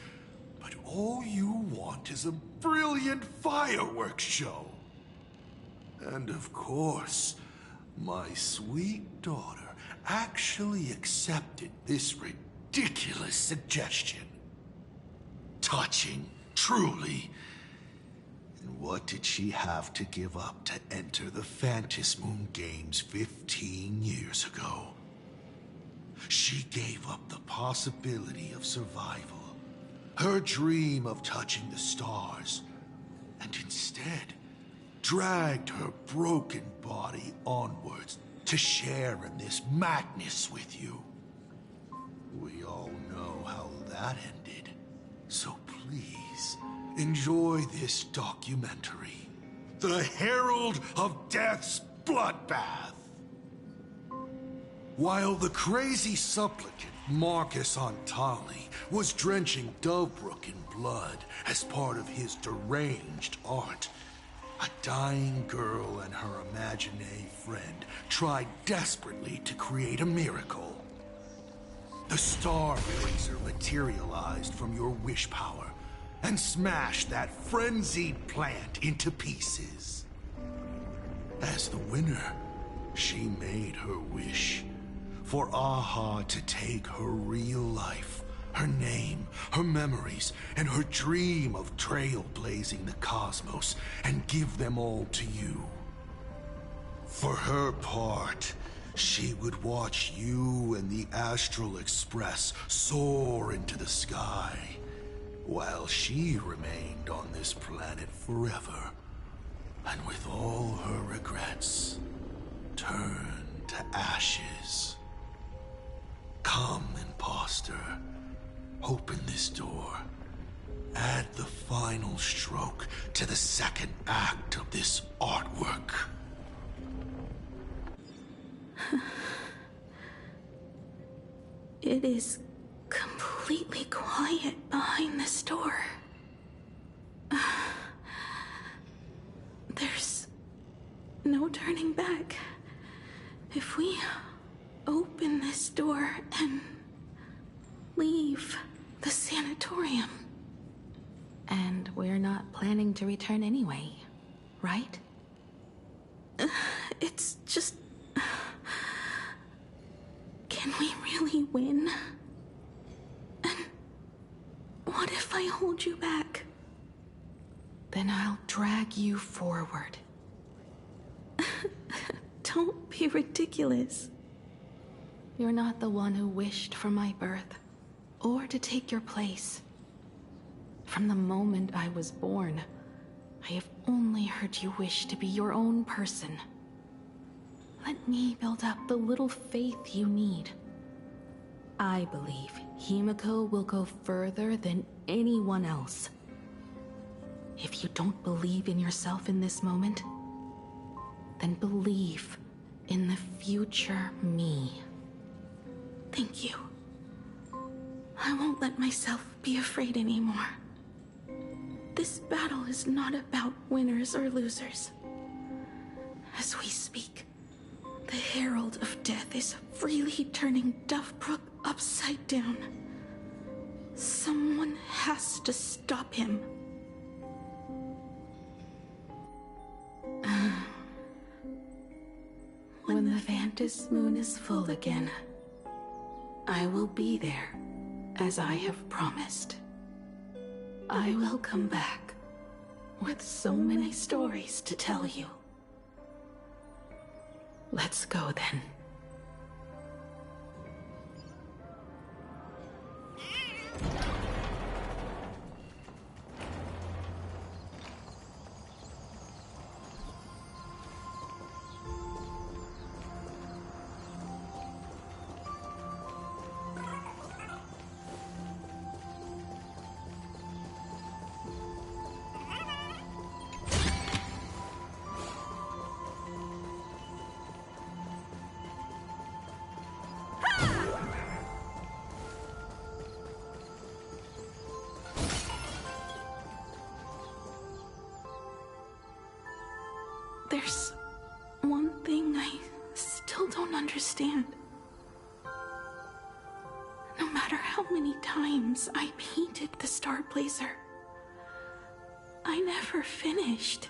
but all you want is a brilliant fireworks show. And of course, my sweet daughter actually accepted this ridiculous suggestion. Touching, truly. And what did she have to give up to enter the Phantasmoon Games 15 years ago? She gave up the possibility of survival, her dream of touching the stars, and instead dragged her broken body onwards to share in this madness with you. We all know how that ended, so please enjoy this documentary, The Herald of Death's Bloodbath. While the crazy supplicant Marcus Antali was drenching Dovebrook in blood as part of his deranged art, a dying girl and her imaginary friend tried desperately to create a miracle. The Starblazer materialized from your wish power and smashed that frenzied plant into pieces. As the winner, she made her wish for Aha to take her real life, her name, her memories, and her dream of trailblazing the cosmos and give them all to you. For her part, she would watch you and the Astral Express soar into the sky, while she remained on this planet forever, and with all her regrets, turned to ashes. Come, imposter. Open this door, add the final stroke to the second act of this artwork. It is completely quiet behind this door. There's no turning back. If we open this door and leave the sanatorium. And we're not planning to return anyway, right? It's just... Can we really win? And what if I hold you back? Then I'll drag you forward. Don't be ridiculous. You're not the one who wished for my birth, or to take your place. From the moment I was born, I have only heard you wish to be your own person. Let me build up the little faith you need. I believe Himiko will go further than anyone else. If you don't believe in yourself in this moment, then believe in the future me. Thank you. I won't let myself be afraid anymore. This battle is not about winners or losers. As we speak, the Herald of Death is freely turning Duffbrook upside down. Someone has to stop him. When the Vantis moon is full again, I will be there, as I have promised. I will come back with so many stories to tell you. Let's go then. There's one thing I still don't understand. No matter how many times I painted the Star Blazer, I never finished.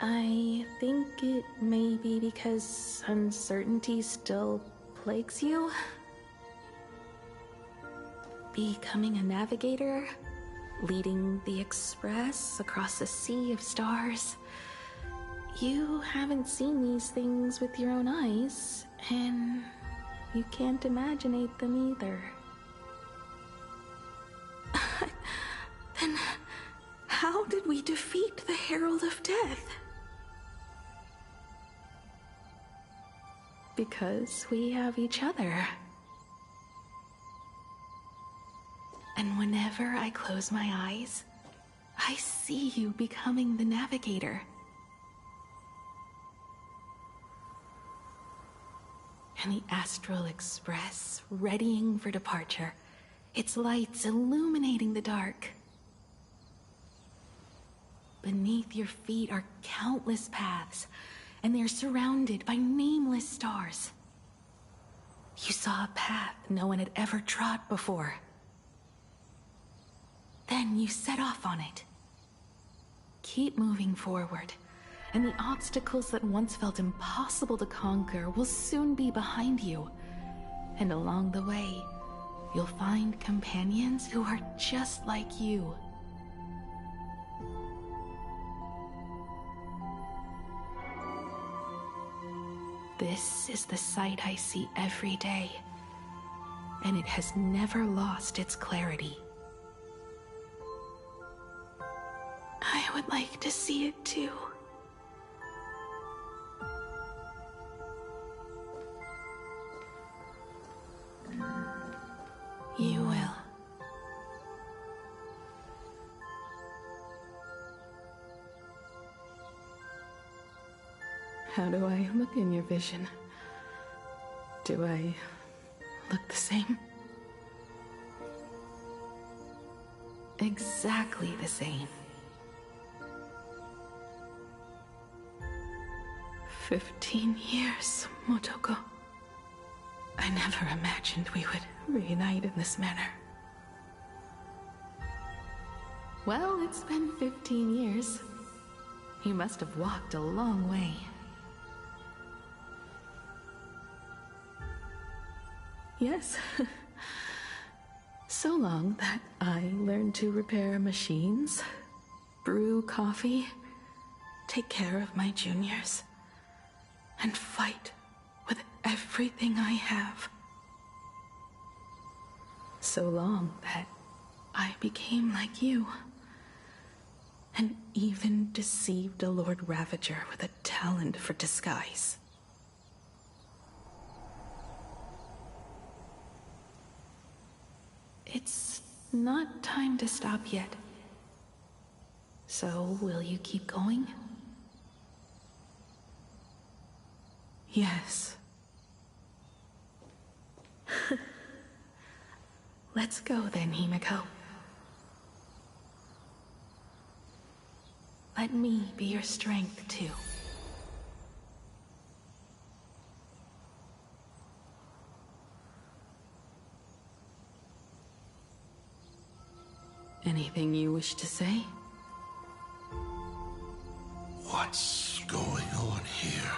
I think it may be because uncertainty still plagues you. Becoming a navigator, leading the Express across a sea of stars. You haven't seen these things with your own eyes, and you can't imaginate them either. Then how did we defeat the Herald of Death? Because we have each other. And whenever I close my eyes, I see you becoming the navigator. And the Astral Express, readying for departure, its lights illuminating the dark. Beneath your feet are countless paths, and they're surrounded by nameless stars. You saw a path no one had ever trod before. Then you set off on it. Keep moving forward, and the obstacles that once felt impossible to conquer will soon be behind you. And along the way, you'll find companions who are just like you. This is the sight I see every day, and it has never lost its clarity. I would like to see it too. How do I look in your vision? Do I look the same? Exactly the same. 15 years, Motoko. I never imagined we would reunite in this manner. Well, it's been 15 years. You must have walked a long way. Yes. So long that I learned to repair machines, brew coffee, take care of my juniors, and fight with everything I have. So long that I became like you, and even deceived a Lord Ravager with a talent for disguise. It's not time to stop yet. So, will you keep going? Yes. Let's go then, Himiko. Let me be your strength, too. Anything you wish to say? What's going on here?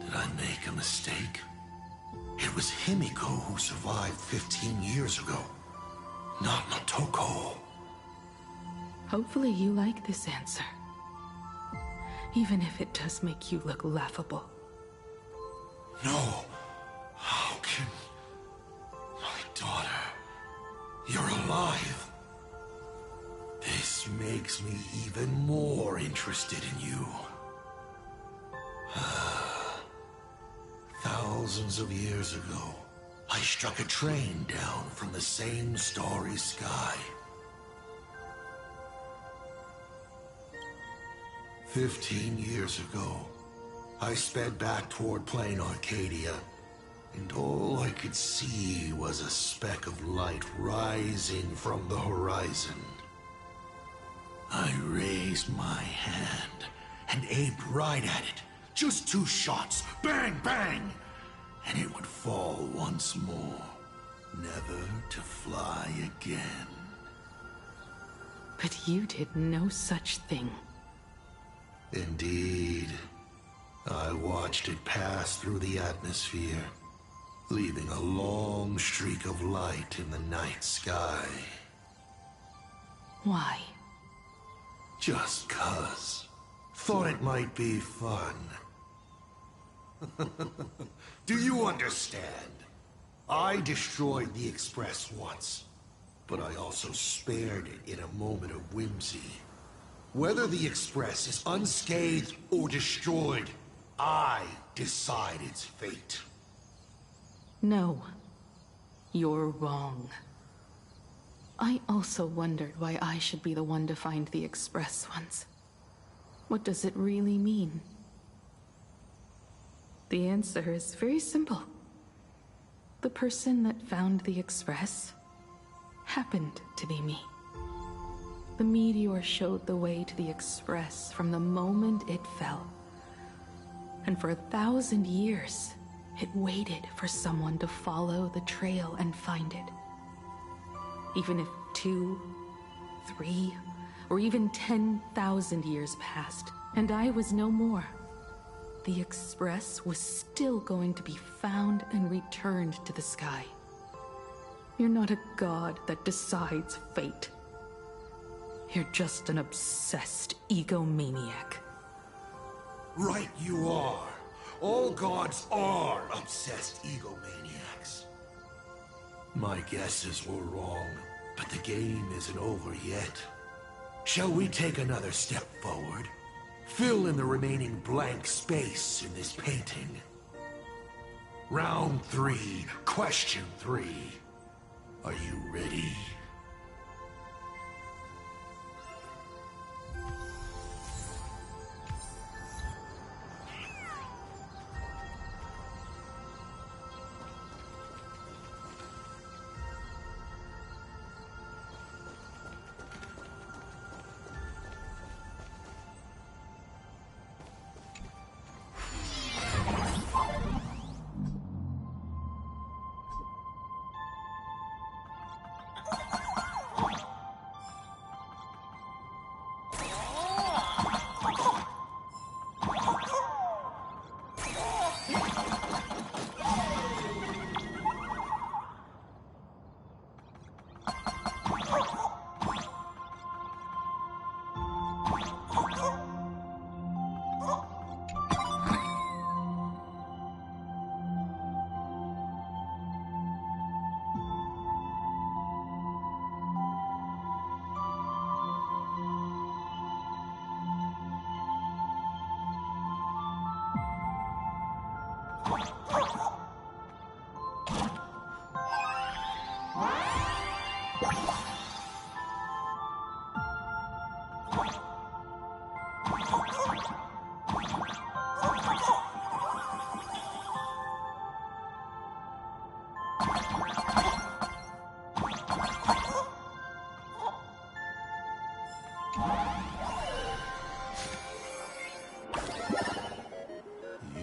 Did I make a mistake? It was Himiko who survived 15 years ago, not Motoko. Hopefully you like this answer. Even if it does make you look laughable. No. How can... My daughter... You're alive. This makes me even more interested in you. Thousands of years ago, I struck a train down from the same starry sky. 15 years ago, I sped back toward Plain Arcadia, and all I could see was a speck of light rising from the horizon. I raised my hand and aimed right at it. Just 2 shots, bang, bang, and it would fall once more, never to fly again. But you did no such thing. Indeed. I watched it pass through the atmosphere, leaving a long streak of light in the night sky. Why? Just 'cause. Thought it might be fun. Do you understand? I destroyed the Express once, but I also spared it in a moment of whimsy. Whether the Express is unscathed or destroyed, I decide its fate. No. You're wrong. I also wondered why I should be the one to find the Express once. What does it really mean? The answer is very simple. The person that found the Express happened to be me. The meteor showed the way to the Express from the moment it fell. And for 1,000 years, it waited for someone to follow the trail and find it. Even if 2, 3, or even 10,000 years passed, and I was no more, the Express was still going to be found and returned to the sky. You're not a god that decides fate. You're just an obsessed egomaniac. Right you are. All gods are obsessed egomaniacs. My guesses were wrong, but the game isn't over yet. Shall we take another step forward? Fill in the remaining blank space in this painting. Round 3, question 3. Are you ready?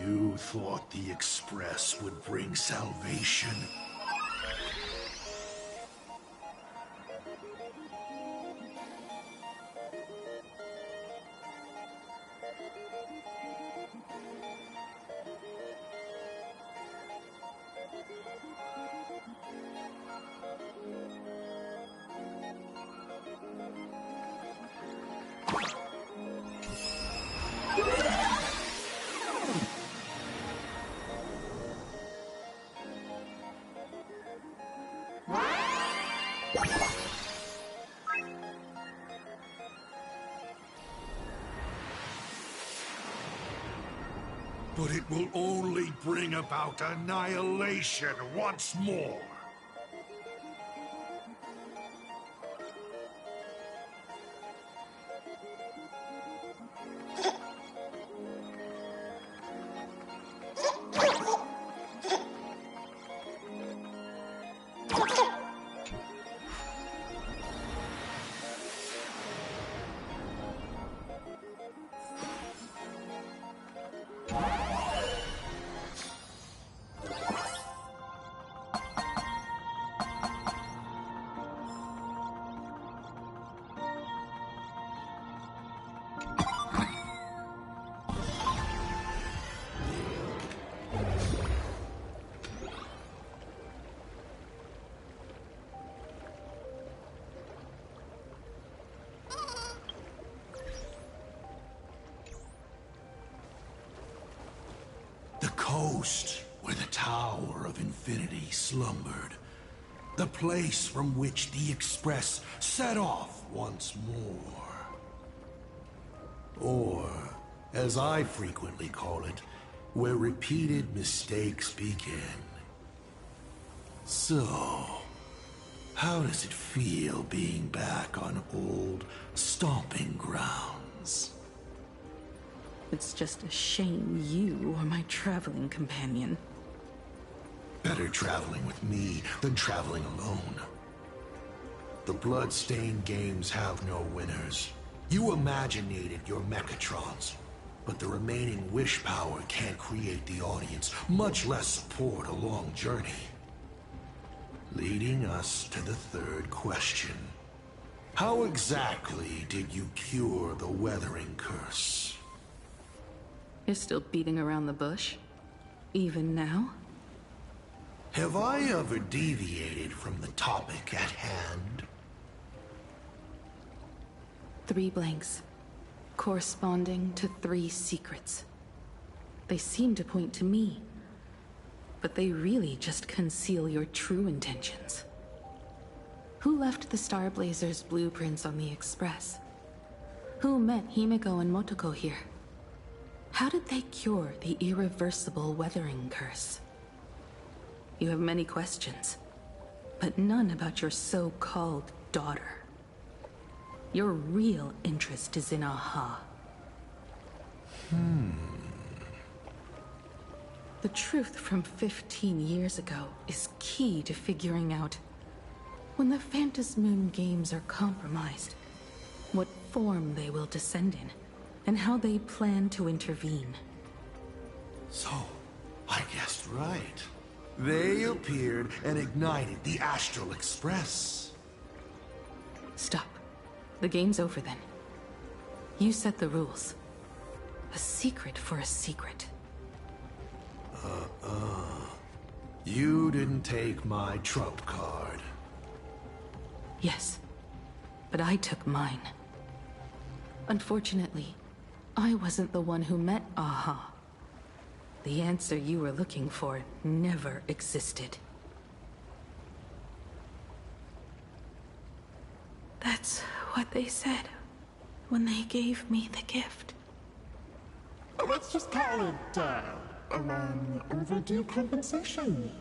You thought the Express would bring salvation? But it will only bring about annihilation once more. The coast where the Tower of Infinity slumbered. The place from which the Express set off once more. Or, as I frequently call it, where repeated mistakes begin. So, how does it feel being back on old stomping grounds? It's just a shame you are my traveling companion. Better traveling with me than traveling alone. The blood-stained games have no winners. You imaginated your Mechatrons, but the remaining wish power can't create the audience, much less support a long journey. Leading us to the third question. How exactly did you cure the weathering curse? You're still beating around the bush? Even now? Have I ever deviated from the topic at hand? 3 blanks, corresponding to 3 secrets. They seem to point to me, but they really just conceal your true intentions. Who left the Starblazer's blueprints on the Express? Who met Himiko and Motoko here? How did they cure the irreversible weathering curse? You have many questions, but none about your so-called daughter. Your real interest is in Aha. The truth from 15 years ago is key to figuring out when the Phantasmoon games are compromised, what form they will descend in, and how they plan to intervene. So, I guessed right. They appeared and ignited the Astral Express. Stop. The game's over then. You set the rules. A secret for a secret. You didn't take my trump card. Yes, but I took mine. Unfortunately, I wasn't the one who met Aha. The answer you were looking for never existed. That's what they said when they gave me the gift. Let's just call it a long overdue compensation.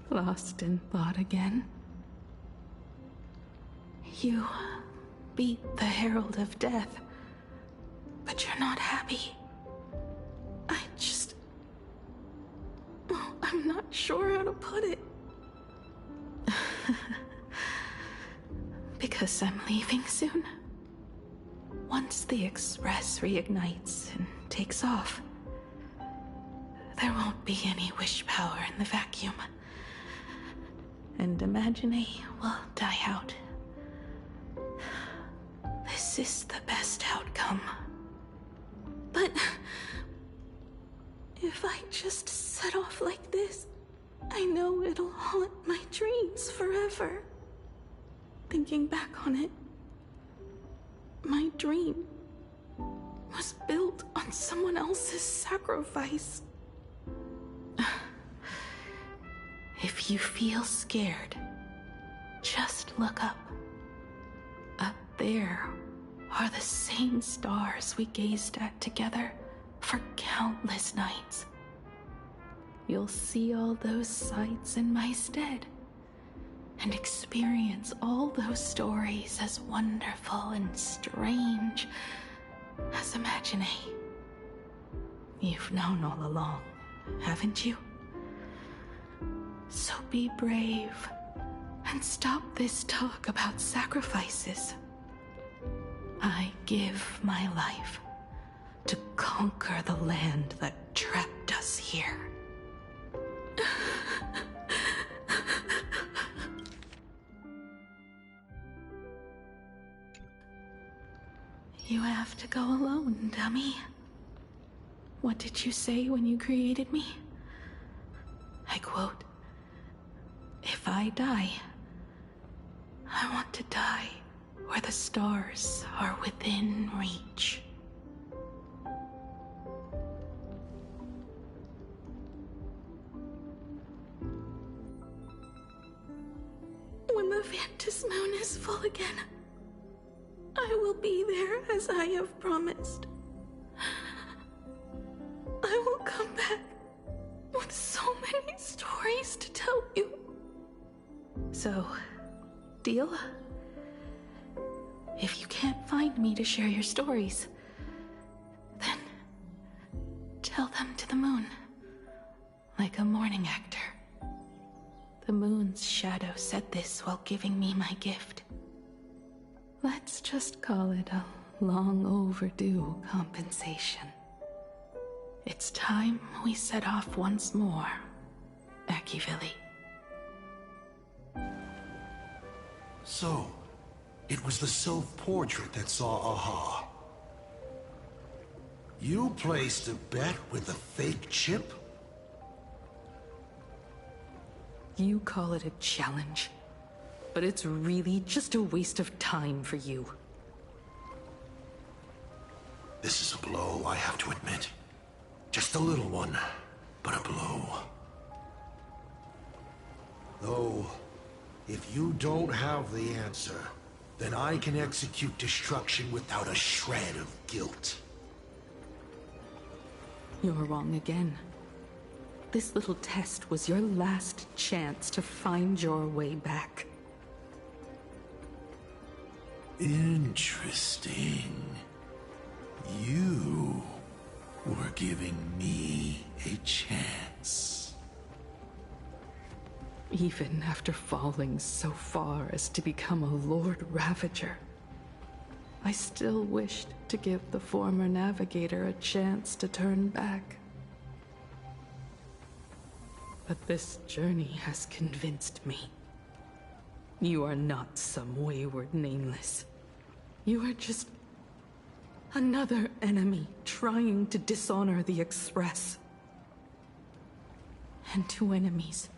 Lost in thought again. You beat the Herald of Death, but you're not happy. I'm not sure how to put it. Because I'm leaving soon. Once the Express reignites and takes off, there won't be any wish power in the vacuum. And Imagine will die out. This is the best outcome. But if I just set off like this, I know it'll haunt my dreams forever. Thinking back on it, my dream was built on someone else's sacrifice. If you feel scared, just look up. Up there are the same stars we gazed at together for countless nights. You'll see all those sights in my stead, and experience all those stories as wonderful and strange as Imagine. You've known all along, haven't you? So be brave and stop this talk about sacrifices. I give my life to conquer the land that trapped us here. You have to go alone, dummy. What did you say when you created me? I quote, "If I die, I want to die where the stars are within reach." When the Ventus moon is full again, I will be there as I have promised. I will come back with so many stories to tell you. So, deal? If you can't find me to share your stories, then tell them to the moon, like a morning actor. The moon's shadow said this while giving me my gift. Let's just call it a long overdue compensation. It's time we set off once more, Akivili. So, it was the self-portrait that saw Aha. You placed a bet with a fake chip? You call it a challenge, but it's really just a waste of time for you. This is a blow, I have to admit. Just a little one, but a blow. Though, if you don't have the answer, then I can execute destruction without a shred of guilt. You're wrong again. This little test was your last chance to find your way back. Interesting. You were giving me a chance. Even after falling so far as to become a Lord Ravager, I still wished to give the former navigator a chance to turn back. But this journey has convinced me. You are not some wayward nameless. You are just another enemy trying to dishonor the Express. And to enemies,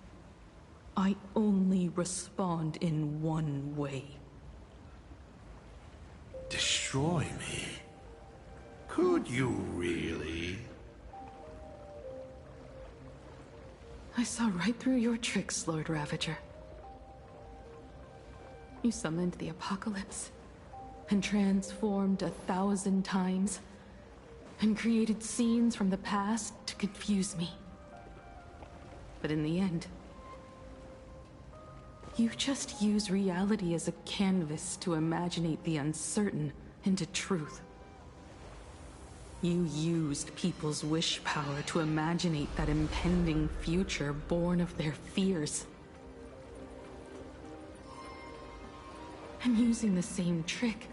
I only respond in one way. Destroy me? Could you really? I saw right through your tricks, Lord Ravager. You summoned the apocalypse, and transformed 1,000 times, and created scenes from the past to confuse me. But in the end, you just use reality as a canvas to imaginate the uncertain into truth. You used people's wish power to imaginate that impending future born of their fears. And using the same trick,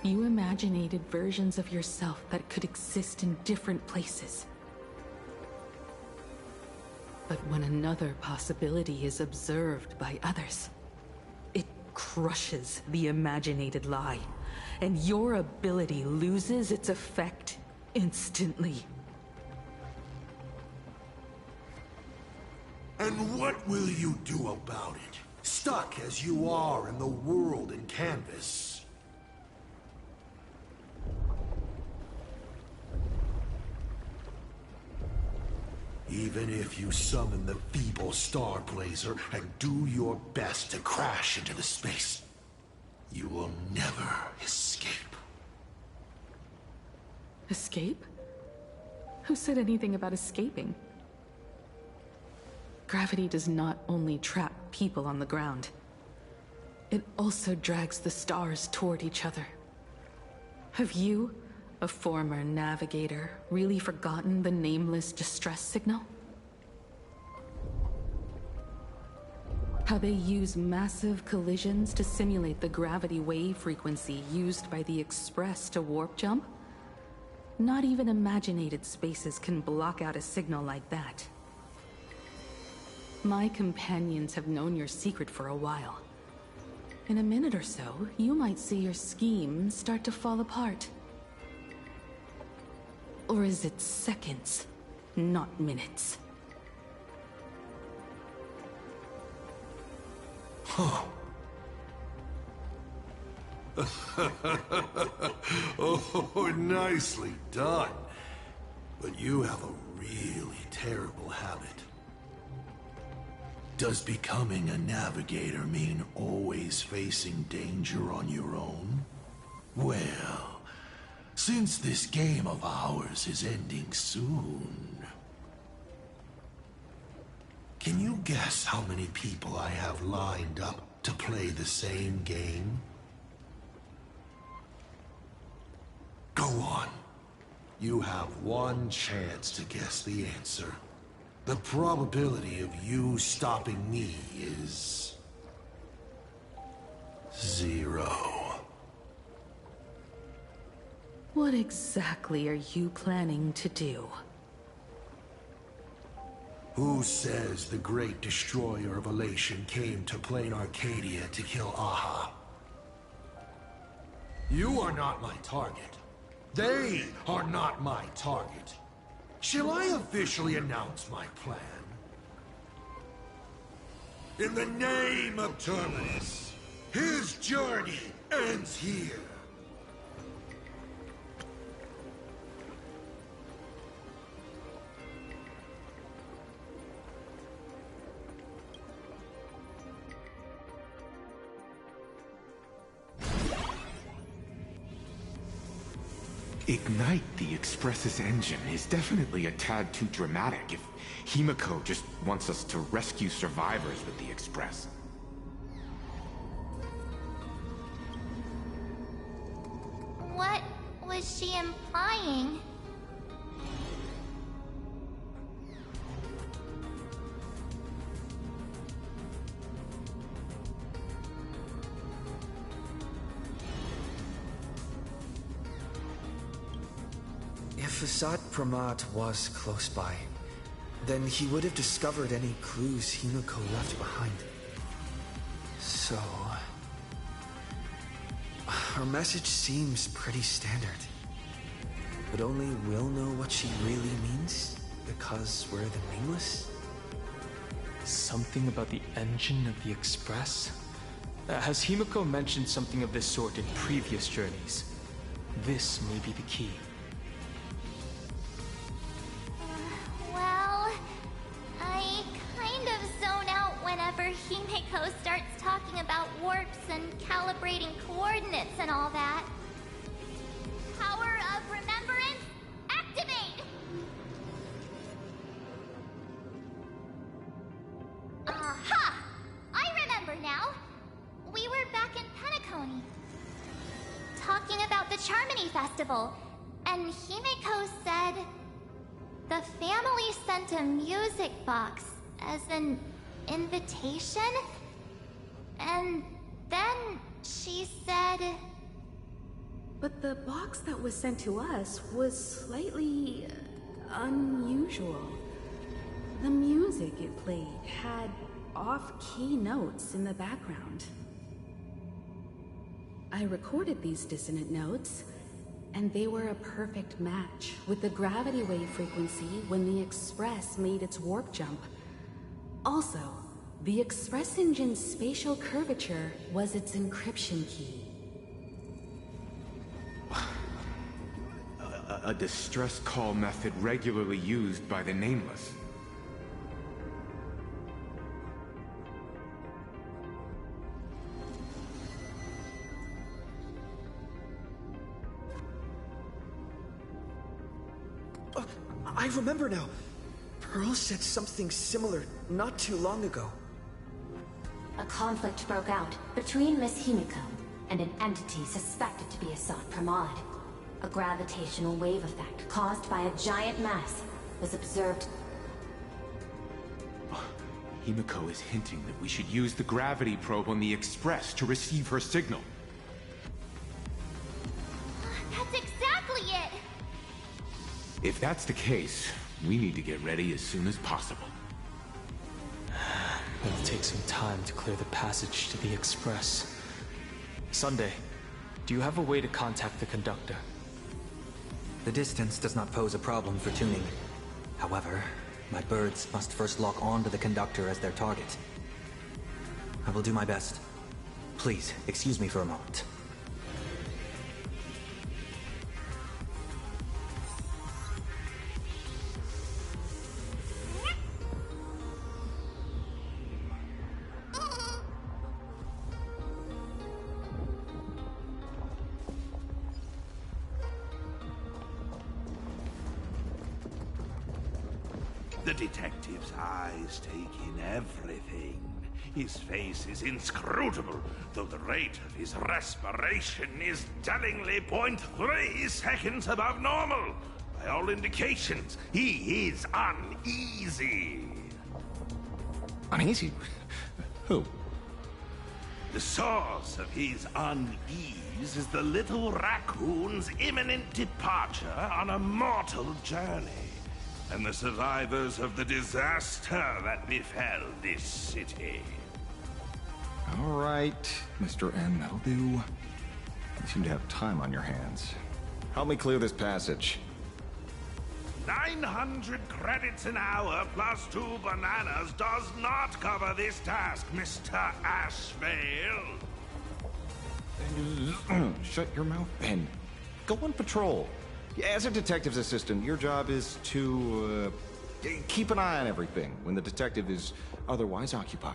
you imaginated versions of yourself that could exist in different places. But when another possibility is observed by others, it crushes the imaginated lie, and your ability loses its effect instantly. And what will you do about it? Stuck as you are in the world in canvas. Even if you summon the feeble Star Blazer and do your best to crash into the space, you will never escape. Escape? Who said anything about escaping? Gravity does not only trap people on the ground, it also drags the stars toward each other. Have you, a former navigator, really forgotten the nameless distress signal? How they use massive collisions to simulate the gravity wave frequency used by the Express to warp jump? Not even imaginated spaces can block out a signal like that. My companions have known your secret for a while. In a minute or so, you might see your scheme start to fall apart. Or is it seconds, not minutes? Huh. Oh, nicely done. But you have a really terrible habit. Does becoming a navigator mean always facing danger on your own? Well, since this game of ours is ending soon, can you guess how many people I have lined up to play the same game? Go on. You have one chance to guess the answer. The probability of you stopping me is 0. What exactly are you planning to do? Who says the great destroyer of Elation came to Plain Arcadia to kill Aha? You are not my target. They are not my target. Shall I officially announce my plan? In the name of Terminus, his journey ends here. Ignite the Express's engine is definitely a tad too dramatic if Himiko just wants us to rescue survivors with the Express. What was she implying? If Asad Pramad was close by, then he would have discovered any clues Himiko left behind. So... her message seems pretty standard. But only we'll know what she really means, because we're the Nameless? Something about the engine of the Express? Has Himiko mentioned something of this sort in previous journeys? This may be the key. Well, I kind of zone out whenever whenever Himeko starts talking about warps and calibrating coordinates and all that. Power of remembrance, activate! Aha! I remember now. We were back in Penacony, talking about the Charmony Festival, and Himeko said the family sent a music box as an invitation, and then she said... But the box that was sent to us was slightly unusual. The music it played had off-key notes in the background. I recorded these dissonant notes, and they were a perfect match with the gravity wave frequency when the Express made its warp jump. Also, the Express engine's spatial curvature was its encryption key. A distress call method regularly used by the Nameless. I remember now. Pearl said something similar not too long ago. A conflict broke out between Miss Himeko and an entity suspected to be Asad Pramod. A gravitational wave effect caused by a giant mass was observed. Himeko is hinting that we should use the gravity probe on the Express to receive her signal. That's exactly it! If that's the case, we need to get ready as soon as possible. It'll take some time to clear the passage to the Express. Sunday, do you have a way to contact the conductor? The distance does not pose a problem for tuning. However, my birds must first lock onto the conductor as their target. I will do my best. Please, excuse me for a moment. The detective's eyes take in everything. His face is inscrutable, though the rate of his respiration is tellingly 0.3 seconds above normal. By all indications, he is uneasy. Uneasy? Who? The source of his unease is the little raccoon's imminent departure on a mortal journey, and the survivors of the disaster that befell this city. All right, Mr. N, that'll do. You seem to have time on your hands. Help me clear this passage. 900 credits an hour plus 2 bananas does not cover this task, Mr. Ashvale. Shut your mouth, Ben. Go on patrol. As a detective's assistant, your job is to keep an eye on everything when the detective is otherwise occupied.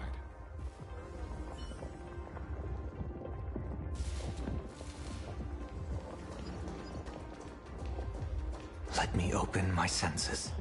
Let me open my senses.